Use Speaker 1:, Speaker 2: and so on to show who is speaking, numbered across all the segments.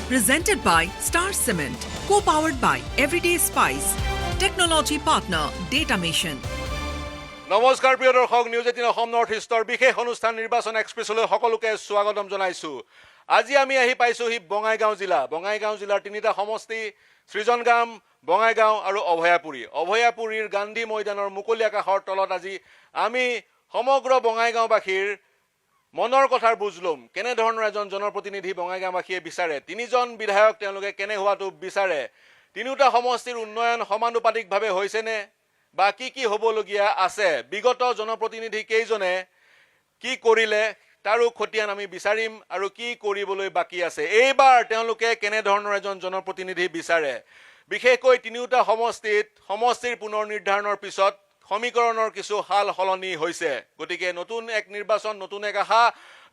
Speaker 1: Presented by Star Cement. Co-powered by Everyday Spice. Technology partner Data Mission.
Speaker 2: নমস্কাৰ প্ৰিয় দৰ্শক news 18 Assam north ইষ্টৰ বিশেষ অনুষ্ঠান নিৰ্বাচন এক্সপ্ৰেছলৈ সকলোকে স্বাগতম জনাইছো। আজি আমি আহি পাইছোহি বঙাইগাঁও জিলাৰ তিনিটা সমষ্টি সৃজনগ্ৰাম, বঙাইগাঁও আৰু অভয়াপুৰীৰ গান্ধী ময়দানৰ মুকলি আকাশৰ তলত আজি আমি সমগ্ৰ বঙাইগাঁওবাসীৰ মনৰ কথাৰ বুজ লম। কেনে ধৰণৰ এজন জনপ্ৰতিনিধি বঙাইগাঁওবাসীয়ে বিচাৰে, তিনিজন বিধায়ক তেওঁলোকে কেনে হোৱাটো বিচাৰে, তিনিটা সমষ্টিৰ উন্নয়ন সমানুপাতিকভাৱে হৈছেনে বা কি হ'বলগীয়া আছে, বিগত জনপ্ৰতিনিধি কেইজনে কি কৰিলে তাৰো খতিয়ান আমি বিচাৰিম আৰু কি কৰিবলৈ বাকী আছে, এইবাৰ তেওঁলোকে কেনে ধৰণৰ এজন জনপ্ৰতিনিধি বিচাৰে। বিশেষকৈ তিনিটা সমষ্টিৰ পুনৰ নিৰ্ধাৰণৰ পিছত সমীকৰণৰ কিছু হাল সলনি হৈছে। গতিকে নতুন এক নিৰ্বাচন, নতুন এক আশা,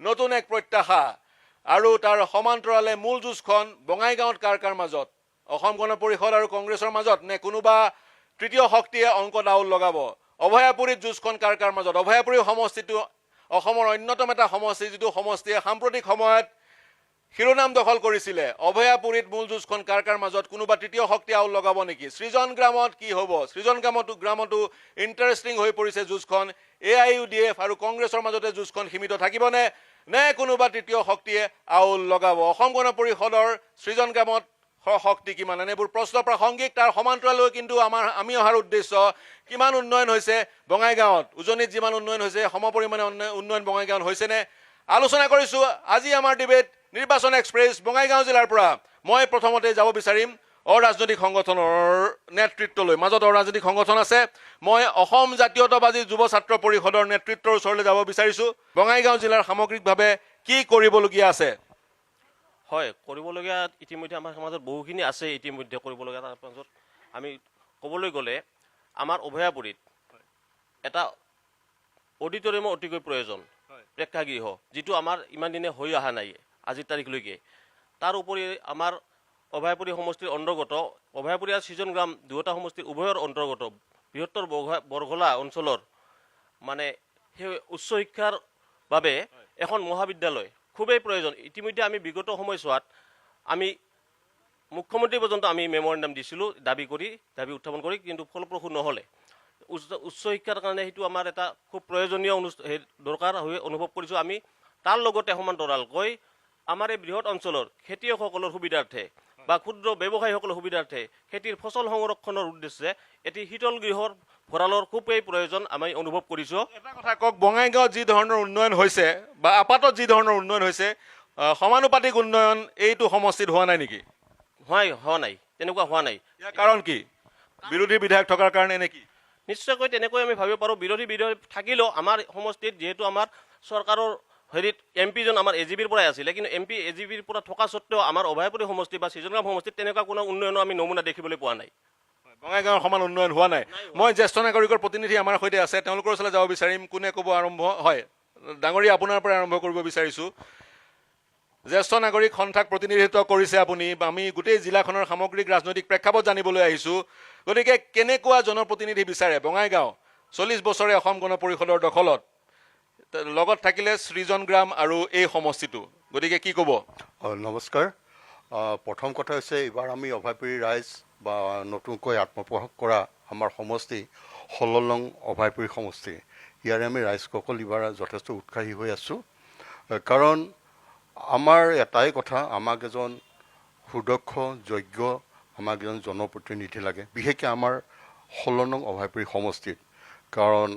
Speaker 2: নতুন এক প্ৰত্যাশা আৰু তাৰ সমান্তৰালে মূল যুঁজখন বঙাইগাঁৱত কাৰ মাজত, অসম গণ পৰিষদ আৰু কংগ্ৰেছৰ মাজত নে কোনোবা তৃতীয় শক্তিয়ে অংক ডাউল লগাব। অভয়াপুৰীত যুঁজখন কাৰ মাজত, অভয়াপুৰী সমষ্টিটো অসমৰ অন্যতম এটা সমষ্টি, যিটো সমষ্টিয়ে সাম্প্ৰতিক সময়ত শিৰোনাম দখল কৰিছিলে। অভয়াপুৰীত মূল যুঁজখন কাৰ মাজত, কোনোবা তৃতীয় শক্তি আউল লগাব নেকি? সৃজনগ্ৰামত কি হ'ব? সৃজনগ্ৰামতো ইণ্টাৰেষ্টিং হৈ পৰিছে যুঁজখন। AIUDF আৰু কংগ্ৰেছৰ মাজতে যুঁজখন সীমিত থাকিবনে নে কোনোবা তৃতীয় শক্তিয়ে আউল লগাব? অসম গণ পৰিষদৰ সৃজনগ্ৰামত শক্তি কিমান, এনেবোৰ প্ৰশ্ন প্ৰাসংগিক। তাৰ সমান্তৰাললৈ কিন্তু আমি অহাৰ উদ্দেশ্য কিমান উন্নয়ন হৈছে বঙাইগাঁৱত, উজনিত যিমান উন্নয়ন হৈছে সমপৰিমাণে উন্নয়ন বঙাইগাঁৱত হৈছেনে, আলোচনা কৰিছোঁ আজি আমাৰ ডিবেট নিৰ্বাচন এক্সপ্ৰেছ বঙাইগাঁও জিলাৰ পৰা। মই প্ৰথমতে যাব বিচাৰিম অৰাজনৈতিক সংগঠনৰ নেতৃত্বলৈ। মাজত অৰাজনৈতিক সংগঠন আছে। মই অসম জাতীয়তাবাদী যুৱ ছাত্ৰ পৰিষদৰ নেতৃত্বৰ ওচৰলৈ যাব বিচাৰিছোঁ। বঙাইগাঁও জিলাৰ সামগ্ৰিকভাৱে কি কৰিবলগীয়া আছে?
Speaker 3: হয়, কৰিবলগীয়া ইতিমধ্যে আমাৰ সমাজত বহুখিনি আছে। ইতিমধ্যে কৰিবলগীয়া তাৰ মাজত আমি ক'বলৈ গ'লে আমাৰ অভয়াপুৰীত এটা অডিটৰিয়ামৰ অতিকৈ প্ৰয়োজন, প্ৰেক্ষাগৃহ, যিটো আমাৰ ইমান দিনে হৈ অহা নাই আজিৰ তাৰিখলৈকে। তাৰ উপৰি আমাৰ অভয়াপুৰী সমষ্টিৰ অন্তৰ্গত অভয়াপুৰী আৰু সৃজনগ্ৰাম দুয়োটা সমষ্টিৰ উভয়ৰ অন্তৰ্গত বৃহত্তৰ বৰঘলা অঞ্চলৰ মানে সেই উচ্চ শিক্ষাৰ বাবে এখন মহাবিদ্যালয় খুবেই প্ৰয়োজন। ইতিমধ্যে আমি বিগত সময়ছোৱাত আমি মুখ্যমন্ত্ৰী পৰ্যন্ত আমি মেমৰেণ্ডাম দিছিলোঁ দাবী উত্থাপন কৰি, কিন্তু ফলপ্ৰসূ নহ'লে। উচ্চ শিক্ষাৰ কাৰণে সেইটো আমাৰ এটা খুব প্ৰয়োজনীয় দৰকাৰ হৈ অনুভৱ কৰিছোঁ আমি। তাৰ লগতে সমান্তৰালকৈ আমাৰ এই বৃহৎ অঞ্চলৰ খেতিয়কসকলৰ সুবিধাৰ্থে বা ক্ষুদ্ৰ ব্যৱসায়ীসকলৰ সুবিধাৰ্থে খেতিৰ ফচল সংৰক্ষণৰ উদ্দেশ্যে এটি শীতল গৃহৰ ভঁৰালৰ খুবেই প্ৰয়োজন আমি অনুভৱ কৰিছোঁ।
Speaker 2: এটা কথা কওক, বঙাইগাঁৱত যি ধৰণৰ উন্নয়ন হৈছে বা আপাতত যি ধৰণৰ উন্নয়ন হৈছে, সমানুপাতিক উন্নয়ন এইটো সমষ্টিত হোৱা নাই নেকি?
Speaker 3: হোৱা নাই, তেনেকুৱা হোৱা নাই।
Speaker 2: ইয়াৰ কাৰণ কি? বিৰোধী বিধায়ক থকাৰ কাৰণে নেকি?
Speaker 3: নিশ্চয়কৈ তেনেকৈ আমি ভাবিব পাৰোঁ। বিৰোধী থাকিলেও আমাৰ সমষ্টিত যিহেতু আমাৰ চৰকাৰৰ এমপিজন আমাৰ AGPৰ পৰাই আছিলে, কিন্তু AGPৰ পৰা থকা স্বত্বেও আমাৰ অভয়াপুৰী সমষ্টি বা সৃজনগ্ৰাম সমষ্টিত তেনেকুৱা কোনো উন্নয়নো আমি নমুনা দেখিবলৈ পোৱা নাই।
Speaker 2: বঙাইগাঁৱৰ সমান উন্নয়ন হোৱা নাই। মই জ্যেষ্ঠ নাগৰিকৰ প্ৰতিনিধি আমাৰ সৈতে আছে, তেওঁলোকৰ ওচৰলৈ যাব বিচাৰিম। কোনে ক'ব আৰম্ভ? হয়, ডাঙৰীয়া আপোনাৰ পৰা আৰম্ভ কৰিব বিচাৰিছোঁ। জ্যেষ্ঠ নাগৰিক সন্থাক প্ৰতিনিধিত্ব কৰিছে আপুনি। আমি গোটেই জিলাখনৰ সামগ্ৰিক ৰাজনৈতিক প্ৰেক্ষাপট জানিবলৈ আহিছোঁ। গতিকে কেনেকুৱা জনপ্ৰতিনিধি বিচাৰে বঙাইগাঁও? 40 বছৰে অসম গণ পৰিষদৰ দখলত, লগত থাকিলে সৃজনগ্ৰাম আৰু এই সমষ্টিটো, গতিকে কি ক'ব?
Speaker 4: নমস্কাৰ। প্ৰথম কথা হৈছে, এইবাৰ আমি অভয়াপুৰী ৰাইজ বা নতুনকৈ আত্মপ্ৰকাশ কৰা আমাৰ সমষ্টি 16 নং অভয়াপুৰী সমষ্টি, ইয়াৰে আমি ৰাইজসকল এইবাৰ যথেষ্ট উৎসাহী হৈ আছোঁ। কাৰণ আমাৰ এটাই কথা, আমাক এজন সুদক্ষ যোগ্য আমাক এজন জনপ্ৰতিনিধি লাগে, বিশেষকৈ আমাৰ 16 নং অভয়াপুৰী সমষ্টিত। কাৰণ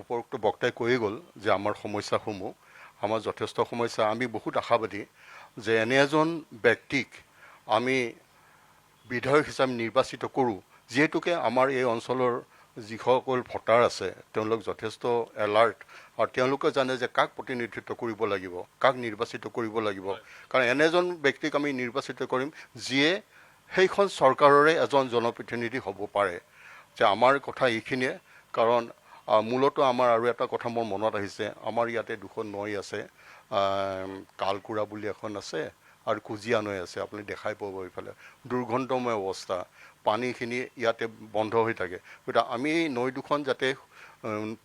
Speaker 4: উপৰোক্ত বক্তাই কৈয়ে গ'ল যে আমাৰ সমস্যাসমূহ, আমাৰ যথেষ্ট সমস্যা। আমি বহুত আশাবাদী যে এনে এজন ব্যক্তিক আমি বিধায়ক হিচাপে নিৰ্বাচিত কৰোঁ, যিহেতুকে আমাৰ এই অঞ্চলৰ যিসকল ভোটাৰ আছে তেওঁলোক যথেষ্ট এলাৰ্ট আৰু তেওঁলোকে জানে যে কাক প্ৰতিনিধিত্ব কৰিব লাগিব, কাক নিৰ্বাচিত কৰিব লাগিব। কাৰণ এনে এজন ব্যক্তিক আমি নিৰ্বাচিত কৰিম যিয়ে সেইখন চৰকাৰৰে এজন জনপ্ৰতিনিধি হ'ব পাৰে। যে আমাৰ কথা এইখিনিয়ে। কাৰণ মূলতঃ আমাৰ আৰু এটা কথা মোৰ মনত আহিছে, আমাৰ ইয়াতে দুখন নৈ আছে, কালকুৰা বুলি এখন আছে আৰু কুজিয়া নৈ আছে। আপুনি দেখাই পাব এইফালে দুৰ্গন্ধময় অৱস্থা, পানীখিনি ইয়াতে বন্ধ হৈ থাকে। গতিকে আমি এই নৈ দুখন যাতে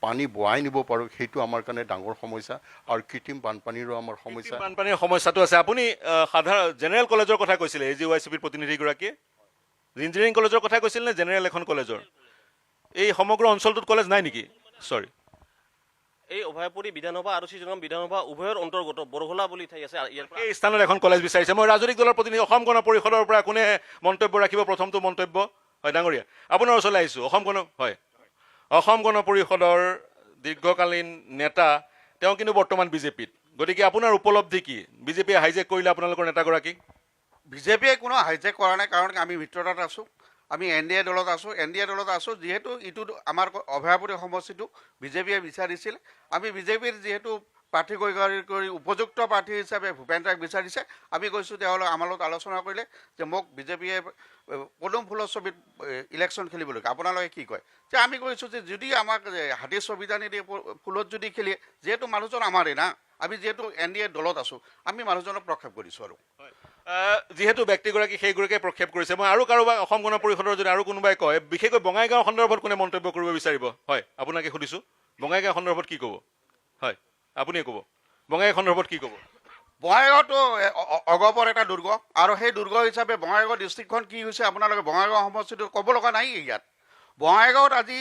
Speaker 4: পানী বোৱাই নিব পাৰোঁ, সেইটো আমাৰ কাৰণে ডাঙৰ সমস্যা। আৰু কৃত্ৰিম বানপানীৰো আমাৰ সমস্যা।
Speaker 2: বানপানীৰ সমস্যাটো আছে। আপুনি সাধাৰণ জেনেৰেল কলেজৰ কথা কৈছিলে, AGYCPৰ প্ৰতিনিধিগৰাকীয়ে ইঞ্জিনিয়াৰিং কলেজৰ কথা কৈছিল নে জেনেৰেল এখন কলেজৰ? এই সমগ্ৰ অঞ্চলটোত কলেজ নাই নেকি? চৰি,
Speaker 3: এই অভয়াপুৰী বিধানসভা আৰু শ্ৰীজনম বিধানসভা উভয়ৰ অন্তৰ্গত বৰহলা বুলি ঠাই আছে, ইয়াৰ পৰা
Speaker 2: এই স্থানত এখন কলেজ বিচাৰিছে। মই ৰাজনৈতিক দলৰ প্ৰতিনিধি অসম গণ পৰিষদৰ পৰা কোনে মন্তব্য ৰাখিব? প্ৰথমটো মন্তব্য হয় ডাঙৰীয়া, আপোনাৰ ওচৰলৈ আহিছোঁ। অসম গণ পৰিষদৰ দীৰ্ঘকালীন নেতা, তেওঁ কিন্তু বৰ্তমান বিজেপিত। গতিকে আপোনাৰ উপলব্ধি কি? বিজেপিয়ে হাইজেক কৰিলে আপোনালোকৰ নেতাগৰাকীক?
Speaker 5: বিজেপিয়ে কোনো হাইজেক কৰা নাই, কাৰণ আমি মিত্ৰতাত আছোঁ। আমি NDA দলত আছোঁ। যিহেতু ইটো আমাৰ অভয়াপুৰী সমষ্টিটো বিজেপিয়ে বিচাৰিছিল, আমি বিজেপিৰ যিহেতু প্ৰাৰ্থী কৰি উপযুক্ত প্ৰাৰ্থী হিচাপে ভূপেন ৰায়ক বিচাৰিছে, আমি কৈছোঁ তেওঁলোকে আমাৰ লগত আলোচনা কৰিলে যে মোক বিজেপিয়ে পদুম ফুলৰ ছবিত ইলেকশ্যন খেলিবলৈ কয়। আপোনালোকে কি কয়? যে আমি কৈছোঁ যে যদি আমাক হাতীৰ ছবিদানি দি ফুলত যদি খেলি, যিহেতু মানুহজন আমাৰেই না, আমি যিহেতু NDA দলত আছোঁ, আমি মানুহজনক প্ৰক্ষেপ কৰিছোঁ। আৰু
Speaker 2: যিহেতু ব্যক্তিগৰাকী সেইগৰাকীয়ে প্ৰক্ষেপ কৰিছে, মই আৰু কাৰোবাক অসম গণ পৰিষদৰ যদি আৰু কোনোবাই কয়, বিশেষকৈ বঙাইগাঁও সন্দৰ্ভত কোনে মন্তব্য কৰিব বিচাৰিব? হয়, আপোনাকে সুধিছোঁ, বঙাইগাঁও সন্দৰ্ভত কি ক'ব? হয়, আপুনিয়ে ক'ব, বঙাইগাঁও সন্দৰ্ভত কি ক'ব?
Speaker 5: বঙাইগাঁওটো অগপৰ এটা দুৰ্গ, আৰু সেই দুৰ্গ হিচাপে বঙাইগাঁও ডিষ্ট্ৰিক্টখন কি হৈছে আপোনালোকে বঙাইগাঁও সমষ্টিটো ক'ব লগা নাই। ইয়াত বঙাইগাঁৱত আজি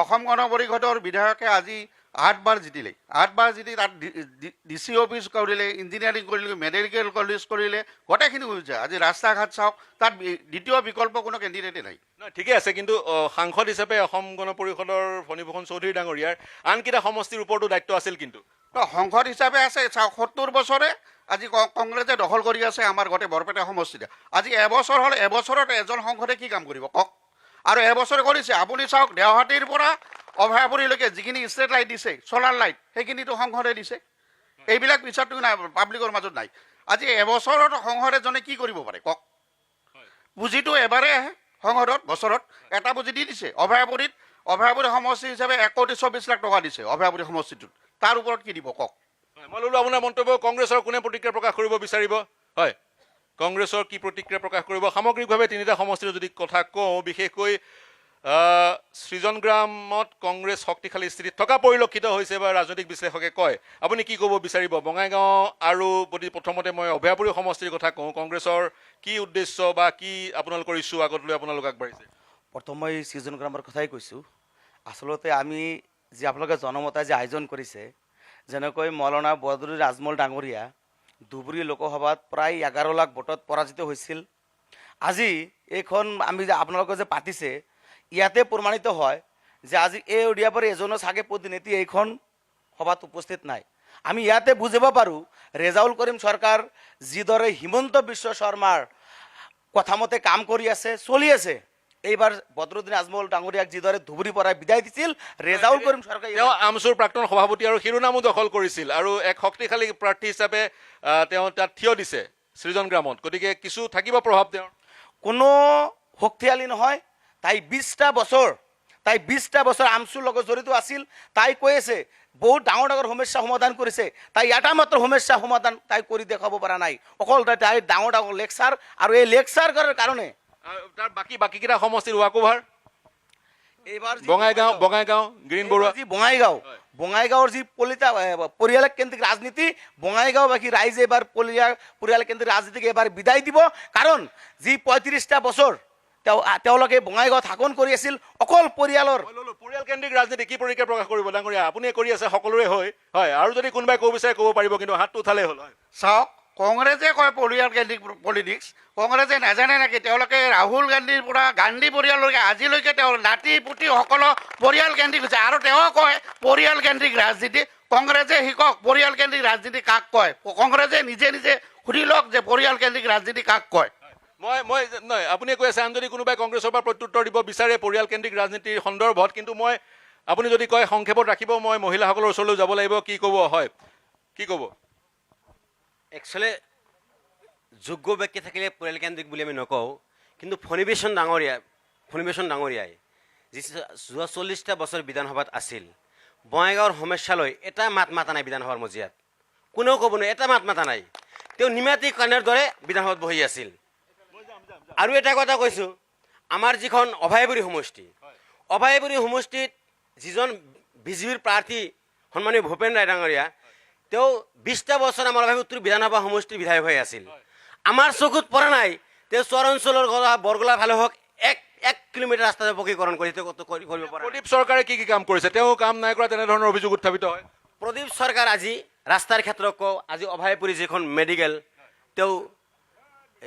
Speaker 5: অসম গণ পৰিষদৰ বিধায়কে আজি 8 বাৰ জিতিলে। 8 বাৰ জিতি তাত DC অফিচ কৰিলে, ইঞ্জিনিয়াৰিং কৰিলে, মেডিকেল কলেজ কৰিলে, গোটেইখিনি হৈছে। আজি ৰাস্তা ঘাট চাওক, তাত দ্বিতীয় বিকল্প কোনো কেণ্ডিডেটেই নাই।
Speaker 2: ঠিকে আছে, কিন্তু সাংসদ হিচাপে অসম গণ পৰিষদৰ ফণীভূষণ চৌধুৰী ডাঙৰীয়াৰ আনকেইটা সমষ্টিৰ ওপৰতো দায়িত্ব আছিল। কিন্তু
Speaker 5: সংসদ হিচাপে আছে। চাওক, 70 বছৰে আজি কংগ্ৰেছে দখল কৰি আছে আমাৰ গোটেই বৰপেটা সমষ্টিতে। আজি এবছৰ হ'ল, এবছৰত এজন সংসদে কি কাম কৰিব কওক? আৰু এবছৰে কৰিছে। আপুনি চাওক, দেওহাটীৰ পৰা অভয়াপুৰীলৈকে যিখিনি ষ্ট্ৰীট লাইট দিছে, চ'লাৰ লাইট, সেইখিনিতো সংসদে দিছে। এইবিলাক বিচাৰটো নাই, পাব্লিকৰ মাজত নাই। আজি এবছৰত সংসদ এজনে কি কৰিব পাৰে কওক? পুঁজিটো এবাৰেই আহে সংসদত, বছৰত এটা পুঁজি দি দিছে। অভয়াপুৰী সমষ্টি হিচাপে 1,24,00,000 টকা দিছে অভয়াপুৰী সমষ্টিটোত। তাৰ ওপৰত কি দিব কওক?
Speaker 2: মই ল'লো আপোনাৰ মন্তব্য। কংগ্ৰেছৰ কোনে প্ৰতিক্ৰিয়া প্ৰকাশ কৰিব বিচাৰিব? হয়, কংগ্ৰেছৰ কি প্ৰতিক্ৰিয়া প্ৰকাশ কৰিব? সামগ্ৰিকভাৱে তিনিটা সমষ্টিৰ যদি কথা কওঁ, বিশেষকৈ সৃজনগ্ৰামত কংগ্ৰেছ শক্তিশালী স্থিতিত থকা পৰিলক্ষিত হৈছে বা ৰাজনৈতিক বিশ্লেষকে কয়। আপুনি কি ক'ব বিচাৰিব? বঙাইগাঁও আৰু প্ৰথমতে মই অভয়াপুৰী সমষ্টিৰ কথা কওঁ, কংগ্ৰেছৰ কি উদ্দেশ্য বা কি আপোনালোকৰ ইছ্যু আগত লৈ আপোনালোক আগবাঢ়িছে?
Speaker 6: প্ৰথম মই সৃজনগ্ৰামৰ কথাই কৈছোঁ। আচলতে আমি যি আপোনালোকে জনমতাই যে আয়োজন কৰিছে, যেনেকৈ মৌলানা বদৰুদ্দিন আজমল ডাঙৰীয়া ধুবুৰী লোকসভাত প্ৰায় 11 লাখ ভোটত পৰাজিত হৈছিল। আজি এইখন আমি যে আপোনালোকে যে পাতিছে, ইয়াতে প্ৰমাণিত হয় যে আজি এই ওডিয়াপুৰ এজনো চাগে প্ৰতিনিধি এইখন সভাত উপস্থিত নাই। আমি ইয়াতে বুজিব পাৰোঁ ৰেজাউল কৰিম চৰকাৰ যিদৰে হিমন্ত বিশ্ব শৰ্মাৰ কথামতে কাম কৰি আছে, চলি আছে। এইবাৰ বদৰুদ্দিন আজমল ডাঙৰীয়াক যিদৰে ধুবুৰীৰ পৰা বিদায় দিছিল, ৰেজাউল কৰিম চৰকাৰ
Speaker 2: তেওঁ আমচুৰ প্ৰাক্তন সভাপতি আৰু শিৰোনামো দখল কৰিছিল, আৰু এক শক্তিশালী প্ৰাৰ্থী হিচাপে তেওঁ তাত থিয় দিছে সৃজনগ্ৰামত। গতিকে কিছু থাকিব প্ৰভাৱ তেওঁৰ।
Speaker 6: কোনো শক্তিশালী নহয়। তাই 20টা বছৰ আমচুৰ লগত জড়িত আছিল। তাই কৈ আছে বহুত ডাঙৰ ডাঙৰ সমস্যা সমাধান কৰিছে, তাই এটা মাত্ৰ সমস্যা সমাধান তাই কৰি দেখাব পৰা নাই। অকল তাই ডাঙৰ ডাঙৰ লেকচাৰ, আৰু এই লেকচাৰ কৰাৰ কাৰণে
Speaker 2: তাৰ বাকীকেইটা সমষ্টিৰ ৱাকোভাৰ,
Speaker 6: এইবাৰ
Speaker 2: বঙাইগাঁও, গ্ৰীণ বৰুৱা,
Speaker 6: যি বঙাইগাঁৱৰ যি পৰিয়াল কেন্দ্ৰিক ৰাজনীতি, বঙাইগাঁওবাসী ৰাইজে এবাৰ পৰিয়াল কেন্দ্ৰিক ৰাজনীতিক এবাৰ বিদায় দিব। কাৰণ যি 35টা বছৰ তেওঁলোকে বঙাইগাঁৱত শাসন কৰি আছিল, অকল পৰিয়াল
Speaker 2: কেন্দ্ৰিক ৰাজনীতি কি প্ৰতিক্ৰিয়া প্ৰকাশ কৰিব ডাঙৰীয়া? আপুনিয়ে কৰি আছে সকলোৰে হৈ। হয়, আৰু যদি কোনোবাই ক'ব বিচাৰে ক'ব পাৰিব, কিন্তু হাতটো উঠালেই হ'ল।
Speaker 5: চাওক, কংগ্ৰেছে কয় পৰিয়াল কেন্দ্ৰিক পলিটিক্স। কংগ্ৰেছে নাজানে নেকি? তেওঁলোকে ৰাহুল গান্ধীৰ পৰা গান্ধী পৰিয়াললৈকে আজিলৈকে তেওঁৰ নাতি পুতি সকলো পৰিয়াল কেন্দ্ৰিক হৈছে, আৰু তেওঁ কয় পৰিয়াল কেন্দ্ৰিক ৰাজনীতি। কংগ্ৰেছে শিকক পৰিয়াল কেন্দ্ৰিক ৰাজনীতি কাক কয়। কংগ্ৰেছে নিজে সুধি লওক যে পৰিয়াল কেন্দ্ৰিক ৰাজনীতি কাক কয়।
Speaker 2: নহয়, আপুনি কৈ আছে আন যদি কোনোবাই কংগ্ৰেছৰ পৰা প্ৰত্যুত্তৰ দিব বিচাৰে পৰিয়াল কেন্দ্ৰিক ৰাজনীতিৰ সন্দৰ্ভত, কিন্তু আপুনি যদি কয় সংক্ষেপত ৰাখিব, মই মহিলাসকলৰ ওচৰলৈ যাব লাগিব, কি ক'ব? হয়, কি ক'ব?
Speaker 7: একচুৱেলি যোগ্য ব্যক্তি থাকিলে পৰিয়ালকেন্দ্ৰিক বুলি আমি নকওঁ, কিন্তু ফণীভূষণ ডাঙৰীয়াই যি যোৱা 40টা বছৰ বিধানসভাত আছিল, বঙাইগাঁৱৰ সমস্যা লৈ এটা মাত মাতা নাই বিধানসভাৰ মজিয়াত। কোনেও ক'ব নোৱাৰে, এটা মাত মাতা নাই। তেওঁ নিমাতী কন্যাৰ দৰে বিধানসভাত বহি আছিল। আৰু এটা কথা কৈছোঁ, আমাৰ যিখন অভয়াপুৰী সমষ্টিত যিজন বিজেপিৰ প্ৰাৰ্থী সন্মানীয় ভূপেন ৰায় ডাঙৰীয়া তেওঁ 20টা বছৰ আমাৰ অভাৱী উত্তৰ বিধানসভা সমষ্টিৰ বিধায়ক হৈ আছিল। আমাৰ চকুত পৰা নাই তেওঁ চৰ অঞ্চলৰ বৰগোলা ফালে হওক 1 কিলোমিটাৰ ৰাস্তা পকীকৰণ কৰি কৰিব পৰা নাই।
Speaker 2: প্ৰদীপ চৰকাৰে কি কি কাম কৰিছে তেওঁ কাম নাই কৰা তেনেধৰণৰ অভিযোগ উত্থাপিত হয়।
Speaker 7: প্ৰদীপ চৰকাৰ আজি ৰাস্তাৰ ক্ষেত্ৰত কওঁ, আজি অভয়পুৰী যিখন মেডিকেল তেওঁ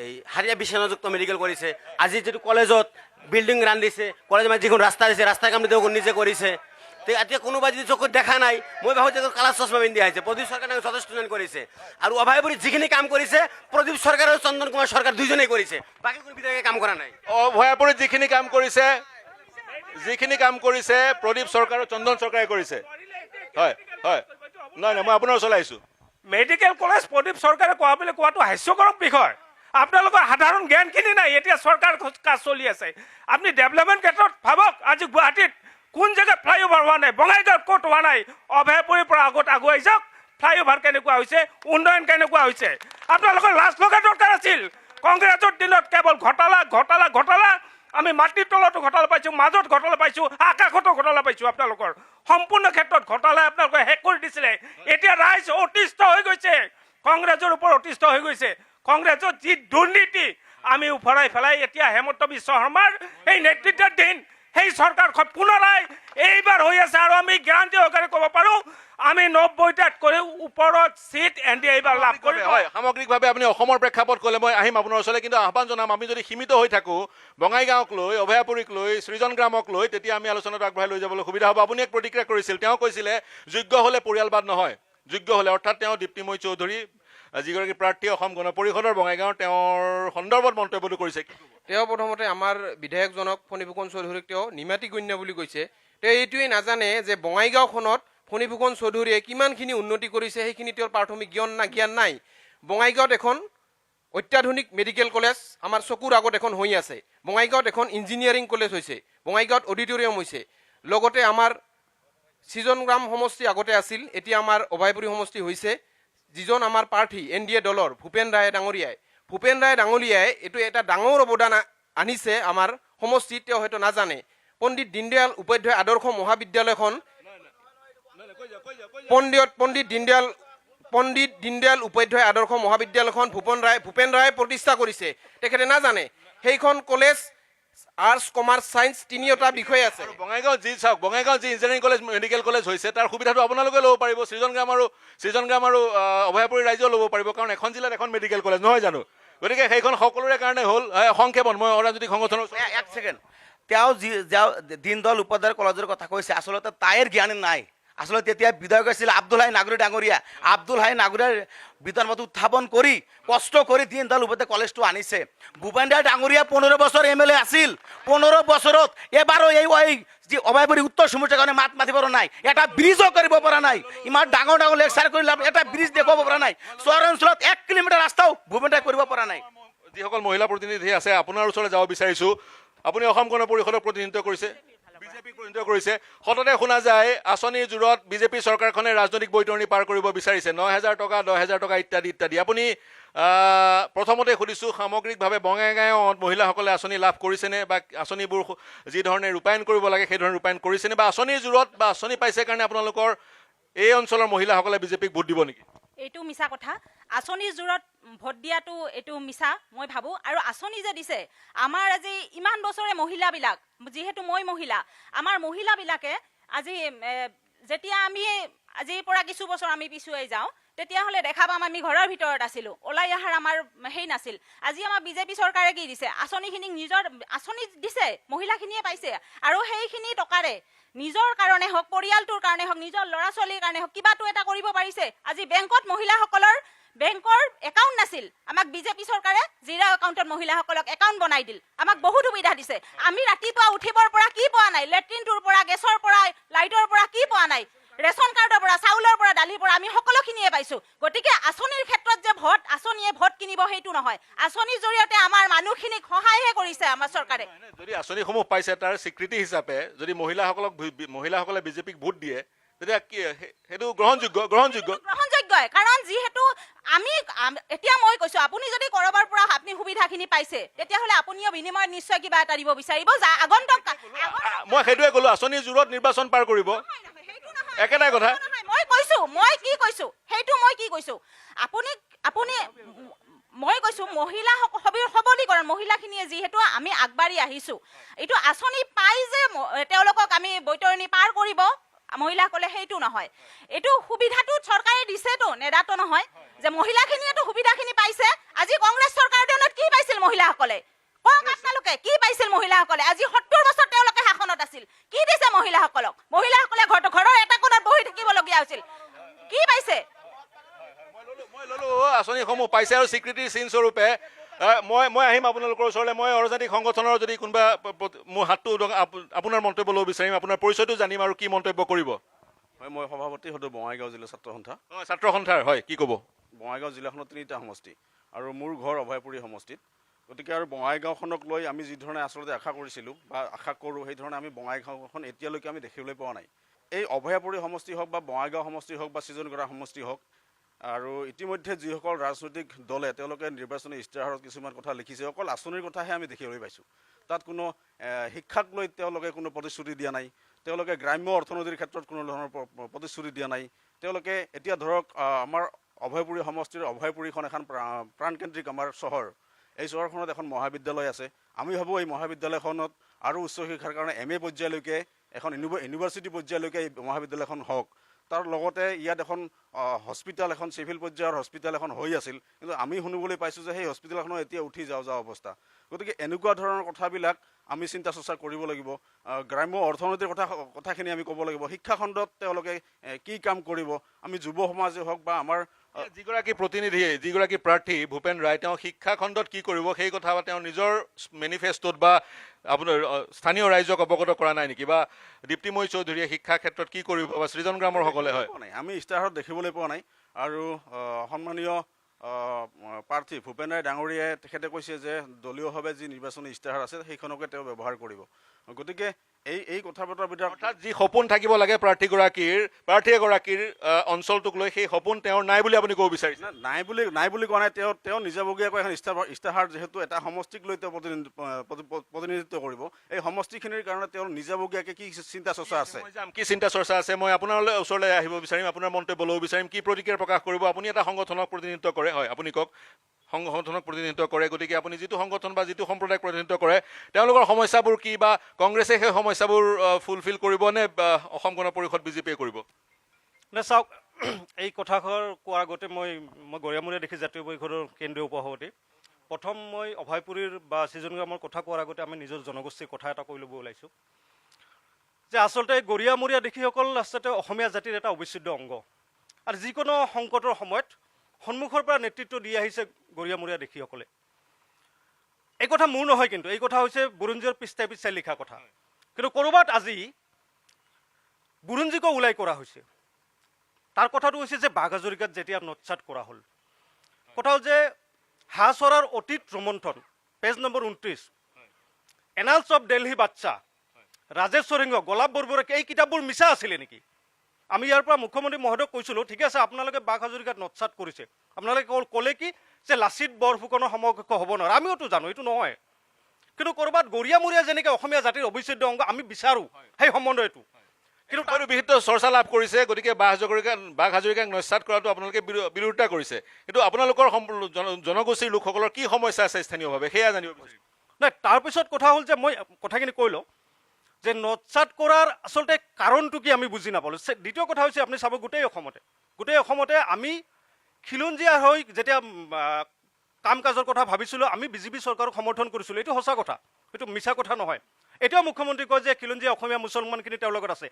Speaker 7: এই হাৰিয়া বিশ্বনাযুক্ত মেডিকেল কৰিছে। আজি যিটো কলেজত বিল্ডিং ৰান্ধিছে, কলেজৰ মাজত যিখন ৰাস্তা দিছে ৰাস্তাৰ কামটো তেওঁ নিজে কৰিছে। এতিয়া কোনোবাই যদি চকুত দেখা নাই মই ভাবোঁ যে কালা চশমা পিন্ধি আহিছে। প্ৰদীপ চৰকাৰে যথেষ্ট কৰিছে আৰু অভয়পুৰীত যিখিনি কাম কৰিছে প্ৰদীপ চৰকাৰ আৰু চন্দন কুমাৰ চৰকাৰ দুইজনেই কৰিছে, বাকী কোনো বিধায়কে কাম কৰা নাই।
Speaker 2: অভয়াপুৰীত যিখিনি কাম কৰিছে প্ৰদীপ চৰকাৰ আৰু চন্দন চৰকাৰে কৰিছে। হয় হয়, নাই মই আপোনাৰ ওচৰলৈ আহিছোঁ।
Speaker 8: মেডিকেল কলেজ প্ৰদীপ চৰকাৰে কোৱা বুলি কোৱাটো হাস্যকৰক বিষয়। আপোনালোকৰ সাধাৰণ জ্ঞানখিনি নাই। এতিয়া চৰকাৰ কাজ চলি আছে। আপুনি ডেভেলপমেণ্ট ক্ষেত্ৰত ভাবক, আজি গুৱাহাটীত কোন জেগাত ফ্লাইঅভাৰ হোৱা নাই, বঙাইগাঁৱত ক'ত হোৱা নাই। অভয়পুৰীৰ পৰা আগত আগুৱাই যাওক, ফ্লাইঅভাৰ কেনেকুৱা হৈছে, উন্নয়ন কেনেকুৱা হৈছে। আপোনালোকৰ লাজ লগা দৰকাৰ আছিল। কংগ্ৰেছৰ দিনত কেৱল ঘোটালা। আমি মাটিৰ তলতো ঘোটালা পাইছোঁ, মাজত ঘোটালা পাইছোঁ, আকাশতো ঘোটালা পাইছোঁ। আপোনালোকৰ সম্পূৰ্ণ ক্ষেত্ৰত ঘোটালাই আপোনালোকে শেষ কৰি দিছিলে। এতিয়া ৰাইজ অতিষ্ঠ হৈ গৈছে, কংগ্ৰেছৰ ওপৰত অতিষ্ঠ হৈ গৈছে। কংগ্ৰেছৰ যি দুৰ্নীতি আমি উফৰাই পেলাই এতিয়া হেমন্ত বিশ্ব শৰ্মাৰ এই নেতৃত্বৰ দিন সেই চৰকাৰখন পুনৰাই এইবাৰ হৈ আছে। আৰু আমি গেৰাণ্টি সহকাৰে ক'ব পাৰোঁ আমি 90টাতকৈ ওপৰত চিট এনডিএ এইবাৰ লাভ কৰিব।
Speaker 2: হয়, সামগ্ৰিকভাৱে আপুনি অসমৰ প্ৰেক্ষাপট ক'লে মই আহিম আপোনাৰ ওচৰলৈ, কিন্তু আহ্বান জনাম আমি যদি সীমিত হৈ থাকোঁ বঙাইগাঁৱক লৈ, অভয়াপুৰীক লৈ, সৃজন গ্ৰামক লৈ, তেতিয়া আমি আলোচনাটো আগবঢ়াই লৈ যাবলৈ সুবিধা হ'ব। আপুনি এক প্ৰতিক্ৰিয়া কৰিছিল, তেওঁ কৈছিলে যোগ্য হ'লে পৰিয়ালবাদ নহয়, যোগ্য হ'লে, অৰ্থাৎ তেওঁ দীপ্তিময় চৌধুৰী যিগৰাকী প্ৰাৰ্থী অসম গণ পৰিষদৰ বঙাইগাঁও, তেওঁৰ সন্দৰ্ভত মন্তব্যটো কৰিছে।
Speaker 9: তেওঁ প্ৰথমতে আমাৰ বিধায়কজনক ফণীভূষণ চৌধুৰীক তেওঁ নিমাতী গণ্য বুলি কৈছে। তেওঁ এইটোৱেই নাজানে যে বঙাইগাঁওখনত ফণীভূষণ চৌধুৰীয়ে কিমানখিনি উন্নতি কৰিছে সেইখিনি তেওঁৰ প্ৰাথমিক জ্ঞান নাই। বঙাইগাঁৱত এখন অত্যাধুনিক মেডিকেল কলেজ আমাৰ চকুৰ আগত এখন হৈ আছে। বঙাইগাঁৱত এখন ইঞ্জিনিয়াৰিং কলেজ হৈছে, বঙাইগাঁৱত অডিটৰিয়াম হৈছে। লগতে আমাৰ সৃজন গ্ৰাম সমষ্টি আগতে আছিল, এতিয়া আমাৰ অভয়পুৰী সমষ্টি হৈছে। যিজন আমাৰ প্ৰাৰ্থী এনডিএ দলৰ ভূপেন ৰায় ডাঙৰীয়াই এইটো এটা ডাঙৰ অৱদান আনিছে আমাৰ সমষ্টিত, তেওঁ হয়তো নাজানে। পণ্ডিত দীনদয়াল উপাধ্যায় আদৰ্শ মহাবিদ্যালয়খন পণ্ডিত দীনদয়াল উপাধ্যায় আদৰ্শ মহাবিদ্যালয়খন ভূপেন ৰায়ে প্ৰতিষ্ঠা কৰিছে, তেখেতে নাজানে। সেইখন কলেজ আৰ্টছ, কমাৰ্চ, ছায়েন্স তিনিওটা বিষয় আছে।
Speaker 2: বঙাইগাঁও যি চাওক, বঙাইগাঁও যি ইঞ্জিনিয়াৰিং কলেজ মেডিকেল কলেজ হৈছে তাৰ সুবিধাটো আপোনালোকে ল'ব পাৰিব, সৃজন গ্ৰাম আৰু অভয়াপুৰী ৰাইজেও ল'ব পাৰিব, কাৰণ এখন জিলাত এখন মেডিকেল কলেজ নহয় জানো। গতিকে সেইখন সকলোৰে কাৰণে হ'ল সংক্ষেপণ। মই অৰাজনৈতিক সংগঠনৰ
Speaker 6: এক ছেকেণ্ড, তেওঁ দীনদয়াল উপাধ্যায় কলেজৰ কথা কৈছে, আচলতে তাইৰ জ্ঞান নাই। আসলে তেতিয়া বিধায়ক আছিল আব্দুল হাই নাগৰী ডাঙৰীয়া। আব্দুল হাই নাগৰীৰ বিধানসভাত উত্থাপন কৰি কষ্ট কৰি দীনদয়াল উপাধ্যায় কলেজটো আনিছে। ভূপেন ৰায় ডাঙৰীয়া 15 বছৰ MLA আছিল। 15 বছৰত এবাৰো এই যি অভয়পুৰী উত্তৰ সমষ্টিৰ কাৰণে মাত মাতিব পৰা নাই, এটা ব্ৰিজো কৰিব পৰা নাই। ইমান ডাঙৰ লেকচাৰ কৰি লাভ, এটা ব্ৰিজ দেখুৱাব পৰা নাই। চহৰ অঞ্চলত 1 কিলোমিটাৰ ৰাস্তাও ভূপেন ৰায় কৰিব পৰা নাই।
Speaker 2: যিসকল মহিলা প্ৰতিনিধি আছে আপোনাৰ ওচৰলৈ যাব বিচাৰিছোঁ। আপুনি অসম গণ পৰিষদক প্ৰতিনিধিত্ব কৰিছে, বিজেপিক প্ৰতিনিধিত্ব কৰিছে। সততে শুনা যায় আঁচনিৰ জোৰত বিজেপি চৰকাৰখনে ৰাজনৈতিক বৈতৰণি পাৰ কৰিব বিচাৰিছে, 9,000 টকা 10,000 টকা ইত্যাদি। আপুনি প্ৰথমতে সুধিছোঁ সামগ্ৰিকভাৱে বঙাইগাঁৱত মহিলাসকলে আঁচনি লাভ কৰিছেনে, বা আঁচনিবোৰ যি ধৰণে ৰূপায়ণ কৰিব লাগে সেই ধৰণে ৰূপায়ণ কৰিছেনে, বা আঁচনিৰ জোৰত বা আঁচনি পাইছে কাৰণে আপোনালোকৰ এই অঞ্চলৰ মহিলাসকলে বিজেপিক ভোট দিব নেকি?
Speaker 10: এইটো মিছা কথা। আঁচনিৰ জোৰত ভোট দিয়াটো এইটো মিছা মই ভাবোঁ। আৰু আঁচনি যে দিছে, আমাৰ আজি ইমান বছৰে মহিলাবিলাক, যিহেতু মই মহিলা, আমাৰ মহিলাবিলাকে আজি যেতিয়া আমি আজিৰ পৰা কিছু বছৰ আমি পিছুৱাই যাওঁ তেতিয়াহ'লে দেখা পাম আমি ঘৰৰ ভিতৰত আছিলোঁ, ওলাই অহাৰ আমাৰ সেই নাছিল। আজি আমাৰ বিজেপি চৰকাৰে কি দিছে, আঁচনিখিনিক নিজৰ আঁচনি দিছে, মহিলাখিনিয়ে পাইছে, আৰু সেইখিনি টকাৰে নিজৰ কাৰণে হওক, পৰিয়ালটোৰ কাৰণে হওক, নিজৰ ল'ৰা ছোৱালীৰ কাৰণে হওক কিবাটো এটা কৰিব পাৰিছে। আজি বেংকত মহিলাসকলৰ বেংকৰ একাউণ্ট নাছিল, আমাক বিজেপি চৰকাৰে জিৰ' একাউণ্টত মহিলাসকলক একাউণ্ট বনাই দিল, আমাক বহুত সুবিধা দিছে। আমি ৰাতিপুৱা উঠিবৰ পৰা কি পোৱা নাই, লেট্ৰিনটোৰ পৰা, গেছৰ পৰা, লাইটৰ পৰা কি পোৱা নাই, ৰেচন কাৰ্ডৰ পৰা, চাউলৰ পৰা, দালিৰ পৰা আমি সকলোখিনিয়ে পাইছোঁ। গতিকে আঁচনিৰ ক্ষেত্ৰত যে আঁচনিয়ে ভোট কিনিব সেইটো নহয়, আঁচনিৰ জৰিয়তে আমাৰ মানুহখিনিক সহায়হে কৰিছে আমাৰ চৰকাৰে।
Speaker 2: যদি আঁচনিসমূহ পাইছে তাৰ স্বীকৃতি হিচাপে যদি মহিলাসকলে বিজেপিক ভোট দিয়ে তেতিয়া কি সেইটো গ্ৰহণযোগ্য?
Speaker 10: কাৰণ যিহেতু এতিয়া মই কৈছো আপুনি যদি কৰবাৰ পৰা আপুনি সুবিধাখিনি পাইছে তেতিয়াহ'লে আপুনিও বিনিময়ত নিশ্চয় কিবা এটা দিব বিচাৰিব আগন্তুক
Speaker 2: মই সেইটোৱে ক'লো আঁচনিৰ জোৰত নিৰ্বাচন পাৰ কৰিব একেটাই কথা
Speaker 10: মই কৈছো মই কি কৈছো আপুনি মই কৈছো মহিলা সবলীকৰণ মহিলাখিনিয়ে যিহেতু আমি আগবাঢ়ি আহিছো এইটো আঁচনি পাই যে তেওঁলোকক আমি বৈতৰণি পাৰ কৰিব মহিলাসকলে সেইটো নহয় এইটো সুবিধাটো চৰকাৰে দিছেতো নেদাতো নহয় যে মহিলাখিনিয়েতো সুবিধাখিনি পাইছে আজি কংগ্ৰেছ চৰকাৰৰ দিনত কি পাইছিল মহিলাসকলে কওক আপোনালোকে কি পাইছিল মহিলাসকলে আজি 70 বছৰ তেওঁলোকে শাসনত আছিল কি দিছে মহিলাসকলে ঘৰৰ এটা কোণত বহি থাকিবলগীয়া হৈছিল কি পাইছে
Speaker 2: মই ললো আঁচনিসমূহ পাইছে আৰু স্বীকৃতি চিন স্বৰূপে মই আহিম আপোনালোকৰ ওচৰলৈ মই অৰাজনৈতিক সংগঠনৰ যদি কোনোবা মোৰ হাতটো আপোনাৰ মন্তব্য ল'ব বিচাৰিম আপোনাৰ পৰিচয়টো জানিম আৰু কি মন্তব্য কৰিব
Speaker 11: হয় মই সভাপতি সদৌ বঙাইগাঁও জিলা ছাত্ৰ সন্থা
Speaker 2: ছাত্ৰ সন্থাৰ হয় কি ক'ব
Speaker 11: বঙাইগাঁও জিলাখনত 3টা সমষ্টি আৰু মোৰ ঘৰ অভয়পুৰী সমষ্টিত গতিকে আৰু বঙাইগাঁওখনক লৈ আমি যি ধৰণে আচলতে আশা কৰিছিলোঁ বা আশা কৰোঁ সেই ধৰণে আমি বঙাইগাঁওখন এতিয়ালৈকে আমি দেখিবলৈ পোৱা নাই এই অভয়পুৰী সমষ্টি হওক বা বঙাইগাঁও সমষ্টি হওক বা সৃজনগড়া সমষ্টি হওক আৰু ইতিমধ্যে যিসকল ৰাজনৈতিক দলে তেওঁলোকে নিৰ্বাচনী ইস্তাহাৰত কিছুমান কথা লিখিছে অকল আঁচনিৰ কথাহে আমি দেখিবলৈ পাইছোঁ তাত কোনো শিক্ষাক লৈ তেওঁলোকে কোনো প্ৰতিশ্ৰুতি দিয়া নাই তেওঁলোকে গ্ৰাম্য অৰ্থনীতিৰ ক্ষেত্ৰত কোনো ধৰণৰ প্ৰতিশ্ৰুতি দিয়া নাই তেওঁলোকে এতিয়া ধৰক আমাৰ অভয়পুৰী সমষ্টিৰ অভয়পুৰীখন এখন প্ৰাণকেন্দ্ৰিক আমাৰ চহৰ এই চহৰখনত এখন মহাবিদ্যালয় আছে আমি ভাবোঁ এই মহাবিদ্যালয়খনত আৰু উচ্চ শিক্ষাৰ কাৰণে MA পৰ্যায়লৈকে এখন ইউনিভাৰ্চিটি পৰ্যায়লৈকে এই মহাবিদ্যালয়খন হওক তাৰ লগতে ইয়াত এখন হস্পিটেল এখন চিভিল পৰ্যায়ৰ হস্পিটেল এখন হৈ আছিল কিন্তু আমি শুনিবলৈ পাইছোঁ যে সেই হস্পিটেলখনো এতিয়া উঠি যাওঁ অৱস্থা গতিকে এনেকুৱা ধৰণৰ কথাবিলাক আমি চিন্তা চৰ্চা কৰিব লাগিব গ্ৰাম্য অৰ্থনীতিৰ কথাখিনি আমি ক'ব লাগিব শিক্ষা খণ্ডত তেওঁলোকে কি কাম কৰিব আমি যুৱ সমাজে হওক বা আমাৰ
Speaker 2: যিগৰাকী প্ৰতিনিধিয়ে যিগৰাকী প্ৰাৰ্থী ভূপেন ৰায় তেওঁ শিক্ষা খণ্ডত কি কৰিব সেই কথা তেওঁ নিজৰ মেনিফেষ্টত বা আপোনাৰ স্থানীয় ৰাইজক অৱগত কৰা নাই নেকি বা দীপ্তিময়ী চৌধুৰীয়ে শিক্ষা ক্ষেত্ৰত কি কৰিব বা সৃজন গ্ৰামৰ সকলে হয়
Speaker 11: আমি ইস্তাহাৰত দেখিবলৈ পোৱা নাই আৰু সন্মানীয় প্ৰাৰ্থী ভূপেন ৰায় ডাঙৰীয়াই তেখেতে কৈছে যে দলীয়ভাৱে যি নিৰ্বাচনী ইস্তাহাৰ আছে সেইখনকে তেওঁ ব্যৱহাৰ কৰিব গতিকে এই কথা বতৰাৰ ভিতৰত
Speaker 2: অৰ্থাৎ যি সপোন থাকিব লাগে প্ৰাৰ্থী এগৰাকীৰ অঞ্চলটোক লৈ সেই সপোন তেওঁৰ নাই বুলি আপুনি ক'ব বিচাৰিছে
Speaker 11: নাই বুলি কোৱা নাই তেওঁ নিজাববীয়াকৈ এখন ইস্তাহাৰ যিহেতু এটা সমষ্টিক লৈ তেওঁ প্ৰতিনিধিত্ব কৰিব এই সমষ্টিখিনিৰ কাৰণে তেওঁৰ নিজাববীয়াকৈ কি চিন্তা চৰ্চা আছে
Speaker 2: কি চিন্তা চৰ্চা আছে মই আপোনালৈ ওচৰলৈ আহিব বিচাৰিম আপোনাৰ মন্তব্য ল'ব বিচাৰিম কি প্ৰতিক্ৰিয়া প্ৰকাশ কৰিব আপুনি এটা সংগঠনক প্ৰতিনিধিত্ব কৰে হয় আপুনি কওক সংগঠনক প্ৰতিনিধিত্ব কৰে গতিকে আপুনি যিটো সংগঠন বা যিটো সম্প্ৰদায়ক প্ৰতিনিধিত্ব কৰে তেওঁলোকৰ সমস্যাবোৰ কি বা কংগ্ৰেছে সেই সমস্যাবোৰ ফুলফিল কৰিব নে অসম গণ পৰিষদ বিজেপিয়ে কৰিব
Speaker 8: নে চাওক এই কথাষাৰ কোৱাৰ আগতে মই গৰিয়ামুৰীয়া দেখি জাতীয় পৰিষদৰ কেন্দ্ৰীয় উপসভাপতি প্ৰথম মই অভয়পুৰীৰ বা সৃজনগ্ৰামৰ কথা কোৱাৰ আগতে আমি নিজৰ জনগোষ্ঠীৰ কথা এটা কৈ ল'ব ওলাইছোঁ যে আচলতে গৰিয়ামুৰীয়া দেখীসকল আচলতে অসমীয়া জাতিৰ এটা অবিচ্ছেদ্য অংগ আৰু যিকোনো সংকটৰ সময়ত সন্মুখৰ পৰা নেতৃত্ব দি আহিছে গৰিয়ামুৰীয়া দেখীসকলে এই কথা মোৰ নহয় কিন্তু এই কথা হৈছে বুৰঞ্জীৰ পিছাই লিখা কথা কিন্তু ক'ৰবাত আজি বুৰঞ্জীকো ওলাই কৰা হৈছে তাৰ কথাটো হৈছে যে বাঘ হাজৰিকাত যেতিয়া নৎসাত কৰা হ'ল কথা হ'ল যে হাঁহ চৰাৰ অতীত ৰোমন্থন page number 29 annals of Delhi বাদশা ৰাজেশ্বৰ সিংহ গোলাপ বৰবৰুৱা এই কিতাপবোৰ মিছা আছিলে নেকি আমি ইয়াৰ পৰা মুখ্যমন্ত্ৰী মহোদয়ক কৈছিলোঁ ঠিক আছে আপোনালোকে বাঘ হাজৰিকাত নৎসাত কৰিছে আপোনালোকে ক'লে কি যে লাচিত বৰফুকনৰ সমকক্ষ হ'ব নোৱাৰে আমিওতো জানো এইটো নহয় কিন্তু ক'ৰবাত গৰিয়ামুৰীয়া যেনেকৈ অসমীয়া জাতিৰ অবিচ্ছেদ্য অংগ আমি বিচাৰোঁ সেই সম্বন্ধটো
Speaker 2: কিন্তু বিহিত চৰ্চা লাভ কৰিছে গতিকে বাঘ হাজৰিকাক নস্যাৎ কৰাটো আপোনালোকে বিৰোধিতা কৰিছে কিন্তু আপোনালোকৰ জনগোষ্ঠীৰ লোকসকলৰ কি সমস্যা আছে স্থানীয়ভাৱে সেয়া জানিব বিচাৰিম
Speaker 8: নাই তাৰপিছত কথা হ'ল যে মই কথাখিনি কৈ লওঁ যে নৎসাত কৰাৰ আচলতে কাৰণটো কি আমি বুজি নাপালোঁ দ্বিতীয় কথা হৈছে আপুনি চাব গোটেই অসমতে আমি খিলঞ্জীয়া হৈ যেতিয়া কাম কাজৰ কথা ভাবিছিলোঁ আমি বিজেপি চৰকাৰক সমৰ্থন কৰিছিলোঁ এইটো সঁচা কথা এইটো মিছা কথা নহয় এতিয়াও মুখ্যমন্ত্ৰী কয় যে খিলঞ্জীয়া অসমীয়া মুছলমানখিনি তেওঁৰ লগত আছে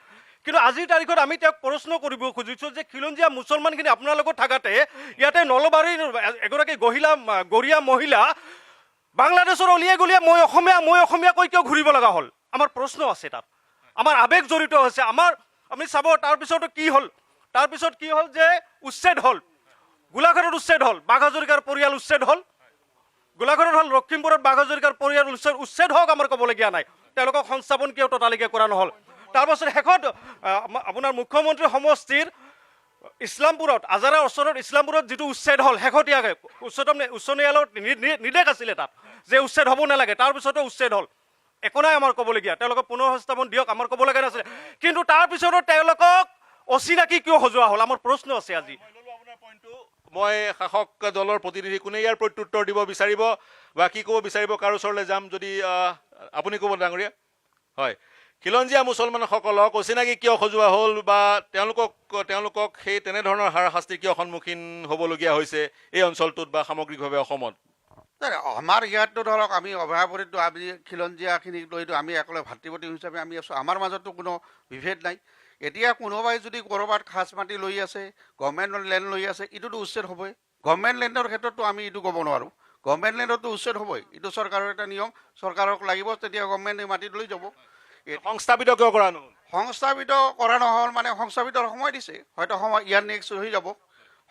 Speaker 8: কিন্তু আজিৰ তাৰিখত আমি তেওঁক প্ৰশ্ন কৰিব খুজিছোঁ যে খিলঞ্জীয়া মুছলমানখিনি আপোনাৰ লগত থাকাতে ইয়াতে নলবাৰীৰ এগৰাকী গৰিয়া মহিলা বাংলাদেশৰ অলিয়াই গলিয়াই মই অসমীয়া কৈ কিয় ঘূৰিব লগা হ'ল আমাৰ প্ৰশ্ন আছে তাত আমাৰ আৱেগ জড়িত হৈছে আপুনি চাব তাৰপিছতো কি হ'ল যে উচ্ছেদ হ'ল গোলাঘাটত উচ্ছেদ হ'ল বাঘ হাজৰিকাৰ পৰিয়াল উচ্ছেদ হ'ল গোলাঘাটত হ'ল লখিমপুৰত বাঘ হাজৰিকাৰ পৰিয়াল উচ্ছেদ হওক আমাৰ ক'বলগীয়া নাই তেওঁলোকক সংস্থাপন কিয় ততালিকে কৰা নহ'ল তাৰপাছত শেষত আপোনাৰ মুখ্যমন্ত্ৰী সমষ্টিৰ
Speaker 3: ইছলামপুৰত আজাৰাৰ ওচৰত ইছলামপুৰত যিটো উচ্ছেদ হ'ল শেহতীয়াকৈ উচ্চ ন্যায়ালয়ৰ নিৰ্দেশ আছিলে তাত যে উচ্ছেদ হ'ব নালাগে, তাৰপিছতো উচ্ছেদ হ'ল। একো নাই আমাৰ ক'বলগীয়া, তেওঁলোকক পুনৰ সংস্থাপন দিয়ক, আমাৰ ক'ব লগা নাছিলে। কিন্তু তাৰপিছতো তেওঁলোকক অচিনাকি কিয় সজোৱা হ'ল, আমাৰ প্ৰশ্ন আছে আজি।
Speaker 2: মই শাসক দলৰ প্ৰতিনিধি কোনে ইয়াৰ প্ৰত্যুত্তৰ দিব বিচাৰিব বা কি ক'ব বিচাৰিব, কাৰো ওচৰলৈ যাম যদি আপুনি ক'ব ডাঙৰীয়া। হয়, খিলঞ্জীয়া মুছলমানসকলক অচিনাকি কিয় সজোৱা হ'ল বা তেওঁলোকক সেই তেনেধৰণৰ হাৰাশাস্তিৰ কিয় সন্মুখীন হ'বলগীয়া হৈছে এই অঞ্চলটোত বা সামগ্ৰিকভাৱে অসমত?
Speaker 5: আমাৰ ইয়াততো ধৰক আমি অভয়াপুৰীতো আমি খিলঞ্জীয়াখিনিক লৈতো আমি একেলগে ভাতৃপ্ৰতিম হিচাপে আমি আছোঁ, আমাৰ মাজতো কোনো বিভেদ নাই। এতিয়া কোনোবাই যদি ক'ৰবাত খাজ মাটি লৈ আছে, গভৰ্ণমেণ্ট লেণ্ড লৈ আছে, এইটোতো উচ্ছেদ হ'বই। গভৰ্ণমেণ্ট লেণ্ডৰ ক্ষেত্ৰতো আমি এইটো ক'ব নোৱাৰোঁ, গভৰ্ণমেণ্ট লেণ্ডতো উচ্ছেদ হ'বই, এইটো চৰকাৰৰ এটা নিয়ম, চৰকাৰক লাগিব, তেতিয়া গভৰ্ণমেণ্টে মাটিত লৈ যাব।
Speaker 2: সংস্থাপিত কিয় কৰা নহ'ল?
Speaker 5: সংস্থাপিত কৰা নহ'ল মানে সংস্থাপিতৰ সময় দিছে, হয়তো সময় ইয়াৰ নেক্সট হৈ যাব।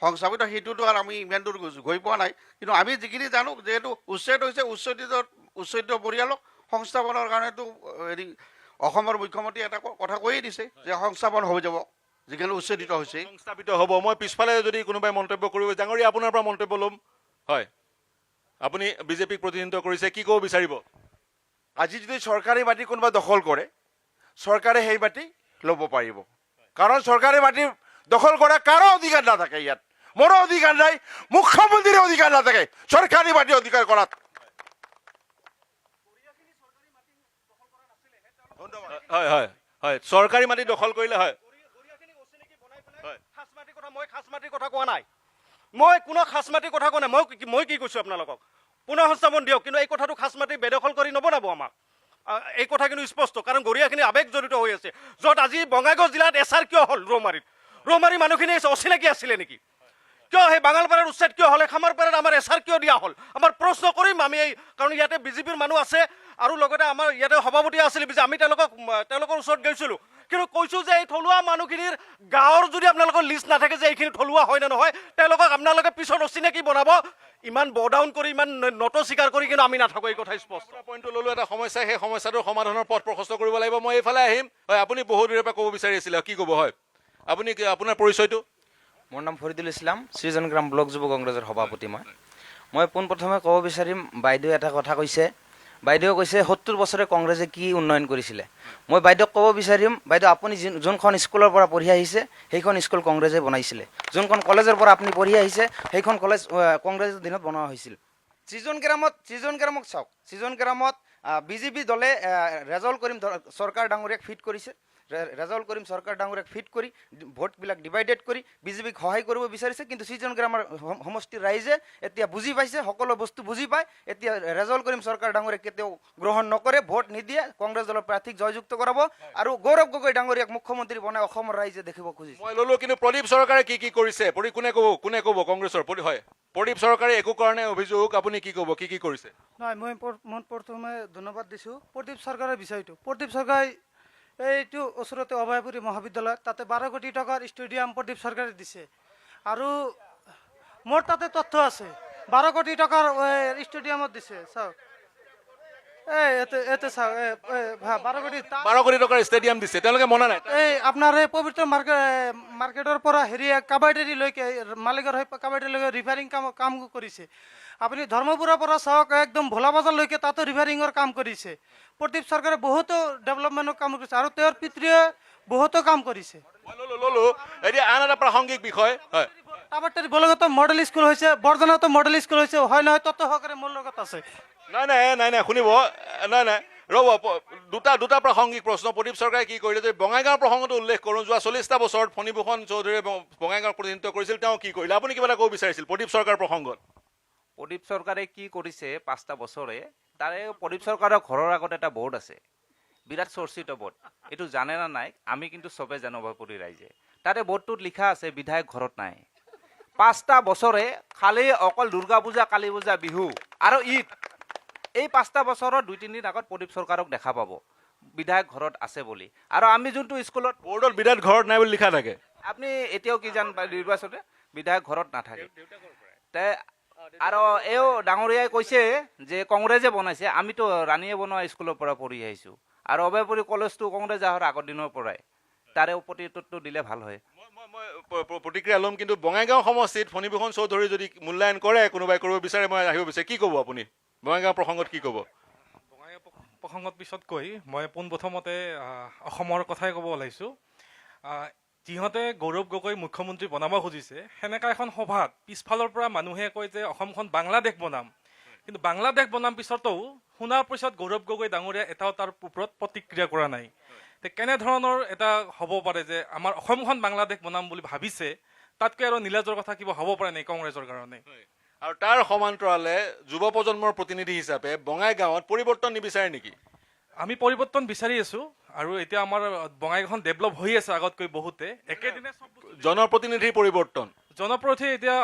Speaker 5: সংস্থাপিত সেইটোতো আৰু আমি ইমান দূৰ গৈ পোৱা নাই, কিন্তু আমি যিখিনি জানো যিহেতু উচ্ছেদ হৈছে, উচ্ছেদিত পৰিয়ালক সংস্থাপনৰ কাৰণেতো হেৰি অসমৰ মুখ্যমন্ত্ৰীয়ে এটা কথা কৈয়ে দিছে যে সংস্থাপন হৈ যাব যিখিনি উচ্ছেদিত হৈছে।
Speaker 2: সংস্থাপিত হ'ব। মই পিছফালে যদি কোনোবাই মন্তব্য কৰিব, ডাঙৰীয়া আপোনাৰ পৰা মন্তব্য ল'ম। হয়, আপুনি বিজেপিক প্ৰতিনিধিত্ব কৰিছে, কি ক'ব বিচাৰিব?
Speaker 12: আজি যদি চৰকাৰী মাটি কোনোবা দখল কৰে, চৰকাৰে সেই মাটি ল'ব পাৰিব, কাৰণ চৰকাৰী মাটি দখল কৰা কাৰো অধিকাৰ নাথাকে। ইয়াত মোৰো অধিকাৰ নাই, মুখ্যমন্ত্ৰীৰ অধিকাৰ নাথাকে চৰকাৰী মাটি অধিকাৰ কৰাত।
Speaker 2: হয় হয় হয়, চৰকাৰী মাটি দখল কৰিলে হয়।
Speaker 3: মই খাচ মাটিৰ কথা কোৱা নাই, মই কোনো খাচ মাটিৰ কথা কোৱা নাই। মই কি কৈছোঁ আপোনালোকক, পুনৰ সংস্থাপন দিয়ক, কিন্তু এই কথাটো খাচ মাটি বেদখল কৰি নবনাব আমাক, এই কথা কিন্তু স্পষ্ট। কাৰণ গৰিয়াখিনি আৱেগ জড়িত হৈ আছে, য'ত আজি বঙাইগাঁও জিলাত এছাৰ কিয় হ'ল, ৰৌমাৰীত মানুহখিনি অচিনাকি আছিলে নেকি? কিয় সেই বাঙালপাৰাৰ উচ্ছেদ কিয় হ'লে, খামাৰপাৰাত আমাৰ এছাৰ কিয় দিয়া হ'ল? আমাৰ প্ৰশ্ন কৰিম আমি এই, কাৰণ ইয়াতে বিজেপিৰ মানুহ আছে আৰু লগতে আমাৰ ইয়াতে সভাপতি আছিলে, আমি তেওঁলোকৰ ওচৰত গৈছিলোঁ, কিন্তু কৈছোঁ যে এই থলুৱা মানুহখিনিৰ গাঁৱৰ যদি আপোনালোকৰ লিষ্ট নাথাকে যে এইখিনি থলুৱা হয় নে নহয়, তেওঁলোকক আপোনালোকে পিছত অচিনাকি বনাব। ইমান বডাউন কৰি, ইমান নট স্বীকাৰ কৰি কিন্তু আমি নাথাকোঁ, এই কথা স্পষ্ট।
Speaker 2: পইণ্টটো ল'লোঁ এটা সমস্যা, সেই সমস্যাটোৰ সমাধানৰ পথ প্ৰশস্ত কৰিব লাগিব। মই এইফালে আহিম। হয়, আপুনি বহু দূৰৰ পৰা ক'ব বিচাৰি আছিলে, কি ক'ব? হয়, আপুনি আপোনাৰ পৰিচয়টো?
Speaker 6: মোৰ নাম ফৰিদুল ইছলাম, সৃজনগ্ৰাম ব্লক যুৱ কংগ্ৰেছৰ সভাপতি। মই পোনপ্ৰথমে ক'ব বিচাৰিম, বাইদেৱে এটা কথা কৈছে, বাইদেৱে কৈছে 70 বছৰে কংগ্ৰেছে কি উন্নয়ন কৰিছিলে। মই বাইদেউক ক'ব বিচাৰিম, বাইদেউ আপুনি যোনখন স্কুলৰ পৰা পঢ়ি আহিছে সেইখন স্কুল কংগ্ৰেছে বনাইছিলে, যোনখন কলেজৰ পৰা আপুনি পঢ়ি আহিছে সেইখন কলেজ কংগ্ৰেছৰ দিনত বনোৱা হৈছিল। সৃজনগ্ৰামক চাওক, সৃজনগ্ৰামত বিজেপি দলে ৰেজাউল কৰিম চৰকাৰ ডাঙৰীয়াক ফিট কৰিছে, ৰেজাউল কৰিম চৰকাৰ ডাঙৰীয়াক ফিট কৰি ভোটবিলাক ডিভাইডেড কৰি বিজেপিক সহায় কৰিব বিচাৰিছে। কিন্তু সৃজনগ্ৰামৰ সমষ্টিৰ ৰাইজে এতিয়া বুজি পাইছে, সকলো বস্তু বুজি পায়। এতিয়া ৰেজাউল কৰিম চৰকাৰ ডাঙৰীয়াক কেতিয়াও গ্ৰহণ নকৰে, ভোট নিদিয়ে, কংগ্ৰেছ দলৰ প্ৰাৰ্থীক জয়যুক্ত কৰাব আৰু গৌৰৱ গগৈ ডাঙৰীয়াক মুখ্যমন্ত্ৰী বনাই অসমৰ ৰাইজে দেখিব খুজিছে।
Speaker 2: মই ল'লোঁ, কিন্তু প্ৰদীপ চৰকাৰে কি কৰিছে? কোনে ক'ব কংগ্ৰেছৰ? হয়, প্ৰদীপ চৰকাৰে একো কাৰণে অভিযোগ, আপুনি কি ক'ব, কি কৰিছে?
Speaker 13: নহয়, মই প্ৰথমে ধন্যবাদ দিছোঁ প্ৰদীপ চৰকাৰৰ বিষয়টো। প্ৰদীপ চৰকাৰে এইটো ওচৰতে অভয়াপুৰী মহাবিদ্যালয়, তাতে 12 কোটি টকাৰ ষ্টেডিয়াম প্ৰদীপ চৰকাৰে দিছে। আৰু মোৰ তাতে তথ্য আছে, 12 কোটি টকাৰ ষ্টেডিয়ামত দিছে। চাওক, এতে চাওক,
Speaker 2: 12 কোটি টকাৰ ষ্টেডিয়াম দিছে, তেওঁলোকে মনা নাই।
Speaker 13: এই আপোনাৰ এই পবিত্ৰ মাৰ্কেটৰ পৰা কাবাডীলৈকে মালিকৰ হৈ কাবাডীলৈকে ৰিপেয়াৰিং কাম কৰিছে। আপুনি ধৰ্মপুৰৰ পৰা চাওক, একদম ভোলা বজাৰলৈকে তাতো ৰিপেয়াৰিঙৰ কাম কৰিছে। প্ৰদীপ চৰকাৰে বহুতো ডেভেলপমেণ্টৰ কাম কৰিছে আৰু তেওঁৰ পিতৃয়ে বহুতো কাম কৰিছে।
Speaker 2: ল'লোঁ এতিয়া আন এটা প্ৰাসংগিক বিষয়। হয়,
Speaker 13: তাবাৰটাৰী বলগত মডেল স্কুল হৈছে, বৰজনাতো মডেল স্কুল হৈছে, হয় নহয়? তত্ত্ব সহকাৰে মোৰ লগত আছে।
Speaker 2: নাই শুনিব, নাই ৰ'ব, দুটা প্ৰাসংগিক প্ৰশ্ন। প্ৰদীপ চৰকাৰে কি কৰিলে? যদি বঙাইগাঁৱৰ প্ৰসংগটো উল্লেখ কৰোঁ, যোৱা 40টা বছৰত ফণীভূষণ চৌধুৰীয়ে বঙাইগাঁৱৰ প্ৰতিনিধিত্ব কৰিছিল, তেওঁ কি কৰিলে? আপুনি কিবা এটা ক'ব বিচাৰিছিল প্ৰদীপ চৰকাৰ প্ৰসংগত?
Speaker 14: প্ৰদীপ চৰকাৰে কি কৰিছে 5টা বছৰে, তাৰে প্ৰদীপ চৰকাৰৰ ঘৰৰ আগত এটা বৰ্ড আছে, বিৰাট চৰ্চিত বৰ্ড, এইটো জানে না নাই? আমি কিন্তু চবে জানো, অভয়পুৰী ৰাইজে। তাৰে বৰ্ডটোত লিখা আছে বিধায়ক ঘৰত নাই। 5টা বছৰে খালি অকল দুৰ্গা পূজা, কালী পূজা, বিহু আৰু ঈদ, এই 5টা বছৰত 2-3 দিন আগত প্ৰদীপ চৰকাৰক দেখা পাব বিধায়ক ঘৰত আছে বুলি। আৰু আমি যোনটো স্কুলত
Speaker 2: বৰ্ডত বিধায়ক ঘৰত নাই বুলি লিখা থাকে,
Speaker 14: আপুনি এতিয়াও কি জান নিৰ্বাচনে বিধায়ক ঘৰত নাথাকে। আৰু এও ডাঙৰীয়াই কৈছে যে কংগ্ৰেছে বনাইছে, আমিতো ৰাণীয়ে বনোৱা স্কুলৰ পৰা পঢ়ি আহিছোঁ আৰু অভয়পুৰী কলেজটো কংগ্ৰেছ অহাৰ আগৰ দিনৰ পৰাই, তাৰে প্ৰতি উত্তৰটো দিলে ভাল হয়।
Speaker 2: মই প্ৰতিক্ৰিয়া ল'ম, কিন্তু বঙাইগাঁও সমষ্টিত ফণীভূষণ চৌধুৰী যদি মূল্যায়ন কৰে, কোনোবাই কৰিব বিচাৰে, মই আহিব বিচাৰে, কি ক'ব আপুনি বঙাইগাঁও প্ৰসংগত কি ক'ব?
Speaker 8: বঙাইগাঁও প্ৰসংগত পিছত কৈ মই পোনপ্ৰথমতে অসমৰ কথাই ক'ব ওলাইছোঁ। যিহঁতে গৌৰৱ গগৈ মুখ্যমন্ত্ৰী বনাব খুজিছে, সেনেকা এখন সভাত পিছফালৰ পৰা মানুহে কয় যে অসমখন বাংলাদেশ বনাম, কিন্তু বাংলাদেশ বনাম পিছতো শুনাৰ পিছত গৌৰৱ গগৈ ডাঙৰীয়া এটাও তাৰ ওপৰত প্ৰতিক্ৰিয়া কৰা নাই। কেনেধৰণৰ এটা হ'ব পাৰে যে আমাৰ অসমখন বাংলাদেশ বনাম বুলি ভাবিছে, তাতকৈ আৰু নীলাজৰ কথা কিবা হ'ব পাৰে নেকি কংগ্ৰেছৰ কাৰণে?
Speaker 2: আৰু তাৰ সমান্তৰালে যুৱ প্ৰজন্মৰ প্ৰতিনিধি হিচাপে বঙাইগাঁৱত পৰিৱৰ্তন নিবিচাৰে নেকি?
Speaker 8: আমি পৰিৱৰ্তন বিচাৰি আছোঁ, আৰু এতিয়া আমাৰ বঙাইগাঁওখন ডেভেলপ হৈ আছে আগতকৈ বহুতে। একেদিনে
Speaker 2: জনপ্ৰতিনিধিৰ পৰিৱৰ্তন
Speaker 8: জনপ্ৰতিনিধি এতিয়া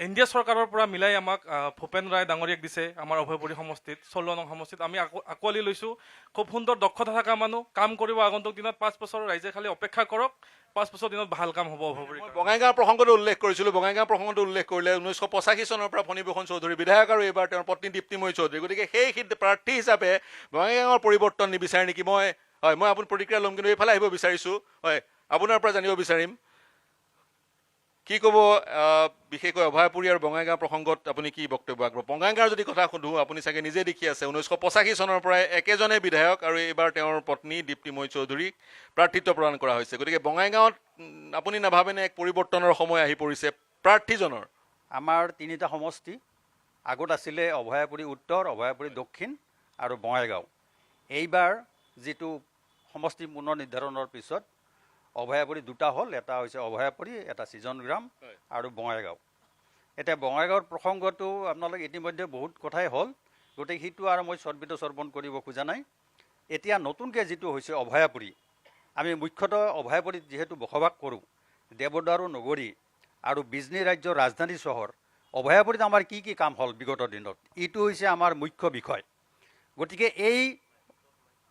Speaker 8: এনডিএ চৰকাৰৰ পৰা মিলাই আমাক ভূপেন ৰায় ডাঙৰীয়াক দিছে আমাৰ অভয়পুৰী সমষ্টিত, 16 নং সমষ্টিত। আমি আঁকোৱালি লৈছোঁ, খুব সুন্দৰ দক্ষতা থকা মানুহ, কাম কৰিব আগন্তুক দিনত। 5 বছৰ ৰাইজে খালি অপেক্ষা কৰক, 5 বছৰ দিনত ভাল কাম হ'ব অভয়পুৰী।
Speaker 2: বঙাইগাঁও প্ৰসংগটো উল্লেখ কৰিছিলোঁ। বঙাইগাঁও প্ৰসংগটো উল্লেখ কৰিলে 1985 চনৰ পৰা ফণীভূষণ চৌধুৰী বিধায়ক আৰু এইবাৰ তেওঁৰ পত্নী দীপ্তিময়ী চৌধুৰী। গতিকে সেই প্ৰাৰ্থী হিচাপে বঙাইগাঁৱৰ পৰিৱৰ্তন নিবিচাৰে নেকি? মই আপুনি প্ৰতিক্ৰিয়া ল'ম, কিন্তু এইফালে আহিব বিচাৰিছোঁ। হয়, আপোনাৰ পৰা জানিব বিচাৰিম কি ক'ব বিশেষকৈ অভয়পুৰী আৰু বঙাইগাঁও প্ৰসংগত আপুনি কি বক্তব্য আগবঢ়াব? বঙাইগাঁৱৰ যদি কথা সুধোঁ, আপুনি চাগে নিজে দেখি আছে 1985 চনৰ পৰাই একেজনে বিধায়ক আৰু এইবাৰ তেওঁৰ পত্নী দীপ্তিময়ী চৌধুৰীক প্ৰাৰ্থিত্ব প্ৰদান কৰা হৈছে। গতিকে বঙাইগাঁৱত আপুনি নাভাবেনে এক পৰিৱৰ্তনৰ সময় আহি পৰিছে প্ৰাৰ্থীজনৰ?
Speaker 15: আমাৰ 3টা সমষ্টি আগত আছিলে, অভয়াপুৰী উত্তৰ, অভয়াপুৰী দক্ষিণ আৰু বঙাইগাঁও। এইবাৰ যিটো সমষ্টি পুনৰ নিৰ্ধাৰণৰ পিছত অভয়াপুৰী 2টা হ'ল, এটা হৈছে অভয়াপুৰী, এটা ছিজনগ্ৰাম আৰু বঙাইগাঁও। এতিয়া বঙাইগাঁৱৰ প্ৰসংগটো আপোনালোকে ইতিমধ্যে বহুত কথাই হ'ল, গতিকে সেইটো আৰু মই চৰ্বিত চৰ্বণ কৰিব খোজা নাই। এতিয়া নতুনকৈ যিটো হৈছে অভয়াপুৰী, আমি মুখ্যতঃ অভয়াপুৰীত যিহেতু বসবাস কৰোঁ, দেৱদাৰু নগৰী আৰু বিজনী ৰাজ্যৰ ৰাজধানী চহৰ, অভয়াপুৰীত আমাৰ কি কি কাম হ'ল বিগত দিনত, এইটো হৈছে আমাৰ মুখ্য বিষয়। গতিকে এই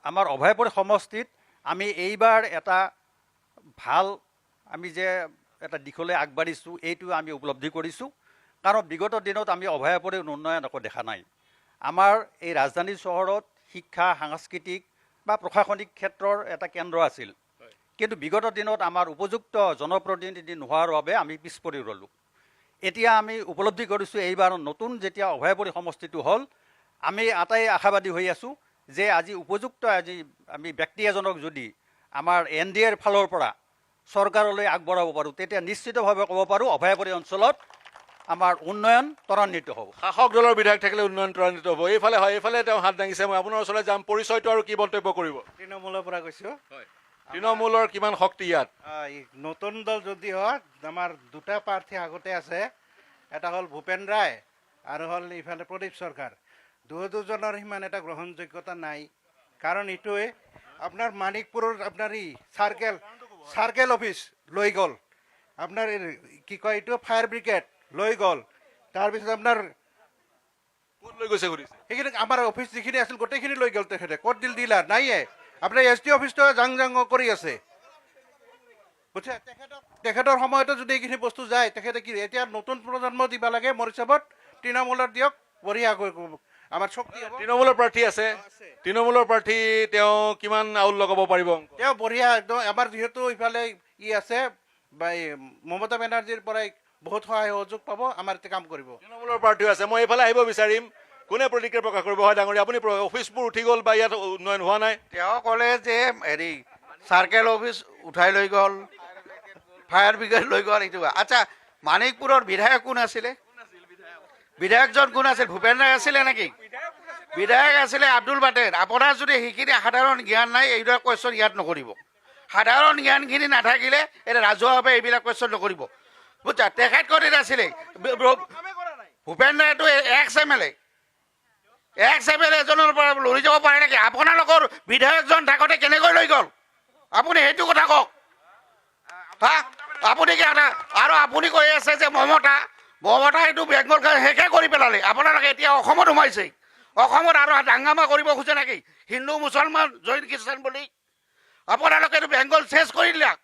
Speaker 15: আমাৰ অভয়াপুৰী সমষ্টিত আমি এইবাৰ এটা ভাল আমি যে এটা দিশলৈ আগবাঢ়িছোঁ, এইটো আমি উপলব্ধি কৰিছোঁ। কাৰণ বিগত দিনত আমি অভয়াপুৰীৰ উন্নয়ন একো দেখা নাই। আমাৰ এই ৰাজধানী চহৰত শিক্ষা, সাংস্কৃতিক বা প্ৰশাসনিক ক্ষেত্ৰৰ এটা কেন্দ্ৰ আছিল, কিন্তু বিগত দিনত আমাৰ উপযুক্ত জনপ্ৰতিনিধি নোহোৱাৰ বাবে আমি পিছ পৰি ৰ'লোঁ। এতিয়া আমি উপলব্ধি কৰিছোঁ, এইবাৰ নতুন যেতিয়া অভয়াপুৰী সমষ্টিটো হ'ল, আমি আটাই আশাবাদী হৈ আছোঁ যে আজি উপযুক্ত আমি ব্যক্তি এজনক যদি আমাৰ NDAৰ ফালৰ পৰা চৰকাৰলৈ আগবঢ়াব পাৰোঁ, তেতিয়া নিশ্চিতভাৱে ক'ব পাৰোঁ অভয়াপুৰী অঞ্চলত আমাৰ উন্নয়ন ত্বৰান্বিত হ'ব।
Speaker 2: শাসক দলৰ বিধায়ক থাকিলে উন্নয়ন ত্বৰান্বিত হ'ব। এইফালে হয়, এইফালে তেওঁ হাত দাঙিছে। মই আপোনাৰ ওচৰলৈ যাম। পৰিচয়টো আৰু কি মন্তব্য কৰিব?
Speaker 16: তৃণমূলৰ পৰা কৈছোঁ।
Speaker 2: তৃণমূলৰ কিমান শক্তি ইয়াত?
Speaker 16: নতুন দল যদি হয়, আমাৰ 2টা প্ৰাৰ্থী আগতে আছে, এটা হ'ল ভূপেন ৰায় আৰু হ'ল ইফালে প্ৰদীপ চৰকাৰ। দুজনৰ সিমান এটা গ্ৰহণযোগ্যতা নাই। কাৰণ এইটোৱে আপোনাৰ মানিকপুৰৰ আপোনাৰ চাৰ্কেল অফিচ লৈ গ'ল, আপোনাৰ কি কয় এইটো ফায়াৰ ব্ৰিগেড লৈ গ'ল, তাৰপিছত আপোনাৰ
Speaker 2: ক'ত লৈ গৈছে সুধিছে?
Speaker 16: সেইখিনি আমাৰ অফিচ যিখিনি আছিল গোটেইখিনি লৈ গ'ল তেখেতে। ক'ত দিলা নাইয়ে। আপোনাৰ ST অফিচটো জাং কৰি আছে। বুজিছে, তেখেতৰ সময়তো যদি এইখিনি বস্তু যায়, তেখেতে কি এতিয়া নতুন প্ৰজন্ম দিব লাগে। মোৰ হিচাপত তৃণমূলৰ দিয়ক, বঢ়িয়াকৈ আমাৰ শক্তি হ'ব।
Speaker 2: তৃণমূলৰ প্ৰাৰ্থী আছে, তৃণমূলৰ প্ৰাৰ্থী তেওঁ কিমান আউল লগাব পাৰিব?
Speaker 16: তেওঁ বঢ়িয়া একদম। আমাৰ যিহেতু ইফালে আছে বা মমতা বেনাৰ্জীৰ পৰাই বহুত সহায় সহযোগ পাব, আমাৰ এতিয়া কাম কৰিব।
Speaker 2: তৃণমূলৰ প্ৰাৰ্থীও আছে। মই এইফালে আহিব বিচাৰিম। কোনে প্ৰতিক্ৰিয়া প্ৰকাশ কৰিব? হয় ডাঙৰীয়া, আপুনি অফিচবোৰ উঠি গ'ল বা ইয়াত উন্নয়ন হোৱা নাই?
Speaker 5: তেওঁ ক'লে যে চাৰ্কেল অফিচ উঠাই লৈ গ'ল, ফায়াৰ ব্ৰিগেড লৈ গ'ল। এইটো আচ্ছা, মানিকপুৰৰ বিধায়ক কোন আছিলে? বিধায়কজন কোন আছিল? ভূপেন ৰায় আছিলে নেকি? বিধায়ক আছিলে আব্দুল বাটেৰ। আপোনাৰ যদি সেইখিনি সাধাৰণ জ্ঞান নাই, এইবিলাক কুৱেশ্যন ইয়াত নকৰিব। সাধাৰণ জ্ঞানখিনি নাথাকিলে এতিয়া ৰাজহুৱাভাৱে এইবিলাক কুৱেশ্যন নকৰিব। বুজিছা, তেখেত ক'ত আছিলে? ভূপেন ৰায়টো এক্স-MLA এজনৰ পৰা লৈ যাব পাৰে নেকি? আপোনালোকৰ বিধায়কজন থাকোঁতে কেনেকৈ লৈ গ'ল? আপুনি সেইটো কথা কওক। হা, আপুনি কি আৰু আপুনি কৈ আছে যে মমতা এইটো বেংগল শেষে কৰি পেলালে। আপোনালোকে এতিয়া অসমত সোমাইছে। অসমত আৰু হাংগামা কৰিব খোজে নেকি? হিন্দু মুছলমান জৈন খ্ৰীষ্টান বুলি আপোনালোকে এইটো বেংগল চেছ কৰি দিলাক,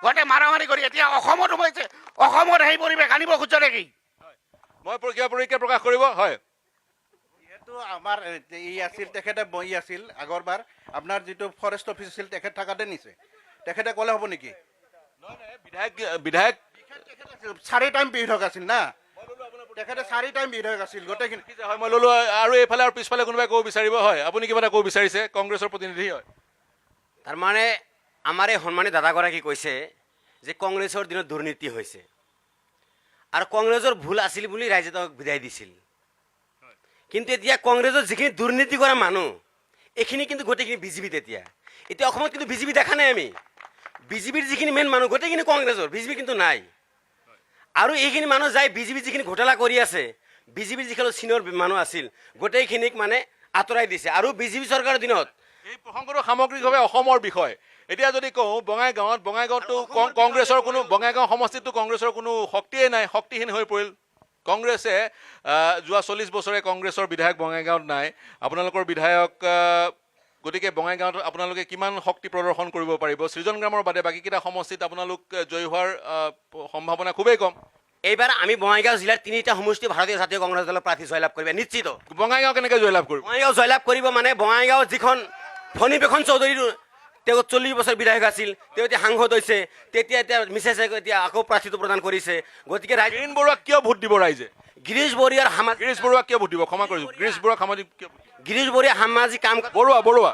Speaker 5: গোটেই মাৰামাৰি কৰি এতিয়া অসমত সোমাইছে। অসমত সেই পৰিৱেশ আনিব খোজে নেকি?
Speaker 2: মই পৰীক্ষা প্ৰকাশ কৰিব। হয়,
Speaker 16: যিহেতু আমাৰ আছিল, তেখেতে আছিল আগৰবাৰ আপোনাৰ যিটো ফৰেষ্ট অফিচ আছিল, তেখেত থাকাতে নিছে। তেখেতে ক'লে হ'ব নেকি?
Speaker 2: বিধায়ক
Speaker 5: 4 টাইম বিধায়ক আছিল না, তেখেতে 4 টাইম বিধায়ক আছিল গোটেইখিনি।
Speaker 2: হয় মই ল'লো আৰু এইফালে আৰু পিছফালে কোনোবাই ক'ব বিচাৰিব? হয় আপুনি কিবা এটা ক'ব বিচাৰিছে, কংগ্ৰেছৰ প্ৰতিনিধি হয়।
Speaker 7: তাৰমানে আমাৰ এই সন্মানী দাদাগৰাকী কৈছে যে কংগ্ৰেছৰ দিনত দুৰ্নীতি হৈছে আৰু কংগ্ৰেছৰ ভুল আছিল বুলি ৰাইজে তেওঁক বিদায় দিছিল। কিন্তু এতিয়া কংগ্ৰেছৰ যিখিনি দুৰ্নীতি কৰা মানুহ এইখিনি কিন্তু গোটেইখিনি বিজেপিত। এতিয়া অসমত কিন্তু বিজেপি দেখা নাই আমি। বিজেপিৰ যিখিনি মেইন মানুহ গোটেইখিনি কংগ্ৰেছৰ, বিজেপি কিন্তু নাই। আৰু এইখিনি মানুহ যাই বিজেপি যিখিনি ঘোটালা কৰি আছে, বিজেপিৰ যিখিনি চিনিয়ৰ মানুহ আছিল গোটেইখিনিক মানে আঁতৰাই দিছে। আৰু বিজেপি চৰকাৰৰ দিনত
Speaker 2: এই প্ৰসংগটো সামগ্ৰিকভাৱে অসমৰ বিষয়। এতিয়া যদি কওঁ বঙাইগাঁৱতো কংগ্ৰেছৰ কোনো, বঙাইগাঁও সমষ্টিততো কংগ্ৰেছৰ কোনো শক্তিয়ে নাই, শক্তিহীন হৈ পৰিল। কংগ্ৰেছে যোৱা 40 বছৰে কংগ্ৰেছৰ বিধায়ক বঙাইগাঁৱত নাই। আপোনালোকৰ বিধায়ক, গতিকে বঙাইগাঁৱত আপোনালোকে কিমান শক্তি প্ৰদৰ্শন কৰিব পাৰিব? সৃজন গ্ৰামৰ বাদে বাকীকেইটা সমষ্টিত আপোনালোক জয়ী হোৱাৰ সম্ভাৱনা খুবেই কম।
Speaker 7: এইবাৰ আমি বঙাইগাঁও জিলাৰ 3টা সমষ্টি ভাৰতীয় জাতীয় কংগ্ৰেছ দলৰ প্ৰাৰ্থী জয়লাভ কৰিব নিশ্চিত।
Speaker 2: বঙাইগাঁও কেনেকৈ জয়লাভ কৰিব?
Speaker 7: বঙাইগাঁও জয়লাভ কৰিব মানে বঙাইগাঁৱত যিখন ফণীভূষণ চৌধুৰী, তেওঁ 40 বছৰ বিধায়ক আছিল, তেওঁ এতিয়া সাংসদ হৈছে, তেতিয়া মিছেছে এতিয়া আকৌ প্ৰাৰ্থীটো প্ৰদান কৰিছে। গতিকে
Speaker 2: গিৰীশ বৰুৱাক কিয় ভোট দিব ৰাইজে?
Speaker 7: গিৰীশ বৰুৱাৰ
Speaker 2: গিৰীশ বৰুৱাক কিয় ভোট দিব? ক্ষমা কৰিছোঁ, গিৰীশ বৰুৱাক
Speaker 7: গিৰীশ বৰুৱা সামাজিক কাম,
Speaker 2: বৰুৱা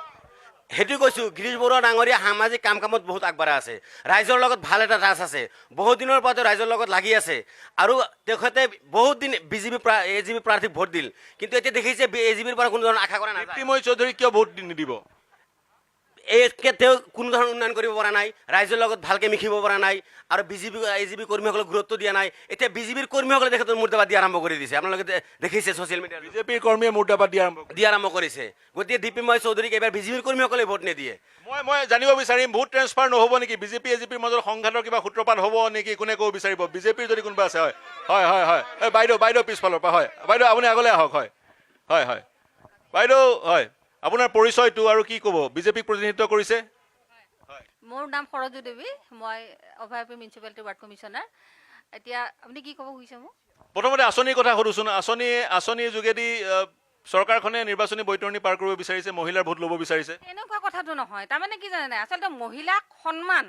Speaker 7: সেইটো কৈছোঁ। গিৰীশ বৰুৱা ডাঙৰীয়া সামাজিক কামত বহুত আগবঢ়া আছে, ৰাইজৰ লগত ভাল এটা টাচ আছে, বহুত দিনৰ পৰা তেওঁ ৰাইজৰ লগত লাগি আছে। আৰু তেখেতে বহুত দিন এজিপি প্ৰাৰ্থীক ভোট দিল, কিন্তু এতিয়া দেখিছে এজিপিৰ পৰা কোনো ধৰণৰ আশা কৰা নাই।
Speaker 2: দীপ্তিময় চৌধুৰীক কিয় ভোট নিদিব?
Speaker 7: তেওঁ কোনো ধৰণৰ উন্নয়ন কৰিব পৰা নাই, ৰাইজৰ লগত ভালকৈ মিশিব পৰা নাই, আৰু এজিপি কৰ্মীসকলক গুৰুত্ব দিয়া নাই। এতিয়া বিজেপিৰ কৰ্মীসকলে তেখেতৰ মুৰ্দাবাদ দিয়া আৰম্ভ কৰি দিছে। আপোনালোকে দেখিছে ছ'চিয়েল মিডিয়াত
Speaker 2: বিজেপিৰ কৰ্মীয়ে মুৰ্দাবাদ দিয়া
Speaker 7: আৰম্ভ কৰিছে। গতিকে দীপ্তিময় চৌধুৰীক এইবাৰ বিজেপিৰ কৰ্মীসকলে ভোট নিদিয়ে।
Speaker 2: মই জানিব বিচাৰিম, ভোট ট্ৰেন্সফাৰ নহ'ব নেকি? বিজেপি এজিপিৰ মাজত সংঘাতৰ কিবা সূত্ৰপাত হ'ব নেকি? কোনে ক'ব বিচাৰিব? বিজেপিৰ যদি কোনোবা আছে? হয় হয় হয় হয় এই বাইদেউ পিছফালৰ পৰা। হয় বাইদেউ আপুনি আগলৈ আহক। হয় হয় হয় বাইদেউ, হয় আপোনাৰ পৰিচয়টো আৰু কি ক'ব? বিজেপিক প্ৰতিনিধিত্ব কৰিছে?
Speaker 17: মোৰ নাম সৰজু দেৱী, মই অভয়াপুৰ মিউনিচিপালিটি ৱাৰ্ড কমিশ্যনাৰ। এতিয়া আপুনি কি ক'ব খুজিছে মোক?
Speaker 2: প্ৰথমতে আঁচনিৰ কথা সুধোচোন। আঁচনিৰ যোগেদি চৰকাৰখনে নিৰ্বাচনী বৈতৰণি পাৰ কৰিব বিচাৰিছে, মহিলাৰ ভোট ল'ব বিচাৰিছে।
Speaker 17: এনেকুৱা কথাটো নহয়। তাৰমানে কি জানে, আচলতে মহিলাক সন্মান,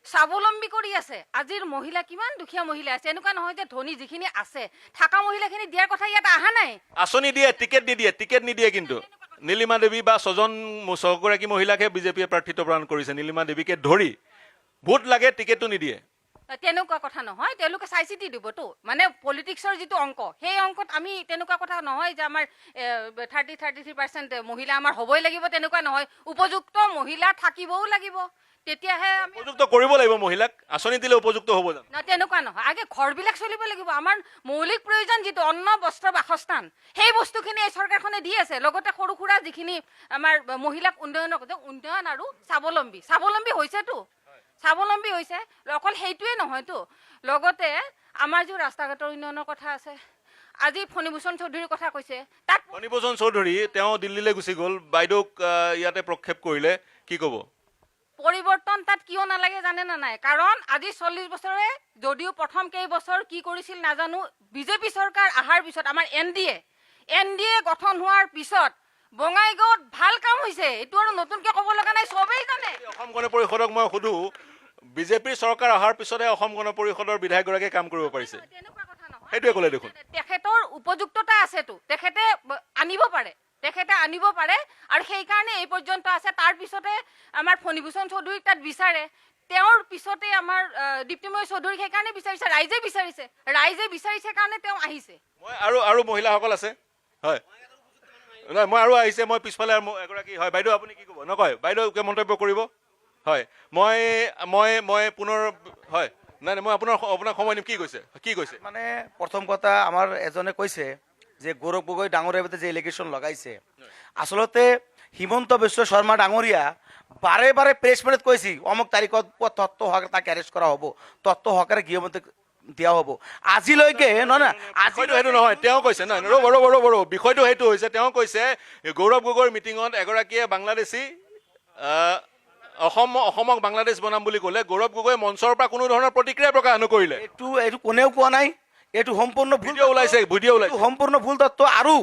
Speaker 17: স্বাৱলম্বী কৰি আছে। আজিৰ মহিলা কিমান দুখীয়া মহিলা আছে, এনেকুৱা নহয় যে ধনী যিখিনি আছে থকা মহিলাখিনি দিয়াৰ কথা ইয়াত অহা নাই।
Speaker 2: আঁচনি দিয়ে, টিকেট নিদিয়ে। কিন্তু নীলিমা দেৱী বা ছগৰাকী মহিলাকহে বিজেপিয়ে প্ৰাৰ্থিত্ব প্ৰদান কৰিছে। নীলিমা দেৱীকে ধৰি ভোট লাগে, টিকেটটো নিদিয়ে।
Speaker 17: তেনেকুৱা কথা নহয়, তেওঁলোকে চাই চিতি দিবতো। মানে পলিটিক্সৰ যিটো অংক, সেই অংকত আমি তেনেকুৱা কথা নহয় যে আমাৰ 33% মহিলা আমাৰ হ'বই লাগিব, তেনেকুৱা নহয়। উপযুক্ত মহিলা থাকিবও লাগিব, তেতিয়াহে আমি
Speaker 2: উপযুক্ত কৰিব লাগিব মহিলাক। আঁচনি দিলে উপযুক্ত হ'ব জানো?
Speaker 17: তেনেকুৱা নহয়। আগে ঘৰবিলাক চলিব লাগিব। আমাৰ মৌলিক প্ৰয়োজন যিটো অন্ন, বস্ত্ৰ, বাসস্থান, সেই বস্তুখিনি এই চৰকাৰখনে দি আছে। লগতে সৰু সুৰা যিখিনি আমাৰ মহিলাক উন্নয়ন আৰু স্বাৱলম্বী হৈছেতো, স্বাৱলম্বী হৈছে। অকল সেইটোৱে নহয়তো, লগতে আমাৰ যি ৰাস্তা ঘাটৰ উন্নয়নৰ কথা আছে। আজি ফণীভূষণ চৌধুৰীৰ কথা কৈছে, তাত
Speaker 2: ফণীভূষণ চৌধুৰী তেওঁ দিল্লীলৈ গুচি গ'ল, বাইদেউক ইয়াতে প্ৰক্ষেপ কৰিলে, কি ক'ব?
Speaker 17: পৰিৱৰ্তন তাত কিয় নালাগে জানে না নাই? কাৰণ আজি 40 বছৰে যদিও প্ৰথম কেইবছৰ কি কৰিছিল নাজানো, বিজেপি চৰকাৰ অহাৰ পিছত আমাৰ এনডিএ গঠন হোৱাৰ পিছত বঙাইগাঁৱত ভাল কাম হৈছে। এইটো আৰু নতুনকৈ ক'ব লগা নাই, চবেই জানে।
Speaker 2: অসম গণ পৰিষদক মই সুধো, বিজেপিৰ চৰকাৰ অহাৰ পিছতহে অসম গণ পৰিষদৰ বিধায়কগৰাকীয়ে কাম কৰিব পাৰিছে? সেইটোৱে ক'লে দেখোন।
Speaker 17: তেখেতৰ উপযুক্ততা আছেতো, তেখেতে আনিব পাৰে আৰু সেইকাৰণে এই পৰ্যন্ত আছে। তাৰ পিছতে আমাৰ ফণীভূষণ চৌধুৰীক তাত বিচাৰে, তেওঁৰ পিছতে আমাৰ দীপ্তিময় চৌধুৰীক সেইকাৰণে বিচাৰিছে, ৰাইজে বিচাৰিছে কাৰণে তেওঁ আহিছে।
Speaker 2: মই আৰু মহিলাসকল আছে। হয় নহয়, মই আৰু আহিছে, মই পিছফালে এগৰাকী। হয় বাইদেউ আপুনি কি ক'ব? নকয় বাইদেউ মন্তব্য কৰিব? হয় মই পুনৰ হয় নাই মই আপোনাক সময় দিম। কি কৈছে?
Speaker 6: মানে প্ৰথম কথা আমাৰ এজনে কৈছে যে গৌৰৱ গগৈ ডাঙৰীয়া যে ইলেকশ্যন লগাইছে, আচলতে হিমন্ত বিশ্ব শৰ্মা ডাঙৰীয়া বাৰে বাৰে প্ৰেছ মিটত কৈছে অমুক তাৰিখত তত্ত্ব সহকাৰে তাক এৰেষ্ট কৰা হ'ব, তত্ত্ব সহকাৰে গৃহমন্ত্ৰীক দিয়া হ'ব। আজিলৈকে
Speaker 2: সেইটো নহয়, তেওঁ কৈছে নহয়, ৰ'ব বিষয়টো সেইটো হৈছে, তেওঁ কৈছে গৌৰৱ গগৈৰ মিটিঙত এগৰাকীয়ে বাংলাদেশী অসমক বাংলাদেশ বনাম বুলি ক'লে, গৌৰৱ গগৈ মঞ্চৰ পৰা কোনো ধৰণৰ প্ৰতিক্ৰিয়া প্ৰকাশ নকৰিলে।
Speaker 6: এইটো কোনেও কোৱা নাই, এইটো সম্পূৰ্ণ
Speaker 2: ভিডিঅ' ওলাইছে
Speaker 6: সম্পূৰ্ণ ভুল তত্ত্ব। আৰু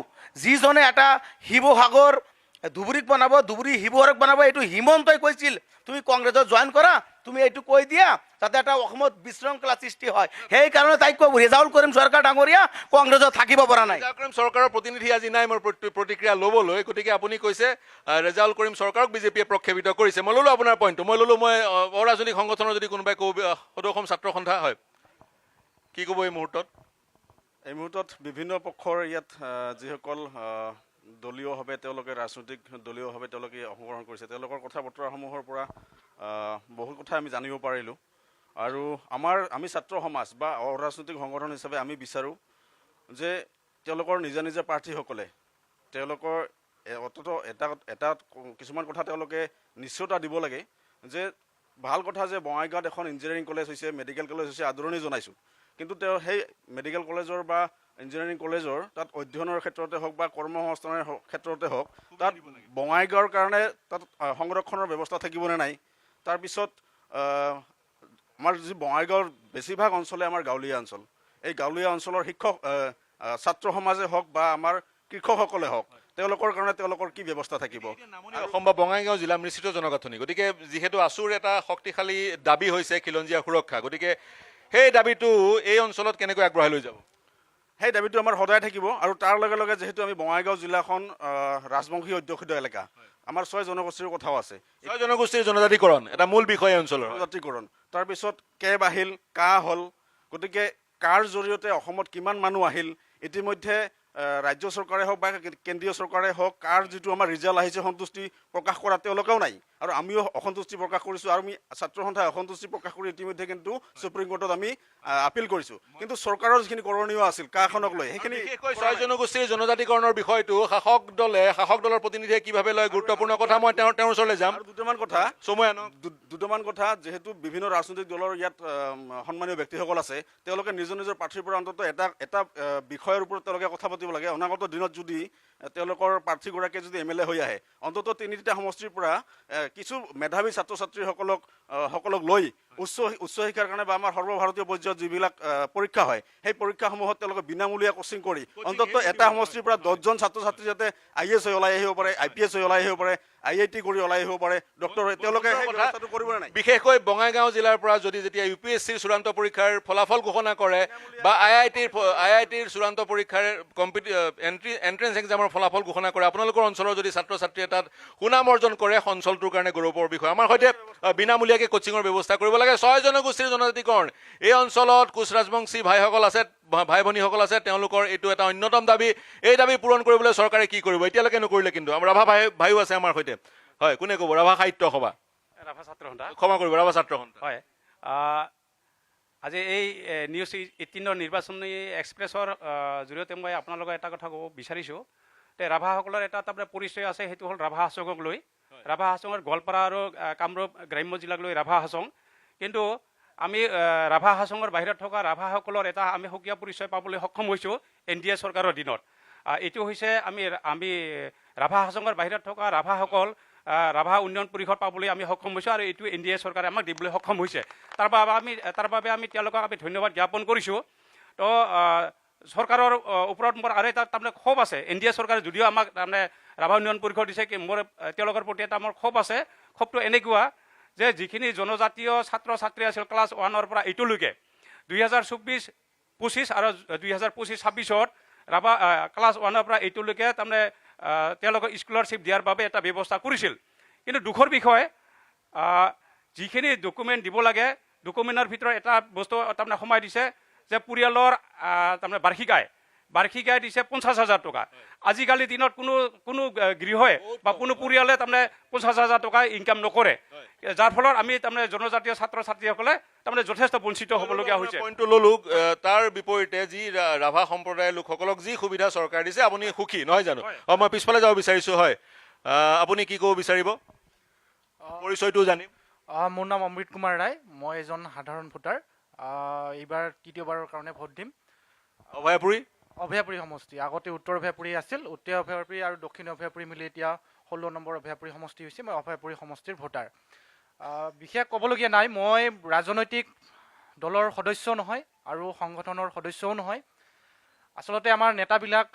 Speaker 6: যিজনে এটা শিৱসাগৰ ধুবুৰীক বনাব, ধুবুৰী শিৱসাগৰক বনাব, এইটো হিমন্তই কৈছিল তুমি কংগ্ৰেছত জইন কৰা, তুমি এইটো কৈ দিয়া, তাতে এটা অসমত বিশৃংখলা সৃষ্টি হয় সেইকাৰণে তাইক কওঁ ৰেজাউল কৰিম চৰকাৰ ডাঙৰীয়া কংগ্ৰেছত থাকিব পৰা নাই
Speaker 2: ৰেজাউল কৰিম চৰকাৰৰ প্ৰতিনিধি আজি নাই মোৰ প্ৰতিক্ৰিয়া ল'বলৈ গতিকে আপুনি কৈছে ৰেজাউল কৰিম চৰকাৰক বিজেপিয়ে প্ৰক্ষেপিত কৰিছে মই ল'লোঁ আপোনাৰ পইণ্টটো মই অৰাজনৈতিক সংগঠনৰ যদি কোনোবাই কওঁ সদৌ অসম ছাত্ৰ সন্থা হয় কি ক'ব এই মুহূৰ্তত
Speaker 11: এই মুহূৰ্তত বিভিন্ন পক্ষৰ ইয়াত যিসকল দলীয়ভাৱে তেওঁলোকে ৰাজনৈতিক দলীয়ভাৱে তেওঁলোকে অংশগ্ৰহণ কৰিছে তেওঁলোকৰ কথা বতৰাসমূহৰ পৰা বহু কথা আমি জানিব পাৰিলোঁ আৰু আমি ছাত্ৰ সমাজ বা অৰাজনৈতিক সংগঠন হিচাপে আমি বিচাৰোঁ যে তেওঁলোকৰ নিজা নিজা প্ৰাৰ্থীসকলে তেওঁলোকৰ অন্তত এটা কিছুমান কথা তেওঁলোকে নিশ্চয়তা দিব লাগে যে ভাল কথা যে বঙাইগাঁৱত এখন ইঞ্জিনিয়াৰিং কলেজ হৈছে মেডিকেল কলেজ হৈছে আদৰণি জনাইছোঁ কিন্তু তেওঁ সেই মেডিকেল কলেজৰ বা ইঞ্জিনিয়াৰিং কলেজৰ তাত অধ্যয়নৰ ক্ষেত্ৰতে হওক বা কৰ্মসংস্থাপনৰ ক্ষেত্ৰতে হওক তাত বঙাইগাঁৱৰ কাৰণে তাত সংৰক্ষণৰ ব্যৱস্থা থাকিবনে নাই তাৰপিছত আমাৰ যি বঙাইগাঁৱৰ বেছিভাগ অঞ্চলে আমাৰ গাঁৱলীয়া অঞ্চল এই গাঁৱলীয়া অঞ্চলৰ শিক্ষক ছাত্ৰ সমাজে হওক বা আমাৰ কৃষকসকলে হওক তেওঁলোকৰ কাৰণে তেওঁলোকৰ কি ব্যৱস্থা থাকিব
Speaker 2: অসম বা বঙাইগাঁও জিলা মিশ্ৰিত জনগাঁথনি গতিকে যিহেতু আছুৰ এটা শক্তিশালী দাবী হৈছে খিলঞ্জীয়া সুৰক্ষা গতিকে সেই দাবীটো এই অঞ্চলত কেনেকৈ আগবঢ়াই লৈ যাব
Speaker 11: সেই দাবীটো আমাৰ সদায় থাকিব আৰু তাৰ লগে লগে যিহেতু আমি বঙাইগাঁও জিলাখন ৰাজবংশী অধ্যুষিত এলেকা আমাৰ 6 জনগোষ্ঠীৰ কথাও আছে
Speaker 2: 6 জনগোষ্ঠীৰ জনজাতিকৰণ এটা মূল বিষয় অঞ্চলৰ
Speaker 11: জনজাতিকৰণ তাৰপিছত কেব আহিল কাহ হ'ল গতিকে কাৰ জৰিয়তে অসমত কিমান মানুহ আহিল ইতিমধ্যে ৰাজ্য চৰকাৰে হওক বা কেন্দ্ৰীয় চৰকাৰে হওক কাৰ যিটো আমাৰ ৰিজাল্ট আহিছে সন্তুষ্টি প্ৰকাশ কৰা তেওঁলোকেও নাই আৰু আমিও অসন্তুষ্টি প্ৰকাশ কৰিছোঁ আৰু আমি ছাত্ৰ সন্থাই অসন্তুষ্টি প্ৰকাশ কৰি ইতিমধ্যে কিন্তু সুপ্ৰিম কোৰ্টত আমি আপিল কৰিছোঁ কিন্তু চৰকাৰৰ যিখিনি কৰণীয় আছিল কাখনক লৈ সেইখিনি
Speaker 2: 6 জনগোষ্ঠীৰ জনজাতিকৰণৰ বিষয়টো শাসক দলৰ প্ৰতিনিধিয়ে কিভাৱে লয় গুৰুত্বপূৰ্ণ কথা মই তেওঁৰ ওচৰলৈ যাম
Speaker 11: দুটামান কথা যিহেতু বিভিন্ন ৰাজনৈতিক দলৰ ইয়াত সন্মানীয় ব্যক্তিসকল আছে তেওঁলোকে নিজৰ নিজৰ প্ৰাৰ্থীৰ পৰা অন্তত এটা বিষয়ৰ ওপৰত তেওঁলোকে কথা পাতিব লাগে অনাগত দিনত যদি তেওঁলোকৰ প্ৰাৰ্থীগৰাকীয়ে যদি MLA হৈ আহে অন্তত 3টা সমষ্টিৰ পৰা কিছু মেধাৱী ছাত্ৰ ছাত্ৰীসকলক লৈ উচ্চ শিক্ষাৰ কাৰণে বা আমাৰ সৰ্বভাৰতীয় পৰ্যায়ত যিবিলাক পৰীক্ষা হয় সেই পৰীক্ষাসমূহত তেওঁলোকে বিনামূলীয়া কোচিং কৰি অন্তত এটা সমষ্টিৰ পৰা 10জন ছাত্ৰ ছাত্ৰী যাতে IAS হৈ ওলাই আহিব পাৰে IPS হৈ ওলাই আহিব পাৰে IIT কৰি ওলাই আহিব পাৰে ডক্টৰ হৈ তেওঁলোকে সেই ব্যৱস্থাটো কৰিব নাই
Speaker 2: বিশেষকৈ বঙাইগাঁও জিলাৰ পৰা যদি যেতিয়া UPSCৰ চূড়ান্ত পৰীক্ষাৰ ফলাফল ঘোষণা কৰে বা IITৰ চূড়ান্ত পৰীক্ষাৰ এন্ট্ৰেন্স এক্সামৰ ফলাফল ঘোষণা কৰে আপোনালোকৰ অঞ্চলৰ যদি ছাত্ৰ ছাত্ৰীয়ে তাত সুনাম অৰ্জন কৰে অঞ্চলটোৰ কাৰণে গৌৰৱৰ বিষয় আমাৰ সৈতে বিনামূলীয়াকৈ কোচিঙৰ ব্যৱস্থা কৰিব লাগে 6 জনগোষ্ঠীৰ জনজাতিকৰণ এই অঞ্চলত কোচ ৰাজবংশী ভাইসকল আছে ভাই ভনীসকল আছে তেওঁলোকৰ এইটো এটা অন্যতম দাবী এই দাবী পূৰণ কৰিবলৈ চৰকাৰে কি কৰিব এতিয়ালৈকে নকৰিলে কিন্তু আমাৰ ৰাভা ভাইও আছে আমাৰ সৈতে হয় কোনে ক'ব ৰাভা সাহিত্য সভা
Speaker 18: ৰাভা ছাত্ৰ সন্থা
Speaker 2: ক্ষমা কৰিব ৰাভা ছাত্ৰ সন্থা
Speaker 18: হয় আজি এই নিউজ 18 নিৰ্বাচনী এক্সপ্ৰেছৰ জৰিয়তে মই আপোনালোকক এটা কথা ক'ব বিচাৰিছোঁ যে ৰাভাসকলৰ এটা তাৰমানে পৰিচয় আছে সেইটো হ'ল ৰাভা হাছঙক লৈ ৰাভা হাছঙৰ গোৱালপাৰা আৰু কামৰূপ গ্ৰাম্য জিলাক লৈ ৰাভা হাছং কিন্তু আমি ৰাভা হাছঙৰ বাহিৰত থকা ৰাভাসকলৰ এটা আমি সুকীয়া পৰিচয় পাবলৈ সক্ষম হৈছোঁ NDA চৰকাৰৰ দিনত এইটো হৈছে আমি ৰাভা হাছঙৰ বাহিৰত থকা ৰাভাসকল ৰাভা উন্নয়ন পৰিষদ পাবলৈ আমি সক্ষম হৈছোঁ আৰু এইটো NDA চৰকাৰে আমাক দিবলৈ সক্ষম হৈছে তাৰ বাবে আমি তেওঁলোকক আমি ধন্যবাদ জ্ঞাপন কৰিছোঁ তো চৰকাৰৰ ওপৰত মোৰ আৰু এটা তাৰমানে ক্ষোভ আছে NDA চৰকাৰে যদিও আমাক তাৰমানে ৰাভা উন্নয়ন পৰিষদ দিছে কি মোৰ তেওঁলোকৰ প্ৰতি এটা মোৰ ক্ষোভ আছে ক্ষোভটো এনেকুৱা যে যিখিনি জনজাতীয় ছাত্ৰ ছাত্ৰী আছিল ক্লাছ 1ৰ পৰা এইটোলৈকে 2024-25 আৰু 2025-26ত ৰাভা ক্লাছ 1ৰ পৰা এইটোলৈকে তাৰমানে তেওঁলোকক স্কলাৰশ্বিপ দিয়াৰ বাবে এটা ব্যৱস্থা কৰিছিল কিন্তু দুখৰ বিষয় যিখিনি ডকুমেণ্ট দিব লাগে ডকুমেণ্টৰ ভিতৰত এটা বস্তু তাৰমানে সোমাই দিছে যে পৰিয়ালৰ তাৰমানে বাৰ্ষিক আয় দিছে 50,000 টকা আজিকালি দিনত কোনো গৃহই বা কোনো পৰিয়ালে তাৰমানে 50,000 টকা ইনকাম নকৰে যাৰ ফলত আমি তাৰমানে জনজাতীয় ছাত্ৰ ছাত্ৰীসকলে তাৰমানে যথেষ্ট বঞ্চিত হ'বলগীয়া হৈছে
Speaker 2: পইণ্টটো ল'লোঁ তাৰ বিপৰীতে যি ৰাভা সম্প্ৰদায়ৰ লোকসকলক যি সুবিধা চৰকাৰে দিছে আপুনি সুখী নহয় জানো মই পিছফালে যাব বিচাৰিছোঁ হয় আপুনি কি ক'ব বিচাৰিব পৰিচয়টো জানিম
Speaker 19: মোৰ নাম অমৃত কুমাৰ ৰায় মই এজন সাধাৰণ ভোটাৰ এইবাৰ তৃতীয়বাৰৰ কাৰণে ভোট দিম অভয়াপুৰী সমষ্টি আগতে উত্তৰ অভয়াপুৰী আছিল উত্তৰ অভয়াপুৰী আৰু দক্ষিণ অভয়াপুৰী মিলি এতিয়া 16 নম্বৰ অভয়াপুৰী সমষ্টি হৈছে মই অভয়াপুৰী সমষ্টিৰ ভোটাৰ বিশেষ ক'বলগীয়া নাই মই ৰাজনৈতিক দলৰ সদস্য নহয় আৰু সংগঠনৰ সদস্যও নহয় আচলতে আমাৰ নেতাবিলাক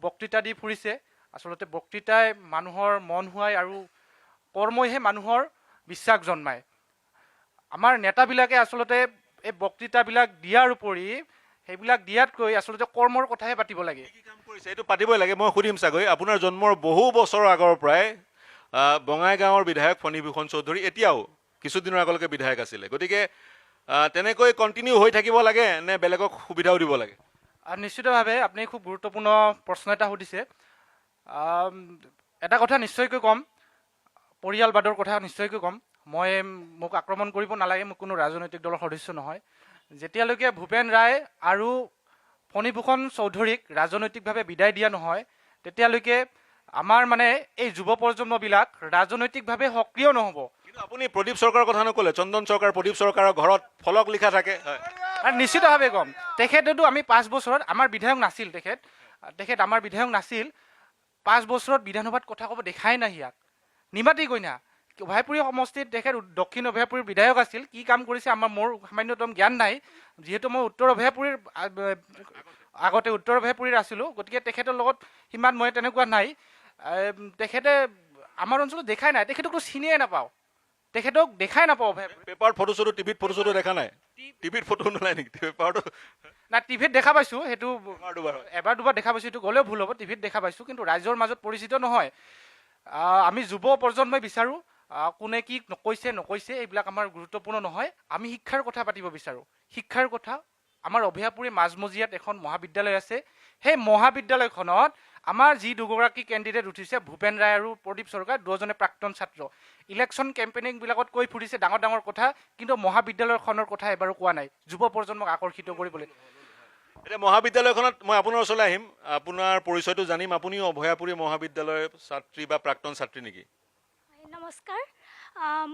Speaker 19: বক্তৃতা দি ফুৰিছে আচলতে বক্তৃতাই মানুহৰ মন হুৱাই আৰু কৰ্মইহে মানুহৰ বিশ্বাস জন্মায় আমাৰ নেতাবিলাকে আচলতে এই বক্তৃতাবিলাক দিয়াৰ উপৰি সেইবিলাক দিয়াতকৈ আচলতে কৰ্মৰ কথাহে পাতিব লাগে।
Speaker 2: কৰিছে এইটো পাতিবই লাগে। মই সুধিম চাগৈ আপোনাৰ জন্মৰ বহু বছৰৰ আগৰ পৰাই বঙাইগাঁৱৰ বিধায়ক ফণীভূষণ চৌধুৰী এতিয়াও কিছুদিনৰ আগলৈকে বিধায়ক আছিলে, গতিকে তেনেকৈ কণ্টিনিউ হৈ থাকিব লাগে নে বেলেগক সুবিধাও দিব লাগে?
Speaker 19: নিশ্চিতভাৱে আপুনি খুব গুৰুত্বপূৰ্ণ প্ৰশ্ন এটা সুধিছে। এটা কথা নিশ্চয়কৈ ক'ম, পৰিয়ালবাদৰ কথা নিশ্চয়কৈ ক'ম। মোক আক্ৰমণ কৰিব নালাগে, মোক কোনো ৰাজনৈতিক দলৰ সদস্য নহয়। যেতিয়ালৈকে ভূপেন ৰায় আৰু ফণীভূষণ চৌধুৰীক ৰাজনৈতিকভাৱে বিদায় দিয়া নহয় তেতিয়ালৈকে আমাৰ মানে এই যুৱ প্ৰজন্মবিলাক ৰাজনৈতিকভাৱে সক্ৰিয় নহ'ব।
Speaker 2: কিন্তু আপুনি প্ৰদীপ চৰকাৰৰ কথা নক'লে, চন্দন চৰকাৰ প্ৰদীপ চৰকাৰৰ ঘৰত ফলক লিখা থাকে।
Speaker 19: আৰু নিশ্চিতভাৱে ক'ম, তেখেতেতো আমি 5 বছৰত আমাৰ বিধায়ক নাছিল, তেখেত আমাৰ বিধায়ক নাছিল। 5 বছৰত বিধানসভাত কথা ক'ব দেখাই নাই, ইয়াক নিমাতি কইনা। অভয়াপুৰী সমষ্টিত তেখেত দক্ষিণ অভয়াপুৰীৰ বিধায়ক আছিল, কি কাম কৰিছে মোৰ সামান্যতম জ্ঞান নাই, যিহেতু মই উত্তৰ অভয়াপুৰীৰ আগতে উত্তৰ অভয়াপুৰীৰ আছিলোঁ, গতিকে তেখেতৰ লগত সিমান মই তেনেকুৱা নাই। তেখেতে আমাৰ অঞ্চলত দেখাই নাই, তেখেতকতো চিনিয়ে নাপাওঁ, তেখেতক দেখাই নাপাওঁ।
Speaker 2: পেপাৰত ফটো চটো, টিভিত ফটো চটো দেখা নাই? টিভিত ফটো নোলায় নেকি? পেপাৰটো
Speaker 19: না, টিভিত দেখা পাইছোঁ, সেইটো এবাৰ দুবাৰ দেখা পাইছোঁ, সেইটো গ'লেও ভুল হ'ব। টিভিত দেখা পাইছোঁ, কিন্তু ৰাইজৰ মাজত পৰিচিত নহয়। আমি যুৱ প্ৰজন্মই বিচাৰোঁ কোনে কি নকৈছে এইবিলাক আমাৰ গুৰুত্বপূৰ্ণ নহয়। আমি শিক্ষাৰ কথা পাতিব বিচাৰোঁ। শিক্ষাৰ কথা, আমাৰ অভয়াপুৰী মাজমজিয়াত এখন মহাবিদ্যালয় আছে, সেই মহাবিদ্যালয়খনত আমাৰ যি দুগৰাকী কেণ্ডিডেট উঠিছে, ভূপেন ৰায় আৰু প্ৰদীপ চৰকাৰ, দুজনে প্ৰাক্তন ছাত্ৰ। ইলেকশ্যন কেম্পেইনিংবিলাকত কৈ ফুৰিছে ডাঙৰ ডাঙৰ কথা, কিন্তু মহাবিদ্যালয়খনৰ কথা এবাৰো কোৱা নাই যুৱ প্ৰজন্মক আকৰ্ষিত কৰিবলৈ।
Speaker 2: এতিয়া মহাবিদ্যালয়খনত মই আপোনাৰ ওচৰলৈ আহিম, আপোনাৰ পৰিচয়টো জানিম। আপুনিও অভয়াপুৰী মহাবিদ্যালয়ৰ ছাত্ৰী বা প্ৰাক্তন ছাত্ৰী নেকি?
Speaker 20: নমস্কাৰ,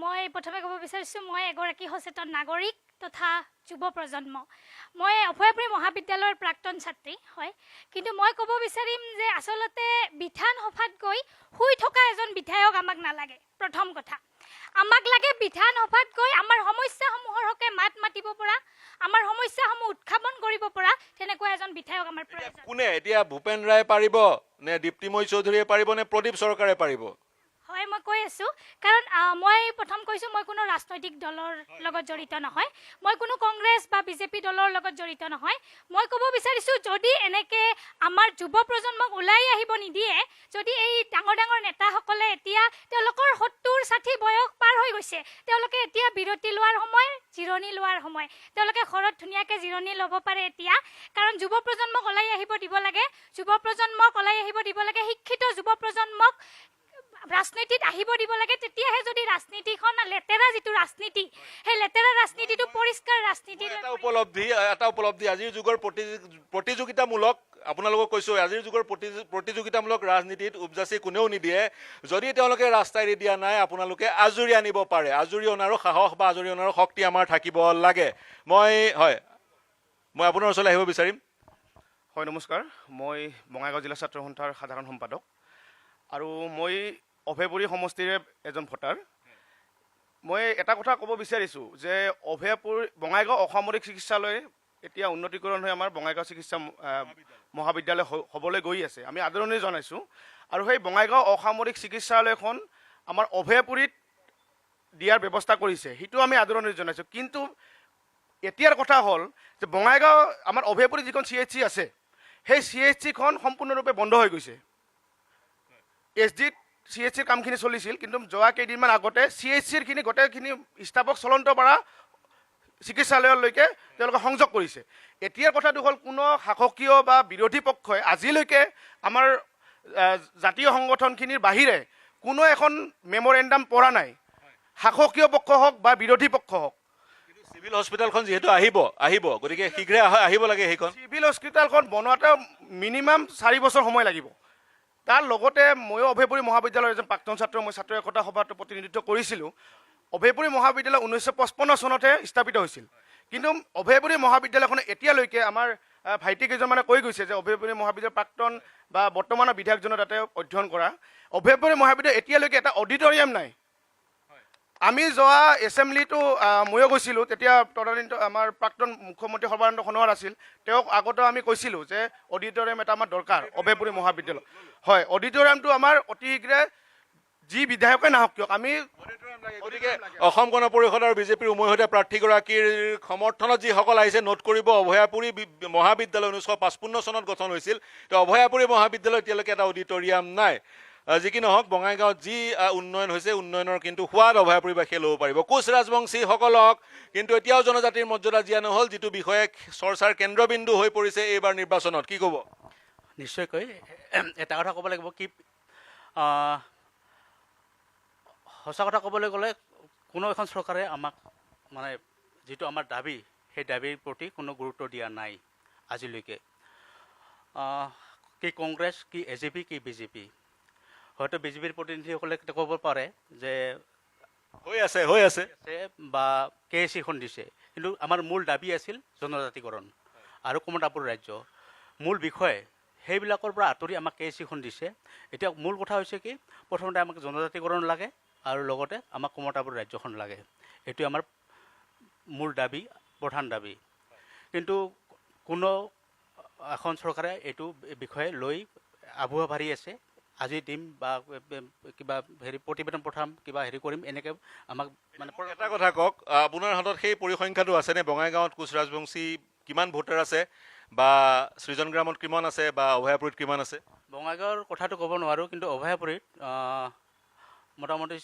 Speaker 20: মই প্ৰথমে ক'ব বিচাৰিছোঁ মই এগৰাকী সচেতন নাগৰিক তথা যুৱ প্ৰজন্ম। মই অভয়াপুৰী মহাবিদ্যালয়ৰ প্ৰাক্তন ছাত্ৰী হয়, কিন্তু মই ক'ব বিচাৰিম যে আচলতে বিধানসভাত গৈ শুই থকা এজন বিধায়ক আমাক নালাগে। প্ৰথম কথা, আমাক লাগে বিধানসভাত গৈ আমাৰ সমস্যাসমূহৰ হকে মাত মাতিব পৰা, আমাৰ সমস্যাসমূহ উত্থাপন কৰিব পৰা তেনেকুৱা এজন বিধায়ক আমাৰ প্ৰয়োজন।
Speaker 2: কোনে এতিয়া ভূপেন ৰায় পাৰিব নে দীপ্তিময়ী চৌধুৰীয়ে পাৰিব নে প্ৰদীপ চৰকাৰে পাৰিব?
Speaker 20: হয়, মই কৈ আছোঁ, কাৰণ মই প্ৰথম কৈছোঁ মই কোনো ৰাজনৈতিক দলৰ লগত জড়িত নহয়, মই কোনো কংগ্ৰেছ বা বিজেপি দলৰ লগত জড়িত নহয়। মই ক'ব বিচাৰিছোঁ যদি এনেকৈ আমাৰ যুৱ প্ৰজন্মক ওলাই আহিব নিদিয়ে, যদি এই ডাঙৰ ডাঙৰ নেতাসকলে এতিয়া তেওঁলোকৰ 70-60 বয়স পাৰ হৈ গৈছে, তেওঁলোকে এতিয়া বিৰতি লোৱাৰ সময়, জিৰণি লোৱাৰ সময়, তেওঁলোকে ঘৰত ধুনীয়াকৈ জিৰণি ল'ব পাৰে এতিয়া, কাৰণ যুৱ প্ৰজন্মক ওলাই আহিব দিব লাগে। যুৱ প্ৰজন্মক ওলাই আহিব দিব লাগে, শিক্ষিত যুৱ প্ৰজন্মক ৰাজনীতিত আহিব দিব লাগে। তেতিয়াহে যদি ৰাজনীতিখন লেতেৰা যিটো ৰাজনীতি, সেই লেতেৰা ৰাজনীতিটো পৰিষ্কাৰ ৰাজনীতি।
Speaker 2: এটা উপলব্ধি আজিৰ যুগৰ প্ৰতিযোগিতামূলক, আপোনালোকক কৈছোঁ আজিৰ যুগৰ প্ৰতিযোগিতামূলক ৰাজনীতিত উপজাচি কোনেও নিদিয়ে। যদি তেওঁলোকে ৰাস্তা এৰি দিয়া নাই, আপোনালোকে আজৰি আনিব পাৰে। আজৰি অনাৰো সাহস বা আজৰি অনাৰো শক্তি আমাৰ থাকিব লাগে। মই আপোনাৰ ওচৰলৈ আহিব বিচাৰিম।
Speaker 5: হয়, নমস্কাৰ, মই বঙাইগাঁও জিলা ছাত্ৰ সন্থাৰ সাধাৰণ সম্পাদক আৰু মই অভয়াপুৰী সমষ্টিৰে এজন ভোটাৰ। মই এটা কথা ক'ব বিচাৰিছোঁ যে বঙাইগাঁও অসামৰিক চিকিৎসালয় এতিয়া উন্নতিকৰণ হৈ আমাৰ বঙাইগাঁও চিকিৎসা মহাবিদ্যালয় হ'বলৈ গৈ আছে। আমি আদৰণি জনাইছোঁ আৰু সেই বঙাইগাঁও অসামৰিক চিকিৎসালয়খন আমাৰ অভয়াপুৰীত দিয়াৰ ব্যৱস্থা কৰিছে, সেইটো আমি আদৰণি জনাইছোঁ। কিন্তু এতিয়াৰ কথা হ'ল যে বঙাইগাঁও আমাৰ অভয়াপুৰীত যিখন CHC আছে, সেই CHCখন সম্পূৰ্ণৰূপে বন্ধ হৈ গৈছে। SDত CHCৰ কামখিনি চলিছিল, কিন্তু যোৱা কেইদিনমান আগতে CHCৰ গোটেইখিনি ষ্টাফক চলন্তপাৰা চিকিৎসালয়লৈকে তেওঁলোকে সংযোগ কৰিছে। এতিয়াৰ কথাটো হ'ল কোনো শাসকীয় বা বিৰোধী পক্ষই আজিলৈকে আমাৰ জাতীয় সংগঠনখিনিৰ বাহিৰে কোনো এখন মেমৰেণ্ডাম পৰা নাই, শাসকীয় পক্ষ হওক বা বিৰোধী পক্ষ হওক।
Speaker 2: চিভিল হস্পিটেলখন যিহেতু আহিব, গতিকে শীঘ্ৰে আহিব লাগে। সেইখন
Speaker 5: চিভিল হস্পিটেলখন বনোৱাতে মিনিমাম 4 বছৰ সময় লাগিব। তাৰ লগতে ময়ো অভয়াপুৰী মহাবিদ্যালয়ৰ এজন প্ৰাক্তন ছাত্ৰ, মই ছাত্ৰ একতা সভাত প্ৰতিনিধিত্ব কৰিছিলোঁ। অভয়াপুৰী মহাবিদ্যালয় 1955 চনতহে স্থাপিত হৈছিল, কিন্তু অভয়াপুৰী মহাবিদ্যালয়খনে এতিয়ালৈকে আমাৰ ভাইটি কেইজনমানে কৈ গৈছে যে অভয়াপুৰী মহাবিদ্যালয়ৰ প্ৰাক্তন বা বৰ্তমানৰ বিধায়কজনে তাতে অধ্যয়ন কৰা অভয়াপুৰী মহাবিদ্যালয় এতিয়ালৈকে এটা অডিটৰিয়াম নাই। আমি যোৱা এছেম্বলিটো ময়ো গৈছিলোঁ, তেতিয়া তদানীন্ত আমাৰ প্ৰাক্তন মুখ্যমন্ত্ৰী সৰ্বানন্দ সোণোৱাল আছিল। তেওঁক আগতে আমি কৈছিলোঁ যে অডিটৰিয়াম এটা আমাৰ দৰকাৰ অভয়াপুৰী মহাবিদ্যালয়। হয়, অডিটৰিয়ামটো আমাৰ অতি শীঘ্ৰে
Speaker 12: যি বিধায়কে নাহক কিয় আমি
Speaker 2: গতিকে অসম গণ পৰিষদ আৰু বিজেপিৰ উমৈহতীয়া প্ৰাৰ্থীগৰাকীৰ সমৰ্থনত যিসকল আহিছে নোট কৰিব অভয়াপুৰী মহাবিদ্যালয় 1955 চনত গঠন হৈছিল তো অভয়াপুৰী মহাবিদ্যালয় এতিয়ালৈকে এটা অডিটৰিয়াম নাই যি কি নহওক বঙাইগাঁৱত যি উন্নয়ন হৈছে উন্নয়নৰ কিন্তু সোৱাদ অভয়াপুৰীবাসীয়ে ল'ব পাৰিব কোচ ৰাজবংশীসকলক কিন্তু এতিয়াও জনজাতিৰ মৰ্যাদা দিয়া নহ'ল যিটো বিষয়ে চৰ্চাৰ কেন্দ্ৰবিন্দু হৈ পৰিছে এইবাৰ নিৰ্বাচনত কি ক'ব
Speaker 21: নিশ্চয়কৈ এটা কথা ক'ব লাগিব কি সঁচা কথা ক'বলৈ গ'লে কোনো এখন চৰকাৰে আমাক মানে যিটো আমাৰ দাবী সেই দাবীৰ প্ৰতি কোনো গুৰুত্ব দিয়া নাই আজিলৈকে কি কংগ্ৰেছ কি AJP কি BJP হয়তো BJPৰ প্ৰতিনিধিসকলে ক'ব পাৰে যে
Speaker 2: হৈ আছে
Speaker 21: বা KACখন দিছে কিন্তু আমাৰ মূল দাবী আছিল জনজাতিকৰণ আৰু কমতাপুৰ ৰাজ্য মূল বিষয় সেইবিলাকৰ পৰা আঁতৰি আমাক KACখন দিছে এতিয়া মূল কথা হৈছে কি প্ৰথমতে আমাক জনজাতিকৰণ লাগে আৰু লগতে আমাক কমতাপুৰ ৰাজ্যখন লাগে এইটো আমাৰ মূল দাবী প্ৰধান দাবী কিন্তু কোনো এখন চৰকাৰে এইটো বিষয়ে লৈ আবুৱা ভাৰি আছে আজি দিম বা কিবা হেৰি প্ৰতিবেদন পঠাম কিবা হেৰি কৰিম এনেকৈ আমাক মানে
Speaker 2: এটা কথা কওক আপোনাৰ হাতত সেই পৰিসংখ্যাটো আছেনে বঙাইগাঁৱত কোচ ৰাজবংশী কিমান ভোটাৰ আছে বা সৃজন গ্ৰামত কিমান আছে বা অভয়াপুৰীত কিমান আছে
Speaker 21: বঙাইগাঁৱৰ কথাটো ক'ব নোৱাৰোঁ কিন্তু অভয়াপুৰীত মোটামুটি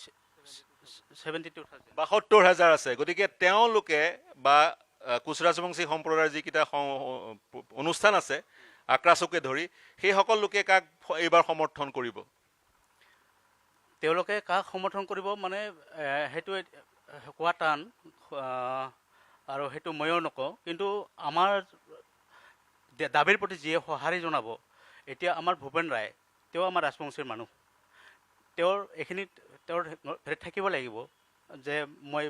Speaker 2: 72,000 আছে গতিকে তেওঁলোকে বা কোচ ৰাজবংশী সম্প্ৰদায়ৰ যিকেইটা অনুষ্ঠান আছে আক্ৰাচকে ধৰি সেইসকল লোকে কাক এইবাৰ সমৰ্থন কৰিব
Speaker 21: তেওঁলোকে কাক সমৰ্থন কৰিব মানে সেইটো কোৱা টান আৰু সেইটো ময়ো নকওঁ কিন্তু আমাৰ দাবীৰ প্ৰতি যিয়ে সঁহাৰি জনাব এতিয়া আমাৰ ভূপেন ৰায় তেওঁ আমাৰ ৰাজবংশীৰ মানুহ তেওঁৰ এইখিনিত তেওঁৰ হেৰিত থাকিব লাগিব যে মই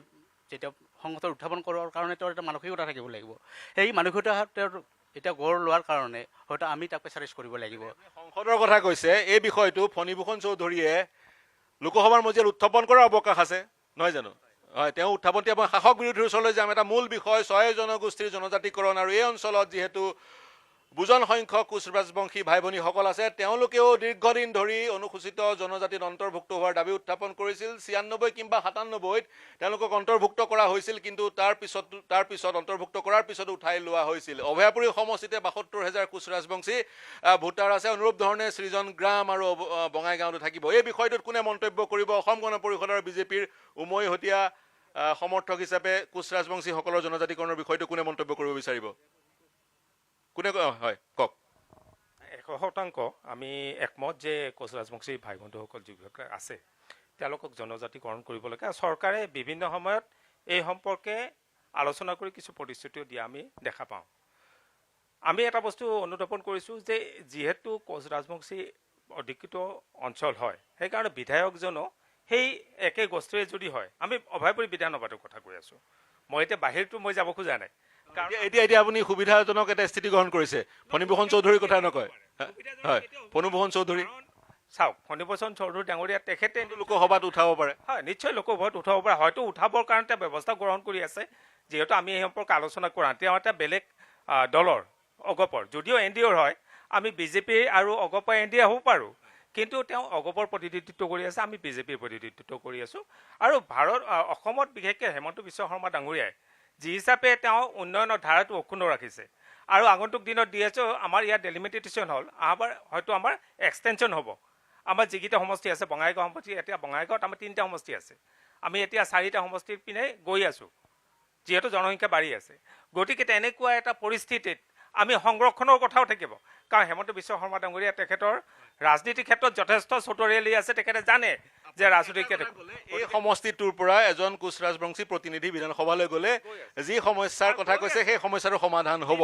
Speaker 21: যেতিয়া সংসদত উত্থাপন কৰাৰ কাৰণে তেওঁৰ এটা মানসিকতা থাকিব লাগিব সেই মানসিকতা তেওঁৰ এতিয়া গঢ় লোৱাৰ কাৰণে হয়তো আমি তাক প্ৰেচাৰাইজ কৰিব লাগিব
Speaker 2: সংসদৰ কথা কৈছে এই বিষয়টো ফণীভূষণ চৌধুৰীয়ে লোকসভাৰ মজিয়াত উত্থাপন কৰাৰ অৱকাশ আছে নহয় জানো হয় তেওঁ উত্থাপন মই শাসক বিৰোধীৰ ওচৰলৈ যাম এটা মূল বিষয় 6 জনগোষ্ঠীৰ জনজাতিকৰণ আৰু এই অঞ্চলত যিহেতু বুজন সংখ্যক কোচ ৰাজবংশী ভাই ভনীসকল আছে তেওঁলোকেও দীৰ্ঘদিন ধৰি অনুসূচিত জনজাতিত অন্তৰ্ভুক্ত হোৱাৰ দাবী উত্থাপন কৰিছিল 96 কিংবা 97ত তেওঁলোকক অন্তৰ্ভুক্ত কৰা হৈছিল কিন্তু তাৰ পিছত অন্তৰ্ভুক্ত কৰাৰ পিছত উঠাই লোৱা হৈছিল অভয়াপুৰী সমষ্টিতে 72,000 কোচ ৰাজবংশী ভোটাৰ আছে অনুৰূপ ধৰণে সৃজন গ্ৰাম আৰু বঙাইগাঁৱতো থাকিব এই বিষয়টোত কোনে মন্তব্য কৰিব অসম গণ পৰিষদ আৰু বিজেপিৰ উমৈহতীয়া সমৰ্থক হিচাপে কোচ ৰাজবংশীসকলৰ জনজাতিকৰণৰ বিষয়টো কোনে মন্তব্য কৰিব বিচাৰিব কোনে হয় কওক
Speaker 8: 100% আমি একমত যে কোচ ৰাজবংশী ভাই বন্ধুসকল যিবিলাক আছে তেওঁলোকক জনজাতিকৰণ কৰিব লাগে চৰকাৰে বিভিন্ন সময়ত এই সম্পৰ্কে আলোচনা কৰি কিছু প্ৰতিশ্ৰুতিও দিয়া আমি দেখা পাওঁ আমি এটা বস্তু অনুধাৱন কৰিছোঁ যে যিহেতু কোচ ৰাজবংশী অধিকৃত অঞ্চল হয় সেইকাৰণে বিধায়কজনো সেই একে গোষ্ঠীৰে যদি হয় আমি অভয়াপুৰী বিধানসভাটোৰ কথা কৈ আছোঁ মই এতিয়া বাহিৰটো মই যাব খোজা নাই
Speaker 2: এতিয়া আপুনি সুবিধাজনক এটা স্থিতি গ্ৰহণ কৰিছে ফণীভূষণ চৌধুৰীৰ কথা নকয় হয় ফণীভূষণ চৌধুৰী
Speaker 8: চাওক ফণীভূষণ চৌধুৰী ডাঙৰীয়া তেখেতে
Speaker 2: লোকসভাত উঠাব পাৰে
Speaker 8: হয় নিশ্চয় লোকসভাত উঠাব পাৰে হয়তো উঠাবৰ কাৰণে এটা ব্যৱস্থা গ্ৰহণ কৰি আছে যিহেতু আমি এই সম্পৰ্কে আলোচনা কৰা তেওঁ এটা বেলেগ দলৰ অগপৰ যদিও NDAৰ হয় আমি বিজেপি আৰু অগপৰ NDA হ'ব পাৰোঁ কিন্তু তেওঁ অগপৰ প্ৰতিনিধিত্ব কৰি আছে আমি বিজেপিৰ প্ৰতিনিধিত্ব কৰি আছোঁ আৰু অসমত বিশেষকৈ হেমন্ত বিশ্ব শৰ্মা ডাঙৰীয়াই যি হিচাপে তেওঁ উন্নয়নৰ ধাৰাটো অক্ষুণ্ণ ৰাখিছে আৰু আগন্তুক দিনত DSO আমাৰ ইয়াত ডেলিমিটেশ্যন হ'ল আহবাৰ হয়তো আমাৰ এক্সটেনশ্যন হ'ব আমাৰ যিকেইটা সমষ্টি আছে বঙাইগাঁও সমষ্টি এতিয়া বঙাইগাঁৱত আমাৰ 3টা সমষ্টি আছে আমি এতিয়া 4টা সমষ্টিৰ পিনে গৈ আছোঁ যিহেতু জনসংখ্যা বাঢ়ি আছে গতিকে তেনেকুৱা এটা পৰিস্থিতিত আমি সংৰক্ষণৰ কথাও থাকিব কাৰণ হেমন্ত বিশ্ব শৰ্মা ডাঙৰীয়া তেখেতৰ ৰাজনীতিৰ ক্ষেত্ৰত যথেষ্ট চতুৰিয়ালি আছে তেখেতে জানে যে ৰাজনৈতিক
Speaker 2: এই সমষ্টিটোৰ পৰা এজন কোচ ৰাজবংশী প্ৰতিনিধি বিধানসভালৈ গ'লে যি সমস্যাৰ কথা কৈছে সেই সমস্যাৰ সমাধান হ'ব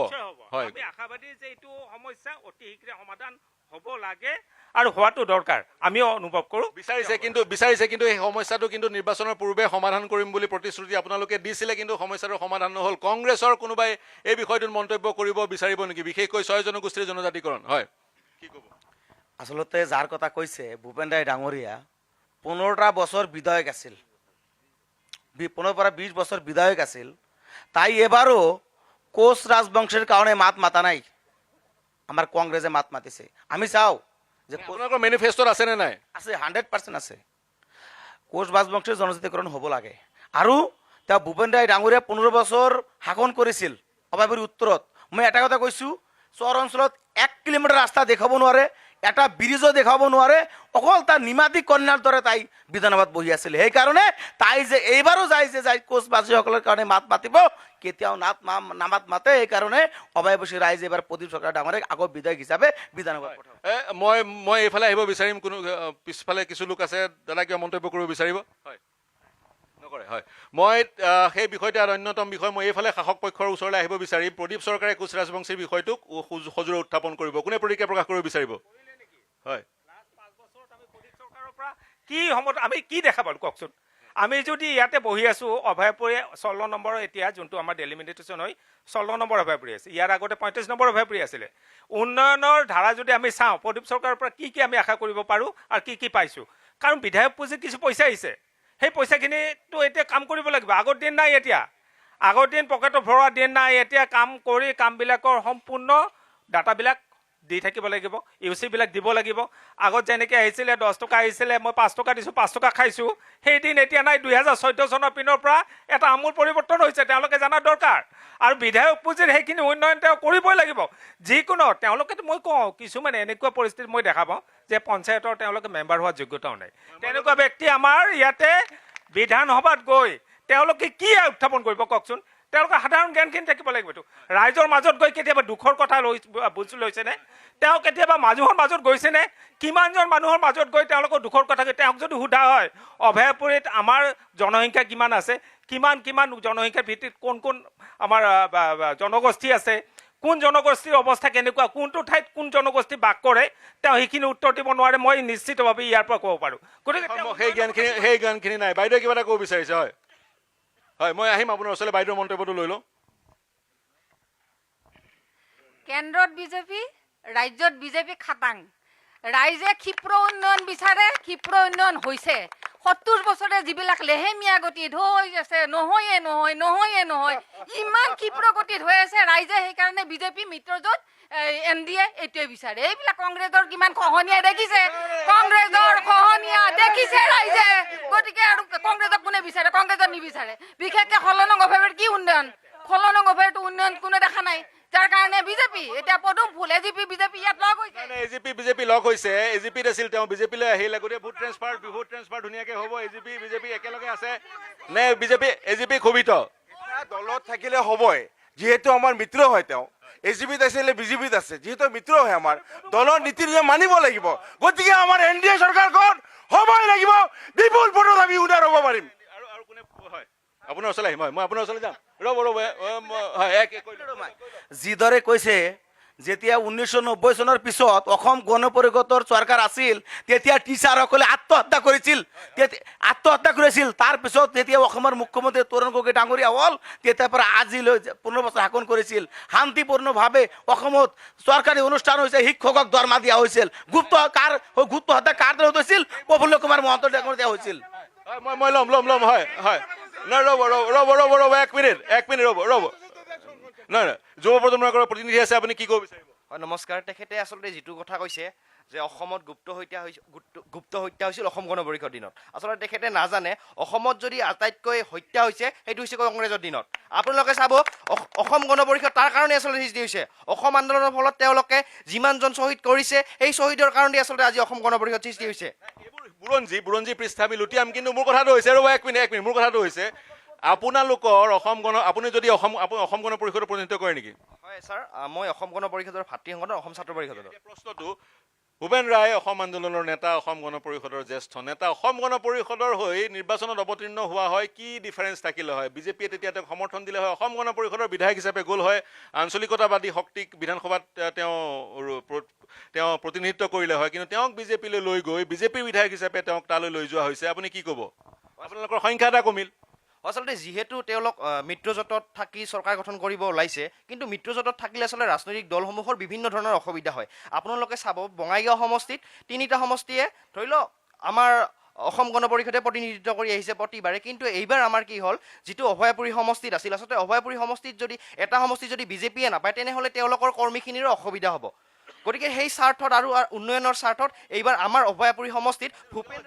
Speaker 2: হয়
Speaker 8: আমি আশাবাদী যে এইটো সমস্যা অতি শীঘ্ৰে সমাধান হ'ব লাগে আৰু হোৱাটো দৰকাৰ আমিও অনুভৱ কৰোঁ
Speaker 2: বিচাৰিছে কিন্তু এই সমস্যাটো কিন্তু নিৰ্বাচনৰ পূৰ্বে সমাধান কৰিম বুলি প্ৰতিশ্ৰুতি আপোনালোকে দিছিলে কিন্তু সমস্যাটো সমাধান নহ'ল কংগ্ৰেছৰ কোনোবাই এই বিষয়টোত মন্তব্য কৰিব বিচাৰিব নেকি বিশেষকৈ 6 জনগোষ্ঠীৰ জনজাতিকৰণ হয় কি ক'ব
Speaker 6: আচলতে যাৰ কথা কৈছে ভূপেন ৰায় ডাঙৰীয়া 15টা বছৰ বিধায়ক আছিল 15 পৰা 20 বছৰ বিধায়ক আছিল তাই এবারও কোচ রাজবংশের কারণে মাত মাতা নাই আমার কংগ্রেসে মাত মাতিছে আমি চাও যে
Speaker 2: আপোনালোকৰ মেনিফেষ্টত আছে নে নাই
Speaker 6: আছে 100% আছে কোচ ৰাজবংশীৰ জনজাতিকৰণ হ'ব লাগে আৰু তেওঁ ভূপেন ৰায় ডাঙৰীয়া 15 বছৰ শাসন কৰিছিল অভয়পুৰী উত্তৰত। মই এটা কথা কৈছোঁ, চহৰ অঞ্চলত 1 কিলোমিটাৰ ৰাস্তা দেখাব নোৱাৰে, এটা ব্ৰিজো দেখাব নোৱাৰে, অকল তাৰ নিমাতী কন্যাৰ দৰে তাই বিধানসভাত বহি আছিল। সেইকাৰণে তাই যে এইবাৰো যায় কোচবাসীসকলৰ কাৰণে মাত মাতিব, কেতিয়াও নামাত মাতে। সেইকাৰণে অভয়পুৰী ৰাইজে এইবাৰ প্ৰদীপ চৰকাৰ ডাঙৰীয়াক আকৌ বিধায়ক হিচাপে বিধানসভাত পঠাব।
Speaker 2: মই এইফালে আহিব বিচাৰিম, কোনো পিছফালে কিছু লোক আছে, দাদা কিবা মন্তব্য কৰিব বিচাৰিব? হয়, নকৰে। হয়, মই সেই বিষয়টো আৰু অন্যতম বিষয়, মই এইফালে শাসক পক্ষৰ ওচৰলৈ আহিব বিচাৰিম। প্ৰদীপ চৰকাৰে কোচ ৰাজবংশীৰ বিষয়টোক সজোৰে উত্থাপন কৰিব। কোনে প্ৰতিক্ৰিয়া প্ৰকাশ কৰিব বিচাৰিব? হয়,
Speaker 8: কি সময়ত আমি কি দেখা পালোঁ কওকচোন? আমি যদি ইয়াতে বহি আছোঁ, অভয়পুৰী 16 নম্বৰ এতিয়া যোনটো আমাৰ ডেলিমিটেশ্যন হয় 16 নম্বৰ অভয়পুৰী আছে, ইয়াৰ আগতে 35 নম্বৰ অভয়পুৰী আছিলে। উন্নয়নৰ ধাৰা যদি আমি চাওঁ, প্ৰদীপ চৰকাৰৰ পৰা কি আমি আশা কৰিব পাৰোঁ আৰু কি পাইছোঁ? কাৰণ বিধায়ক পুঁজিত কিছু পইচা আহিছে, সেই পইচাখিনিতো এতিয়া কাম কৰিব লাগিব। আগৰ দিন নাই, এতিয়া আগৰ দিন পকেটত ভৰোৱা দিন নাই। এতিয়া কাম কৰি কামবিলাকৰ সম্পূৰ্ণ ডাটাবিলাক দি থাকিব লাগিব, ইউচিবিলাক দিব লাগিব। আগত যেনেকৈ আহিছিলে 10 টকা আহিছিলে, মই 5 টকা দিছোঁ, 5 টকা খাইছোঁ, সেইদিন এতিয়া নাই। 2014 চনৰ পিনৰ পৰা এটা আমূল পৰিৱৰ্তন হৈছে, তেওঁলোকে জনা দৰকাৰ। আৰু বিধায়ক পুঁজিৰ সেইখিনি উন্নয়ন তেওঁ কৰিবই লাগিব। যিকোনো তেওঁলোকেতো মই কওঁ, কিছুমান এনেকুৱা পৰিস্থিতিত মই দেখা পাওঁ যে পঞ্চায়তৰ তেওঁলোকে মেম্বাৰ হোৱাৰ যোগ্যতাও নাই। তেনেকুৱা ব্যক্তি আমাৰ ইয়াতে বিধানসভাত গৈ তেওঁলোকে কি উত্থাপন কৰিব কওকচোন? তেওঁলোকে সাধাৰণ জ্ঞানখিনি থাকিব লাগিবতো। ৰাইজৰ মাজত গৈ কেতিয়াবা দুখৰ কথা বুজি লৈছেনে? তেওঁ কেতিয়াবা মানুহৰ মাজত গৈছেনে? কিমানজন মানুহৰ মাজত গৈ তেওঁলোকৰ দুখৰ কথা তেওঁক যদি সোধা হয়, অভয়পুৰীত আমাৰ জনসংখ্যা কিমান আছে, কিমান জনসংখ্যাৰ ভিত্তিত কোন আমাৰ জনগোষ্ঠী আছে, কোন জনগোষ্ঠীৰ অৱস্থা কেনেকুৱা, কোনটো ঠাইত কোন জনগোষ্ঠী বাস কৰে, তেওঁ সেইখিনি উত্তৰ দিব নোৱাৰে। মই নিশ্চিতভাৱে ইয়াৰ পৰা ক'ব পাৰোঁ। গতিকে
Speaker 2: সেই জ্ঞানখিনি নাই। বাইদেৱে কিবা এটা ক'ব বিচাৰিছে? হয় হয়, মই আহিম আপোনাৰ ওচৰলৈ, বাইদেউৰ মন্তব্যটো লৈ লওঁ।
Speaker 17: কেন্দ্ৰত বিজেপি, ৰাজ্যত বিজেপি খাটাং। ৰাইজে ক্ষীপ্ৰ উন্নয়ন বিচাৰে, ক্ষীপ্ৰ উন্নয়ন হৈছে। 70 বছৰে যিবিলাক লেহেমীয়া গতিত হৈ আছে, নহয়, ইমান ক্ষীপ্ৰ গতিত হৈ আছে ৰাইজে। সেইকাৰণে বিজেপি মিত্ৰজোঁট NDA এইটোৱে বিচাৰে। এইবিলাক কংগ্ৰেছৰ কিমান খহনীয়া দেখিছে, ৰাইজে। গতিকে আৰু কংগ্ৰেছক কোনে বিচাৰে? কংগ্ৰেছক নিবিচাৰে। বিশেষকে 16 নং অভয়পুৰীৰ কি উন্নয়ন? 16 নং অভয়পুৰীটো উন্নয়ন কোনে দেখা নাই, যাৰ কাৰণে বিজেপি এতিয়া পদুম ফুল। এজিপি বিজেপি ইয়াত লগ হৈছে,
Speaker 2: এজিপি বিজেপি লগ হৈছে। এজিপিত আছিল, তেওঁ বিজেপিলৈ আহিলে। গতিকে ভোট ট্ৰেন্সফাৰ ধুনীয়াকৈ হ'ব। এজিপি বিজেপি একেলগে আছে নে? এজিপি ক্ষোভিত
Speaker 12: দলত থাকিলে হ'বই, যিহেতু আমাৰ মিত্ৰ হয়। তেওঁ এজিপিত আছিলে, বিজেপিত আছে, যিহেতু মিত্ৰ হয় আমাৰ দলৰ নীতি মানিব লাগিব। গতিকে আমাৰ NDA চৰকাৰখন হ'বই লাগিব। বিপুল ভোটত আমি উদ্ধাৰ হ'ব পাৰিম।
Speaker 2: আৰু কোনে? হয়, আপোনাৰ ওচৰলৈ আহিম। হয়, মই আপোনাৰ ওচৰলৈ যাম।
Speaker 6: যিদৰে কৈছে, যেতিয়া 1990 চনৰ পিছত অসম গণ পৰিষদৰ চৰকাৰ আছিল, তেতিয়া টিচাৰসকলে আত্মহত্যা কৰিছিল। তাৰপিছত যেতিয়া অসমৰ মুখ্যমন্ত্ৰী তৰুণ গগৈ ডাঙৰীয়া হ'ল, তেতিয়াৰ পৰা আজিলৈ 15 বছৰ শাসন কৰিছিল। শান্তিপূৰ্ণভাৱে অসমত চৰকাৰী অনুষ্ঠান হৈছে, শিক্ষকক দৰমহা দিয়া হৈছিল। গুপ্ত হত্যা কাৰ দ্বাৰা হৈছিল? প্ৰফুল্ল কুমাৰ মহন্তৰ দিয়া হৈছিল।
Speaker 2: মই ল'ম। হয় হয়, নাই ৰ'ব 1 মিনিট ৰ'ব। নাই, যুৱ প্ৰজন্মৰ প্ৰতিনিধি আছে, আপুনি কি ক'ব বিচাৰিব?
Speaker 1: হয়, নমস্কাৰ। তেখেতে আচলতে যিটো কথা কৈছে যে অসমত গুপ্ত হত্যা হৈছিল অসম গণ পৰিষদৰ দিনত, আচলতে তেখেতে নাজানে অসমত যদি আটাইতকৈ হত্যা হৈছে সেইটো হৈছে কংগ্ৰেছৰ দিনত। আপোনালোকে চাব, অসম গণ পৰিষদ তাৰ কাৰণে আচলতে সৃষ্টি হৈছে। অসম আন্দোলনৰ ফলত তেওঁলোকে যিমানজন শ্বহীদ কৰিছে, সেই শ্বহীদৰ কাৰণে আচলতে আজি অসম গণ পৰিষদ সৃষ্টি হৈছে।
Speaker 2: বুৰঞ্জী পৃষ্ঠা আমি লুটিয়াম, কিন্তু মোৰ কথাটো হৈছে, ৰ'ব 1 মিনিট, মোৰ কথাটো হৈছে, আপোনালোকৰ আপুনি যদি অসম গণ পৰিষদৰ প্ৰতিনিধিত্ব কৰে নেকি?
Speaker 1: হয় ছাৰ, মই অসম গণ পৰিষদৰ ভাতৃ সংগঠন অসম ছাত্ৰ পৰিষদৰ।
Speaker 2: প্ৰশ্নটো, ভূপেন ৰায় অসম আন্দোলনৰ নেতা, অসম গণ পৰিষদৰ জ্যেষ্ঠ নেতা, অসম গণ পৰিষদৰ হৈ নিৰ্বাচনত অৱতীৰ্ণ হোৱা হয়, কি ডিফাৰেঞ্চ থাকিলে হয়? বিজেপিয়ে তেতিয়া তেওঁক সমৰ্থন দিলে হয়, অসম গণ পৰিষদৰ বিধায়ক হিচাপে গ'ল হয়, আঞ্চলিকতাবাদী শক্তিক বিধানসভাত তেওঁ প্ৰতিনিধিত্ব কৰিলে হয়, কিন্তু তেওঁক বিজেপিলৈ লৈ গৈ বিজেপিৰ বিধায়ক হিচাপে তেওঁক তালৈ লৈ যোৱা হৈছে। আপুনি কি ক'ব? আপোনালোকৰ সংখ্যা এটা কমিল।
Speaker 1: আচলতে যিহেতু তেওঁলোক মিত্ৰজোঁটত থাকি চৰকাৰ গঠন কৰিব ওলাইছে, কিন্তু মিত্ৰজোঁটত থাকিলে আচলতে ৰাজনৈতিক দলসমূহৰ বিভিন্ন ধৰণৰ অসুবিধা হয়। আপোনালোকে চাব, বঙাইগাঁও সমষ্টিত 3টা সমষ্টিয়ে ধৰি লওক আমাৰ অসম গণ পৰিষদে প্ৰতিনিধিত্ব কৰি আহিছে প্ৰতিবাৰে, কিন্তু এইবাৰ আমাৰ কি হ'ল, যিটো অভয়াপুৰী সমষ্টিত আছিল, আচলতে অভয়াপুৰী সমষ্টিত যদি এটা সমষ্টি যদি বিজেপিয়ে নাপায়, তেনেহ'লে তেওঁলোকৰ কৰ্মীখিনিৰো অসুবিধা হ'ব। গতিকে সেই স্বাৰ্থত আৰু উন্নয়নৰ স্বাৰ্থত এইবাৰ আমাৰ অভয়াপুৰী সমষ্টিত ভূপেন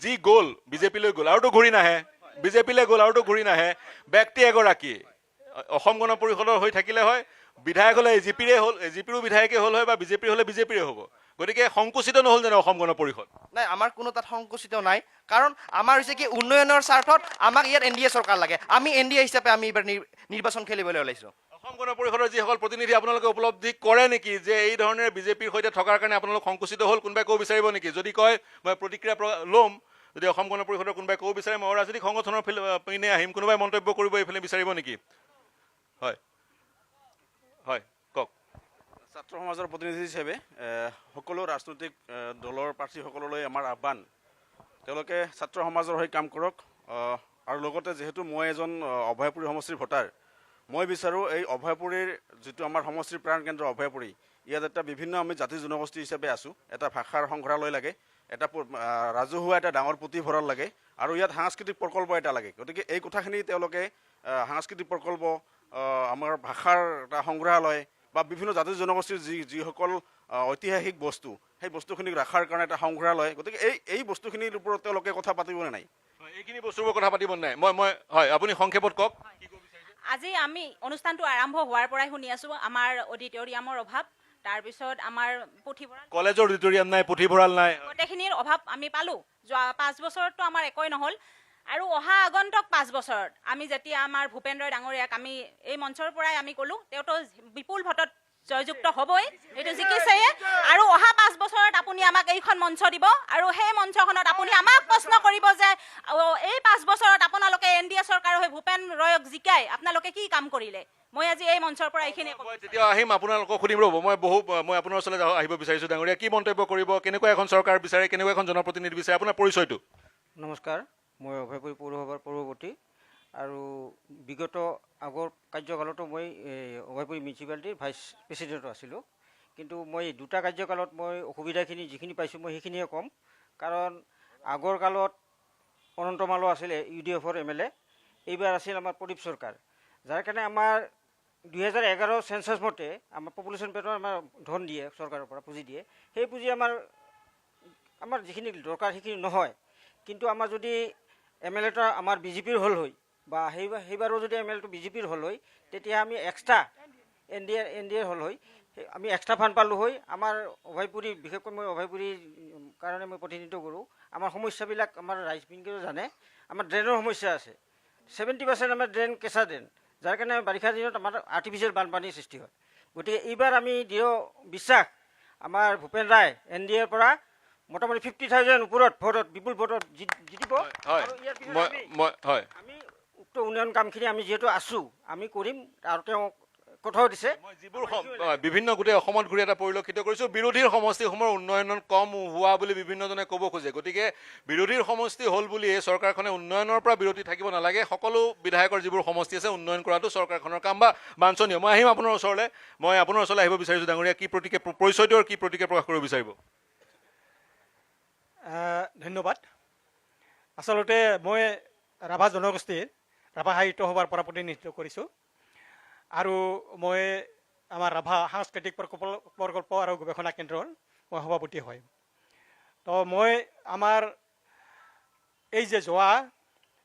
Speaker 2: যি গ'ল বিজেপিলৈ গ'ল আৰুতো ঘূৰি নাহে, বিজেপিলৈ গ'ল আৰুতো ঘূৰি নাহে। ব্যক্তি এগৰাকী অসম গণ পৰিষদৰ হৈ থাকিলে হয়, বিধায়ক হ'লে এজিপিৰে হ'ল, এজিপিৰো বিধায়কে হ'ল হয়, বা বিজেপিৰ হ'লে বিজেপিৰে হ'ব। গতিকে সংকুচিত নহ'ল জানো অসম গণ পৰিষদ?
Speaker 1: নাই, আমাৰ কোনো তাত সংকুচিত নাই, কাৰণ আমাৰ হৈছে কি উন্নয়নৰ স্বাৰ্থত আমাক ইয়াত NDA চৰকাৰ লাগে। আমি NDA হিচাপে আমি এইবাৰ নিৰ্বাচন খেলিবলৈ ওলাইছোঁ।
Speaker 2: অসম গণ পৰিষদৰ যিসকল প্ৰতিনিধি আপোনালোকে উপলব্ধি কৰে নেকি যে এই ধৰণে বিজেপিৰ সৈতে থকাৰ কাৰণে আপোনালোক সংকুচিত হ'ল? কোনোবাই ক'ব বিচাৰিব নেকি? যদি কয় মই প্ৰতিক্ৰিয়া ল'ম। যদি অসম গণ পৰিষদৰ কোনোবাই ক'ব বিচাৰে মই ৰাজনৈতিক সংগঠনৰ পিনে আহিম, কোনোবাই মন্তব্য কৰিব এইফালে বিচাৰিব নেকি? হয় হয় কওক।
Speaker 11: ছাত্ৰ সমাজৰ প্ৰতিনিধি হিচাপে সকলো ৰাজনৈতিক দলৰ প্ৰাৰ্থীসকললৈ আমাৰ আহ্বান, তেওঁলোকে ছাত্ৰ সমাজৰ হৈ কাম কৰক। আৰু লগতে যিহেতু মই এজন অভয়াপুৰী সমষ্টিৰ ভোটাৰ, মই বিচাৰোঁ এই অভয়াপুৰীৰ যিটো আমাৰ সমষ্টিৰ প্ৰাণকেন্দ্ৰ অভয়াপুৰী, ইয়াত এটা বিভিন্ন আমি জাতি জনগোষ্ঠী হিচাপে আছোঁ। এটা ভাষাৰ সংগ্ৰহালয় লাগে, এটা ৰাজহুৱা এটা ডাঙৰ পুথিভঁৰাল লাগে, আৰু ইয়াত সাংস্কৃতিক প্ৰকল্প এটা লাগে। গতিকে এই কথাখিনি তেওঁলোকে সাংস্কৃতিক প্ৰকল্প, আমাৰ ভাষাৰ এটা সংগ্ৰহালয় বা বিভিন্ন জাতি জনগোষ্ঠীৰ যিসকল ঐতিহাসিক বস্তু, সেই বস্তুখিনিক ৰখাৰ কাৰণে এটা সংগ্ৰহালয়, গতিকে এই বস্তুখিনিৰ ওপৰত তেওঁলোকে কথা পাতিবনে নাই?
Speaker 2: এইখিনি বস্তুবোৰ কথা পাতিব নাই? মই হয়, আপুনি সংক্ষেপত কওক।
Speaker 10: আজি আমি অনুষ্ঠানটো আৰম্ভ হোৱাৰ পৰাই শুনি আছোঁ আমাৰ অডিটৰিয়ামৰ অভাৱ, তাৰপিছত আমাৰ পুথিভঁৰাল,
Speaker 2: কলেজৰ অডিটৰিয়াম নাই, পুথিভঁৰাল নাই,
Speaker 10: গোটেইখিনিৰ অভাৱ আমি পালোঁ। যোৱা 5 বছৰততো আমাৰ একোৱেই নহ'ল, আৰু অহা আগন্তুক 5 বছৰত আমি যেতিয়া আমাৰ ভূপেন ৰয় ডাঙৰীয়াক আমি এই মঞ্চৰ পৰাই আমি ক'লোঁ, তেওঁতো বিপুল ভোটত জয়যুক্ত হ'বই, এইটো জিকিছে। আৰু অহা 5 বছৰত আপুনি আমাক এইখন মঞ্চ দিব, আৰু সেই মঞ্চখনত আপুনি আমাক প্ৰশ্ন কৰিব যে এই 5 বছৰত আপোনালোকে NDA চৰকাৰৰ হৈ ভূপেন ৰয়ক জিকাই আপোনালোকে কি কাম কৰিলে। মই আজি এই মঞ্চৰ পৰা এইখিনি
Speaker 2: তেতিয়া আহিম, আপোনালোকক সুধিম। ৰ'ব, মই আপোনাৰ ওচৰলৈ আহিব বিচাৰিছোঁ। ডাঙৰীয়া, কি মন্তব্য কৰিব? কেনেকুৱা এখন চৰকাৰ বিচাৰে, কেনেকুৱা এখন জনপ্ৰতিনিধি বিচাৰে? আপোনাৰ পৰিচয়টো?
Speaker 4: নমস্কাৰ, মই অভয়পুৰী পৌৰসভাৰ পৌৰপতি, আৰু বিগত আগৰ কাৰ্যকালতো মই অভয়পুৰী মিউনিচিপালিটিৰ ভাইচ প্ৰেচিডেণ্টো আছিলোঁ। কিন্তু মই 2টা কাৰ্যকালত মই অসুবিধাখিনি যিখিনি পাইছোঁ মই সেইখিনিয়ে ক'ম। কাৰণ আগৰ কালত অনন্ত মালো আছিলে UDFৰ MLA, এইবাৰ আছিল আমাৰ প্ৰদীপ চৰকাৰ, যাৰ কাৰণে আমাৰ 2011 চেঞ্চাছ মতে আমাৰ পপুলেশ্যন পেটৰ আমাৰ ধন দিয়ে চৰকাৰৰ পৰা, পুঁজি দিয়ে। সেই পুঁজি আমাৰ যিখিনি দৰকাৰ সেইখিনি নহয়। কিন্তু আমাৰ যদি MLAটা আমাৰ বিজেপিৰ হ'ল হয়, বা সেইবাৰো যদি MLAটো বিজেপিৰ হ'ল হয়, তেতিয়া আমি এক্সট্ৰা NDA হ'ল হয়, আমি এক্সট্ৰা ফাণ্ড পালোঁ হয়। আমাৰ অভয়পুৰী, বিশেষকৈ মই অভয়পুৰীৰ কাৰণে মই প্ৰতিনিধিত্ব কৰোঁ। আমাৰ সমস্যাবিলাক আমাৰ ৰাইজবিংকেও জানে। আমাৰ ড্ৰেইনৰ সমস্যা আছে, 70% আমাৰ ড্ৰেইন কেঁচা ড্ৰেইন, যাৰ কাৰণে বাৰিষা দিনত আমাৰ আৰ্টিফিচিয়েল বানপানীৰ সৃষ্টি হয়। গতিকে এইবাৰ আমি দৃঢ় বিশ্বাস, আমাৰ ভূপেন ৰায় NDAৰ পৰা মোটামুটি 50,000 ওপৰত ভোটত, বিপুল ভোটত জিতিব। আমি উক্ত উন্নয়ন কামখিনি আমি যিহেতু আছোঁ আমি কৰিম, আৰু তেওঁ কথাও দিছে।
Speaker 2: যিবোৰ বিভিন্ন গোটেই অসমত ঘূৰি এটা পৰিলক্ষিত কৰিছোঁ, বিৰোধীৰ সমষ্টিসমূহৰ উন্নয়ন কম হোৱা বুলি বিভিন্নজনে ক'ব খোজে। গতিকে বিৰোধীৰ সমষ্টি হ'ল বুলিয়ে চৰকাৰখনে উন্নয়নৰ পৰা বিৰতি থাকিব নালাগে। সকলো বিধায়কৰ যিবোৰ সমষ্টি আছে উন্নয়ন কৰাটো চৰকাৰখনৰ কাম বা বাঞ্ছনীয়। মই আহিম আপোনাৰ ওচৰলৈ, আহিব বিচাৰিছোঁ। ডাঙৰীয়া, কি প্ৰতিক্ৰিয়া, পৰিচয়টো আৰু কি প্ৰতিক্ৰিয়া প্ৰকাশ কৰিব বিচাৰিব?
Speaker 19: ধন্যবাদ। আচলতে মই ৰাভা জনগোষ্ঠীৰ ৰাভা সাহিত্য সভাৰ পৰা প্ৰতিনিধিত্ব কৰিছোঁ, আৰু মই আমাৰ ৰাভা সাংস্কৃতিক প্ৰকল্প আৰু গৱেষণা কেন্দ্ৰৰ মই সভাপতি হয়। তো মই আমাৰ এই যে যোৱা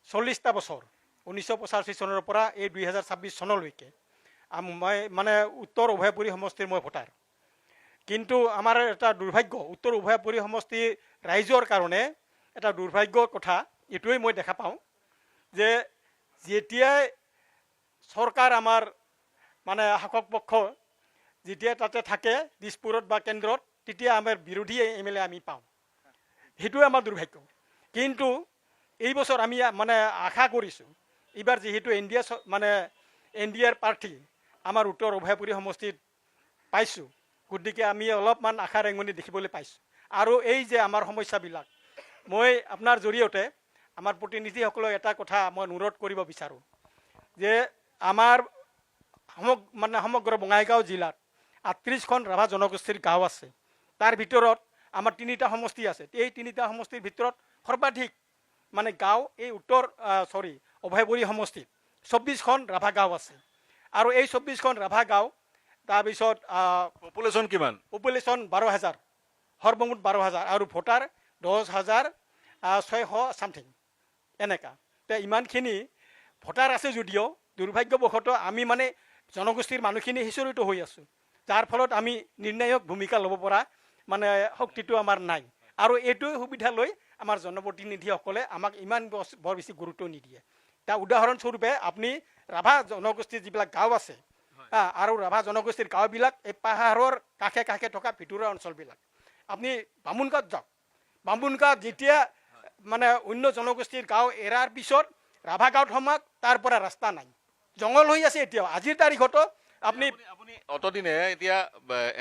Speaker 19: 40টা বছৰ 1985 চনৰ পৰা এই 2026 চনলৈকে মই মানে উত্তৰ অভয়াপুৰী সমষ্টিৰ মই ভোটাৰ। কিন্তু আমাৰ এটা দুৰ্ভাগ্য, উত্তৰ অভয়াপুৰী সমষ্টি ৰাইজৰ কাৰণে এটা দুৰ্ভাগ্যৰ কথা এইটোৱেই মই দেখা পাওঁ যে যেতিয়াই চৰকাৰ আমাৰ মানে শাসক পক্ষ যেতিয়া তাতে থাকে দিছপুৰত বা কেন্দ্ৰত, তেতিয়া আমাৰ বিৰোধী MLA আমি পাওঁ। সেইটোৱে আমাৰ দুৰ্ভাগ্য। কিন্তু এই বছৰ আমি মানে আশা কৰিছোঁ, এইবাৰ যিহেতু NDAৰ প্ৰাৰ্থী আমাৰ উত্তৰ অভয়াপুৰী সমষ্টিত পাইছোঁ, গতিকে আমি অলপমান আশা ৰেঙনি দেখিবলৈ পাইছোঁ। আৰু এই যে আমাৰ সমস্যাবিলাক, মই আপোনাৰ জৰিয়তে আমাৰ প্ৰতিনিধিসকলক এটা কথা মই অনুৰোধ কৰিব বিচাৰোঁ যে আমাৰ সমগ্ৰ বঙাইগাঁও জিলাত 38খন ৰাভা জনগোষ্ঠীৰ গাঁও আছে। তাৰ ভিতৰত আমাৰ 3টা সমষ্টি আছে। এই 3টা সমষ্টিৰ ভিতৰত সৰ্বাধিক মানে গাঁও এই অভয়াপুৰী সমষ্টিত 24খন ৰাভা গাঁও আছে। আৰু এই 24খন ৰাভা গাঁও
Speaker 18: তাৰপিছত
Speaker 2: পপুলেশ্যন কিমান?
Speaker 18: পপুলেশ্যন 12,000, সৰ্বমুঠ 12,000 আৰু ভোটাৰ 10,600 ছামথিং এনেকা। তে ইমানখিনি ভোটাৰ আছে যদিও দুৰ্ভাগ্যবশতঃ আমি মানে জনগোষ্ঠীৰ মানুহখিনি সিঁচৰিত হৈ আছোঁ, যাৰ ফলত আমি নিৰ্ণায়ক ভূমিকা ল'ব পৰা মানে শক্তিটো আমাৰ নাই। আৰু এইটোৱে সুবিধা লৈ আমাৰ জনপ্ৰতিনিধিসকলে আমাক ইমান বৰ বেছি গুৰুত্ব নিদিয়ে। তাৰ উদাহৰণস্বৰূপে আপুনি ৰাভা জনগোষ্ঠীৰ যিবিলাক গাঁও আছে আৰু ৰাভা জনগোষ্ঠীৰ গাঁওবিলাক এই পাহাৰৰ কাষে কাষে থকা ভিতৰুৱা অঞ্চলবিলাক। আপুনি বামুণগাঁৱত যাওক, বামুণগাঁৱত যেতিয়া মানে অন্য জনগোষ্ঠীৰ গাঁও এৰাৰ পিছত ৰাভা গাঁৱত সোমাওক, তাৰ পৰা ৰাস্তা নাই, জংঘল হৈ আছে এতিয়াও। আজিৰ তাৰিখতো আপুনি
Speaker 2: অতদিনে এতিয়া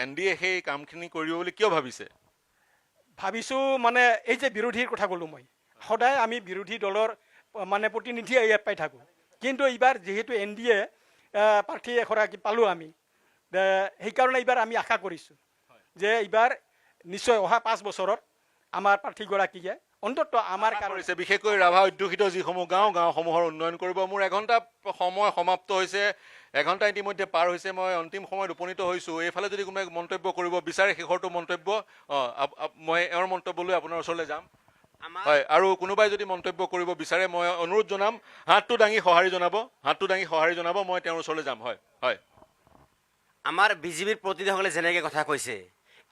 Speaker 2: NDA সেই কামখিনি কৰিব বুলি কিয় ভাবিছে?
Speaker 18: ভাবিছোঁ মানে এই যে বিৰোধীৰ কথা ক'লোঁ মই, সদায় আমি বিৰোধী দলৰ মানে প্ৰতিনিধি ইয়াত পাই থাকোঁ, কিন্তু এইবাৰ যিহেতু NDA প্ৰাৰ্থী এগৰাকী পালোঁ আমি, সেইকাৰণে এইবাৰ আমি আশা কৰিছোঁ যে এইবাৰ নিশ্চয় অহা 5 বছৰত আমাৰ প্ৰাৰ্থীগৰাকীয়ে অন্তত আমাৰ
Speaker 2: কৰিছে, বিশেষকৈ ৰাভা অধ্যুষিত যিসমূহ গাঁওসমূহৰ উন্নয়ন কৰিব। মোৰ 1 ঘণ্টা সময় সমাপ্ত হৈছে, 1 ঘণ্টা ইতিমধ্যে পাৰ হৈছে, মই অন্তিম সময়ত উপনীত হৈছোঁ। এইফালে যদি কোনোবাই মন্তব্য কৰিব বিচাৰে, শেষৰটো মন্তব্য মই এওঁৰ মন্তব্যলৈ আপোনাৰ ওচৰলৈ যাম। হয়, আৰু কোনোবাই যদি মন্তব্য কৰিব বিচাৰে মই অনুৰোধ জনাম, হাতটো দাঙি সঁহাৰি জনাব, মই তেওঁৰ ওচৰলৈ যাম। হয় হয়,
Speaker 7: আমাৰ বিজেপিৰ প্ৰতিনিধিসকলে যেনেকৈ কথা কৈছে,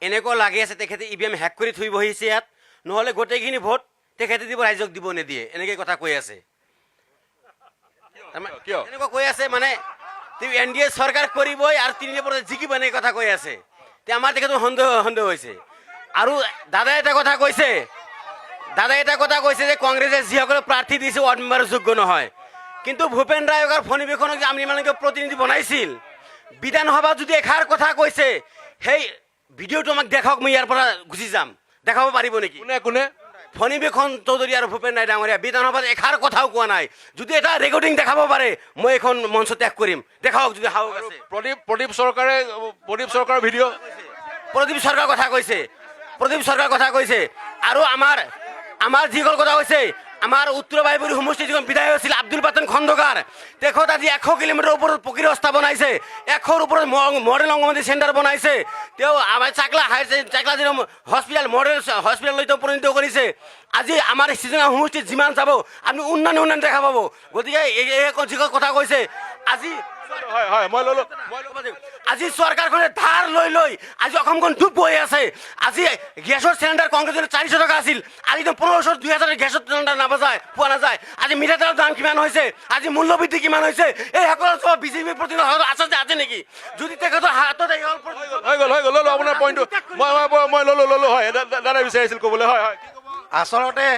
Speaker 7: এনেকুৱা লাগি আছে তেখেতে EVM হেক কৰি থৈ বহিছে ইয়াত, নহ'লে গোটেইখিনি ভোট তেখেতে দিব, ৰাইজক দিব নিদিয়ে, এনেকৈ কথা কৈ আছে। এনেকুৱা কৈ আছে মানে NDA চৰকাৰ কৰিবই আৰু 3 বছৰত জিকিব, এনেকৈ কথা কৈ আছে। তে আমাৰ তেখেতৰ সন্দেহ হৈছে। আৰু দাদাই এটা কথা কৈছে যে কংগ্ৰেছে যিসকলে প্ৰাৰ্থী দিছে ৱাৰ্ড মেম্বাৰৰ যোগ্য নহয়, কিন্তু ভূপেন ৰায়কৰ ফণীবেশনক যে আমি ইমানকে প্ৰতিনিধি বনাইছিল, বিধানসভাত যদি এষাৰ কথা কৈছে, সেই ভিডিঅ'টো আমাক দেখাওক, মই ইয়াৰ পৰা গুচি যাম, দেখাব পাৰিব নেকি?
Speaker 2: কোনে?
Speaker 7: ফণীবেশন চৌধুৰী আৰু ভূপেন ৰায় ডাঙৰীয়া বিধানসভাত এষাৰ কথাও কোৱা নাই। যদি এটা ৰেকৰ্ডিং দেখাব পাৰে, মই এখন মঞ্চ ত্যাগ কৰিম, দেখাওক যদি সাহস আছে।
Speaker 2: প্ৰদীপ চৰকাৰৰ ভিডিঅ',
Speaker 7: প্ৰদীপ চৰকাৰৰ কথা কৈছে। আৰু আমাৰ যিসকল কথা কৈছে, আমাৰ উত্তৰ বাইপুৰী সমষ্টিৰ যিখন বিধায়ক আছিল আব্দুল বাতেন খন্দকাৰ, তেখেত আজি 100 কিলোমিটাৰ ওপৰত পকী ৰাস্তা বনাইছে, 100ৰ ওপৰত মডেল অংগনবাদী চেণ্টাৰ বনাইছে। তেওঁ আমাৰ চাকলা হস্পিটেল মডেল হস্পিটেললৈ তেওঁ পৰিণত কৰিছে। আজি আমাৰ চিজঙা সমষ্টিত যিমান যাব আপুনি উন্নয়ন দেখা পাব। গতিকে যিসকল কথা কৈছে, আজি চৰকাৰখনে ধাৰ লৈ আজি অসমখন ডুব গৈ আছে। আজি গেছৰ চিলিণ্ডাৰ কংগ্ৰেছৰ 400 টকা আছিল, আজি 1500 2000 গেছৰ চিলিণ্ডাৰ পোৱা নাযায়। আজি মিঠাতেলৰ দাম কিমান হৈছে, আজি মূল্যবৃদ্ধি কিমান হৈছে, এই সকলো চব বিজেপিৰ প্ৰতি আছে নেকি? যদি তেখেতৰ হাতত
Speaker 2: হৈ গ'ল আপোনাৰ পইণ্টটো মই ললো। হয়, দাদা বিচাৰিছিল ক'বলৈ। হয় হয়,
Speaker 5: আচলতে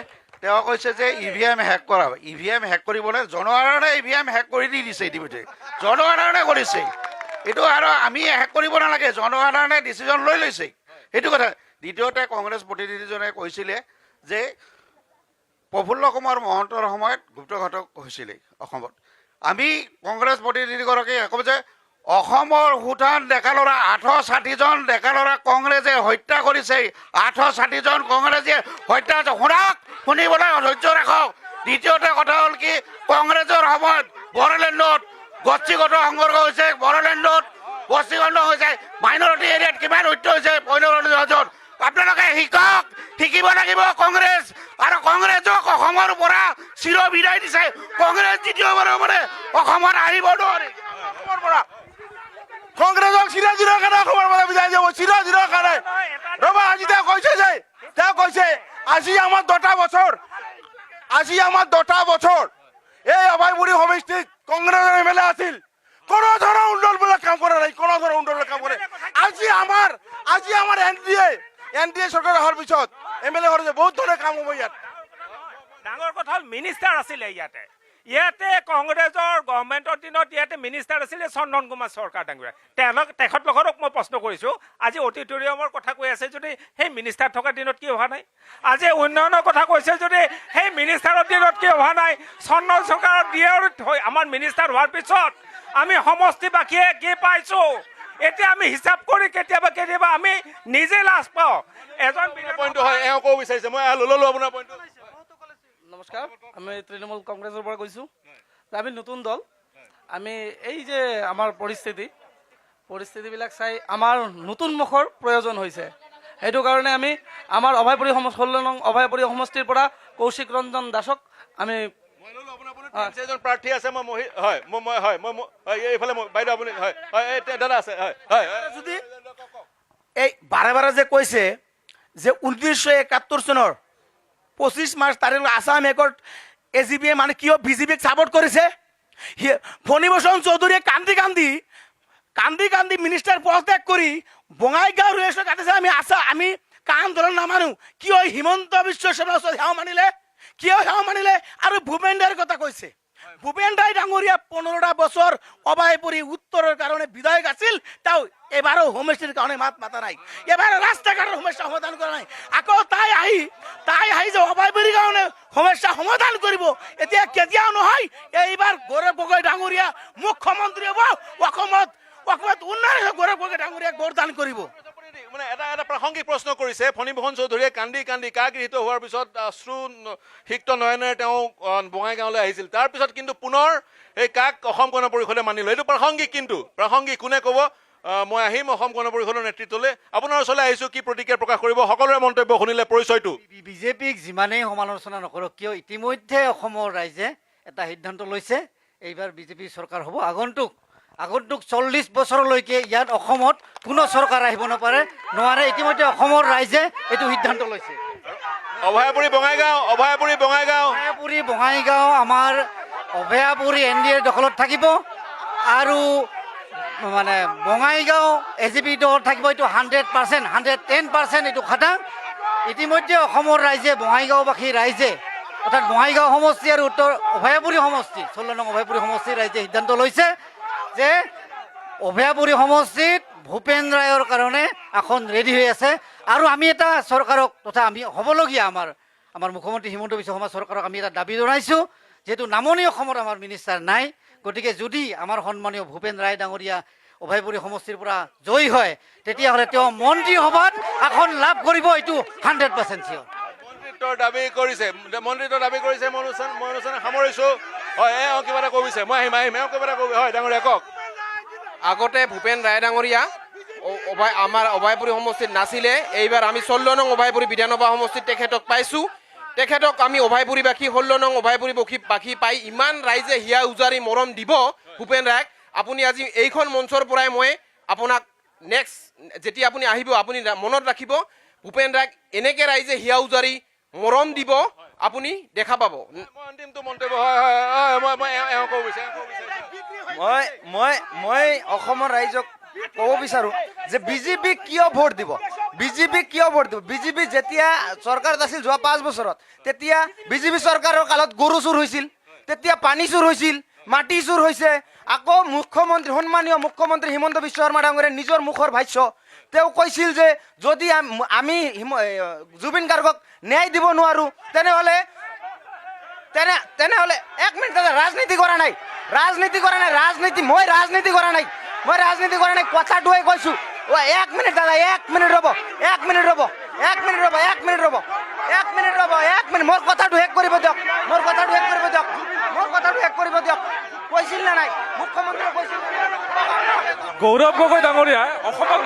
Speaker 5: তেওঁ কৈছে যে EVM হেক কৰা, EVM হেক কৰিবলৈ জনসাধাৰণে EVM হেক কৰি দি দিছে, ইতিমধ্যে জনসাধাৰণে কৰিছে এইটো, আৰু আমি হেক কৰিব নালাগে, জনসাধাৰণে ডিচিজন লৈ লৈছে, সেইটো কথা। দ্বিতীয়তে কংগ্ৰেছ প্ৰতিনিধিজনে কৈছিলে যে প্ৰফুল্ল কুমাৰ মহন্তৰ সময়ত গুপ্তঘাতক হৈছিলে অসমত। আমি কংগ্ৰেছ প্ৰতিনিধিগৰাকীয়ে ক'ব যে অসমৰ সুঠান ডেকা ল'ৰা 860 জন ডেকা ল'ৰা কংগ্ৰেছে হত্যা কৰিছে, 860 জন কংগ্ৰেছে হত্যা শুনিবলৈ ধৈৰ্য ৰাখক। দ্বিতীয়তে কথা হ'ল কি, কংগ্ৰেছৰ সময়ত বড়োলেণ্ডত গোষ্ঠীগত সংঘৰ্ষ হৈছে, বড়োলেণ্ডত গোষ্ঠীগত হৈছে, মাইনৰিটি এৰিয়াত কিমান হত্যা হৈছে, আপোনালোকে শিকিব লাগিব কংগ্ৰেছ। আৰু কংগ্ৰেছক অসমৰ পৰা চিৰ বিদায় দিছে। কংগ্ৰেছ দ্বিতীয়বাৰৰ বাবে অসমত আহিব নোৱাৰে। অসমৰ পৰা
Speaker 12: কংগ্ৰেছক চিৰদিনৰ কাৰণে অসমৰ পৰা বিদায় দিব, চিৰদিনৰ কাৰণে। ৰ'বা, আজি তেওঁ কৈছে আজি আমাৰ 10টা বছৰ এই অভয়পুৰী সমষ্টিত কংগ্ৰেছৰ MLA আছিল, কোনো ধৰণৰ উন্নয়নমূলক কাম কৰা নাই, আজি আমাৰ NDA চৰকাৰ অহাৰ পিছত MLA ঘৰ বহুত ধৰণৰ কাম হ'ব ইয়াত।
Speaker 8: ডাঙৰ কথা হ'ল মিনিষ্টাৰ আছিলে ইয়াতে কংগ্ৰেছৰ গভৰ্ণমেণ্টৰ দিনত ইয়াতে মিনিষ্টাৰ আছিলে চন্দন কুমাৰ চৰকাৰ ডাঙৰীয়া। তেখেতলোকক মই প্ৰশ্ন কৰিছোঁ, আজি অডিটৰিয়ামৰ কথা কৈ আছে যদি সেই মিনিষ্টাৰ থকা দিনত কি হোৱা নাই? আজি উন্নয়নৰ কথা কৈছে যদি সেই মিনিষ্টাৰৰ দিনত কি হোৱা নাই? চন্দন চৰকাৰৰ দিনত আমাৰ মিনিষ্টাৰ হোৱাৰ পিছত আমি সমষ্টিবাসীয়ে কি পাইছোঁ এতিয়া আমি হিচাপ কৰি কেতিয়াবা আমি নিজে লাজ পাওঁ। এজন
Speaker 2: পইণ্টটো হয়, এওঁ ক'ব বিচাৰিছে, মই ল'লো আপোনাৰ পইণ্টটো।
Speaker 9: নমস্কাৰ, আমি তৃণমূল কংগ্ৰেছৰ পৰা কৈছোঁ। আমি নতুন দল, আমি এই যে আমাৰ পৰিস্থিতি পৰিস্থিতিবিলাক চাই আমাৰ নতুন মুখৰ প্ৰয়োজন হৈছে। সেইটো কাৰণে আমি আমাৰ অভয়পুৰী 16 নং অভয়পুৰী সমষ্টিৰ পৰা কৌশিক ৰঞ্জন দাসক আমি
Speaker 2: এজন প্ৰাৰ্থী আছে এইফালে বাইদেউ আপুনি দাদা আছে
Speaker 6: যদি এই বাৰে বাৰে যে কৈছে যে 1971 চনৰ 25 মাৰ্চ তাৰিখত আছাম একৰ্ড AGP মানে কিয় BJPক ছাপোৰ্ট কৰিছে? ফণীভূষণ চৌধুৰীয়ে কান্দি কান্দি মিনিষ্টাৰ পদত্যাগ কৰি বঙাইগাঁও ৰেলৱে কাটিছে। আমি কাম দলৰ নামানো কিয়? হিমন্ত বিশ্ব শৰ্মাৰ ওচৰত সেৱা মানিলে, কিয় সেৱা মানিলে? আৰু ভূপেন ৰায়ৰ কথা কৈছে। ভূপেন ৰায় ডাঙৰীয়া 15টা বছৰ অভয়পুৰী উত্তৰৰ কাৰণে বিধায়ক আছিল, তেওঁ এবাৰো সমষ্টিৰ কাৰণে মাত মাতা নাই, এবাৰ ৰাস্তা ঘাটৰ সমস্যা সমাধান কৰা নাই। আকৌ তাই আহি যে অভয়পুৰীৰ কাৰণে সমস্যা সমাধান কৰিব, এতিয়া কেতিয়াও নহয়। এইবাৰ গৌৰৱ গগৈ ডাঙৰীয়া মুখ্যমন্ত্ৰী হ'ব, অসমত উন্নয়ন গৌৰৱ গগৈ ডাঙৰীয়াক ভোটদান কৰিব।
Speaker 2: মানে এটা প্ৰাসংগিক প্ৰশ্ন কৰিছে ফণীভূষণ চৌধুৰীয়ে কান্দি কাগৃহীত হোৱাৰ পিছত শ্ৰু সিক্ত নয়নেৰে তেওঁ বঙাইগাঁৱলৈ আহিছিল। তাৰপিছত কিন্তু পুনৰ এই কাক অসম গণ পৰিষদে মানিলে। এইটো প্ৰাসংগিক কোনে ক'ব? মই আহিম অসম গণ পৰিষদৰ নেতৃত্বলৈ। আপোনাৰ ওচৰলৈ আহিছোঁ, কি প্ৰতিক্ৰিয়া প্ৰকাশ কৰিব? সকলোৰে মন্তব্য শুনিলে পৰিচয়টো।
Speaker 3: বিজেপিক যিমানেই সমালোচনা নকৰক কিয়, ইতিমধ্যে অসমৰ ৰাইজে এটা সিদ্ধান্ত লৈছে, এইবাৰ বিজেপি চৰকাৰ হ'ব। আগন্তুক 40 বছৰলৈকে ইয়াত অসমত কোনো চৰকাৰ আহিব নোৱাৰে। ইতিমধ্যে অসমৰ ৰাইজে এইটো সিদ্ধান্ত লৈছে।
Speaker 2: অভয়াপুৰী বঙাইগাঁও
Speaker 3: আমাৰ অভয়াপুৰী NDA দখলত থাকিব আৰু মানে বঙাইগাঁও AGP দখলত থাকিব। এইটো 100%, 110% এইটো খাটাং। ইতিমধ্যে অসমৰ ৰাইজে, বঙাইগাঁওবাসী ৰাইজে, অৰ্থাৎ বঙাইগাঁও সমষ্টি আৰু উত্তৰ অভয়াপুৰী সমষ্টি 16 নং অভয়াপুৰী সমষ্টিৰ ৰাইজে সিদ্ধান্ত লৈছে যে অভয়াপুৰী সমষ্টিত ভূপেন ৰায়ৰ কাৰণে আসন ৰেডি হৈ আছে। আৰু আমি এটা চৰকাৰক তথা আমি হ'বলগীয়া আমাৰ মুখ্যমন্ত্ৰী হিমন্ত বিশ্ব শৰ্মা চৰকাৰক আমি এটা দাবী জনাইছোঁ, যিহেতু নামনি অসমত আমাৰ মিনিষ্টাৰ নাই, গতিকে যদি আমাৰ সন্মানীয় ভূপেন ৰায় ডাঙৰীয়া অভয়পুৰী সমষ্টিৰ পৰা জয়ী হয়, তেতিয়াহ'লে তেওঁ মন্ত্ৰীসভাত আসন লাভ কৰিব। এইটো 100% চিয়ৰ।
Speaker 2: মন্ত্ৰিত্বৰ দাবী কৰিছে মই অনুষ্ঠান সামৰিছোঁ। হয়, কিবা এটা কৈছে, মই আহিম কিবা এটা কবি। হয় ডাঙৰীয়া কওক।
Speaker 22: আগতে ভূপেন ৰায় ডাঙৰীয়া আমাৰ অভয়পুৰী সমষ্টিত নাছিলে। এইবাৰ আমি 16 নং অভয়পুৰী বিধানসভা সমষ্টিত তেখেতক পাইছোঁ। তেখেতক আমি অভয়পুৰীবাসী 16 নং অভয়পুৰীবাসী পাই ইমান ৰাইজে হিয়া উজাৰি মৰম দিব ভূপেন ৰায়ক। আপুনি আজি এইখন মঞ্চৰ পৰাই মই আপোনাক নেক্সট যেতিয়া আপুনি আহিব, আপুনি মনত ৰাখিব, ভূপেন ৰায়ক এনেকৈ ৰাইজে হিয়া উজাৰি মৰম দিব, আপুনি দেখা পাব।
Speaker 23: মই অসমৰ ৰাইজক ক'ব বিচাৰোঁ যে বিজেপিক কিয় ভোট দিব। বিজেপি যেতিয়া চৰকাৰত আছিল যোৱা 5 বছৰত, তেতিয়া বিজেপি চৰকাৰৰ কালত গৰু চুৰ হৈছিল, তেতিয়া পানী চুৰ হৈছিল, মাটি চুৰ হৈছে। আকৌ সন্মানীয় মুখ্যমন্ত্ৰী হিমন্ত বিশ্ব শৰ্মা ডাঙৰীয়াৰ নিজৰ মুখৰ ভাষ্য, তেওঁ কৈছিল যে যদি আমি জুবিন গাৰ্গক ন্যায় দিব নোৱাৰোঁ তেনেহ'লে 1 মিনিট দাদা, ৰাজনীতি কৰা নাই। মই ৰাজনীতি কৰা নাই, কথাটোৱে কৈছোঁ। 1 মিনিট দাদা, 1 মিনিট ৰ'ব, মোৰ কথাটো শেষ কৰিব দিয়ক, কৈছিল নে নাই মুখ্যমন্ত্ৰীয়ে? কৈছিল
Speaker 8: গৌৰৱ গগৈ ডাঙৰীয়াই অসমক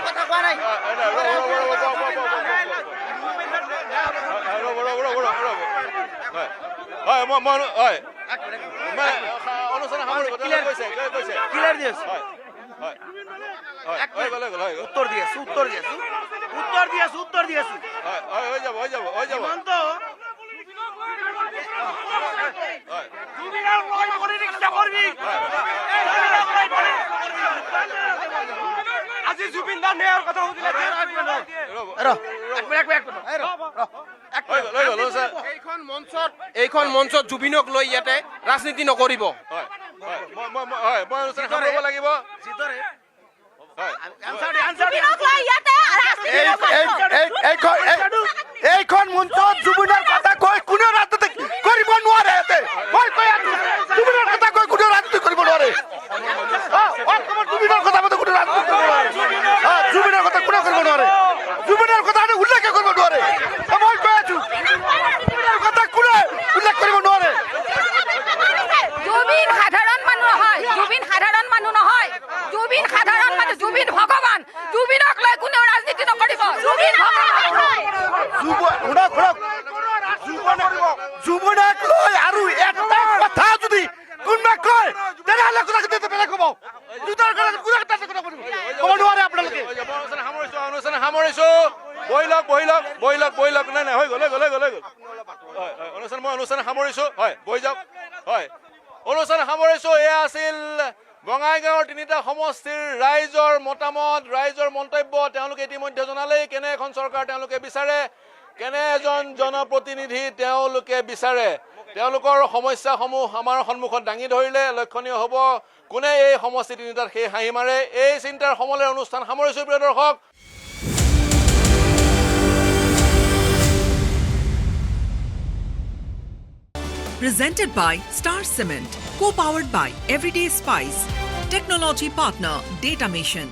Speaker 23: কথা কোৱা নাই।
Speaker 6: উত্তৰ দি আছো।
Speaker 8: আজি জুবিন দাৰ ন্যায়ৰ কথা
Speaker 22: এইখন মঞ্চত জুবিনক লৈ ইয়াতে ৰাজনীতি নকৰিব।
Speaker 12: এইখন মঞ্চত জুবিনৰ কথা কৈ কোনেও ৰাজনীতি কৰিব নোৱাৰে। জুবিনৰ কথা কৈ কোনেও ৰাজনীতি কৰিব নোৱাৰে। জুবিনৰ কথা মতে কোনেও ৰাজনীতি কৰিব নোৱাৰে। জুবিনৰ কথা কোনেও কৰিব নোৱাৰে। জুবিনৰ কথা উল্লেখ কৰিব নোৱাৰে। মই কৈ আছো জুবিনৰ কথা কোনে উল্লেখ কৰিব নোৱাৰে। জোতাৰ কাৰণে কোনে তাতে কথা পাতিব ক'ব নোৱাৰে আপোনালোকে
Speaker 2: অনুষ্ঠান সামৰিছো বহি লওক নাই হৈ গ'ল অনুষ্ঠান সামৰিছো হয় বহি যাওক হয় অনুষ্ঠান সামৰিছো এয়া আছিল বঙাইগাঁৱৰ 3টা সমষ্টিৰ ৰাইজৰ মতামত ৰাইজৰ মন্তব্য তেওঁলোকে ইতিমধ্যে জনালেই কেনে এখন চৰকাৰ তেওঁলোকে বিচাৰে কেনে এজন জনপ্ৰতিনিধি তেওঁলোকে বিচাৰে তেওঁলোকৰ সমস্যাসমূহ আমাৰ সন্মুখত দাঙি ধৰিলে লক্ষণীয় হ'ব কোনে এই সমষ্টি 3টাত সেই হাঁহি মাৰে এই চিন্তাৰ সমলে অনুষ্ঠান সামৰিছো প্ৰিয় দৰ্শক
Speaker 13: Presented by Star Cement, co-powered by Everyday Spice, technology partner Data Mission.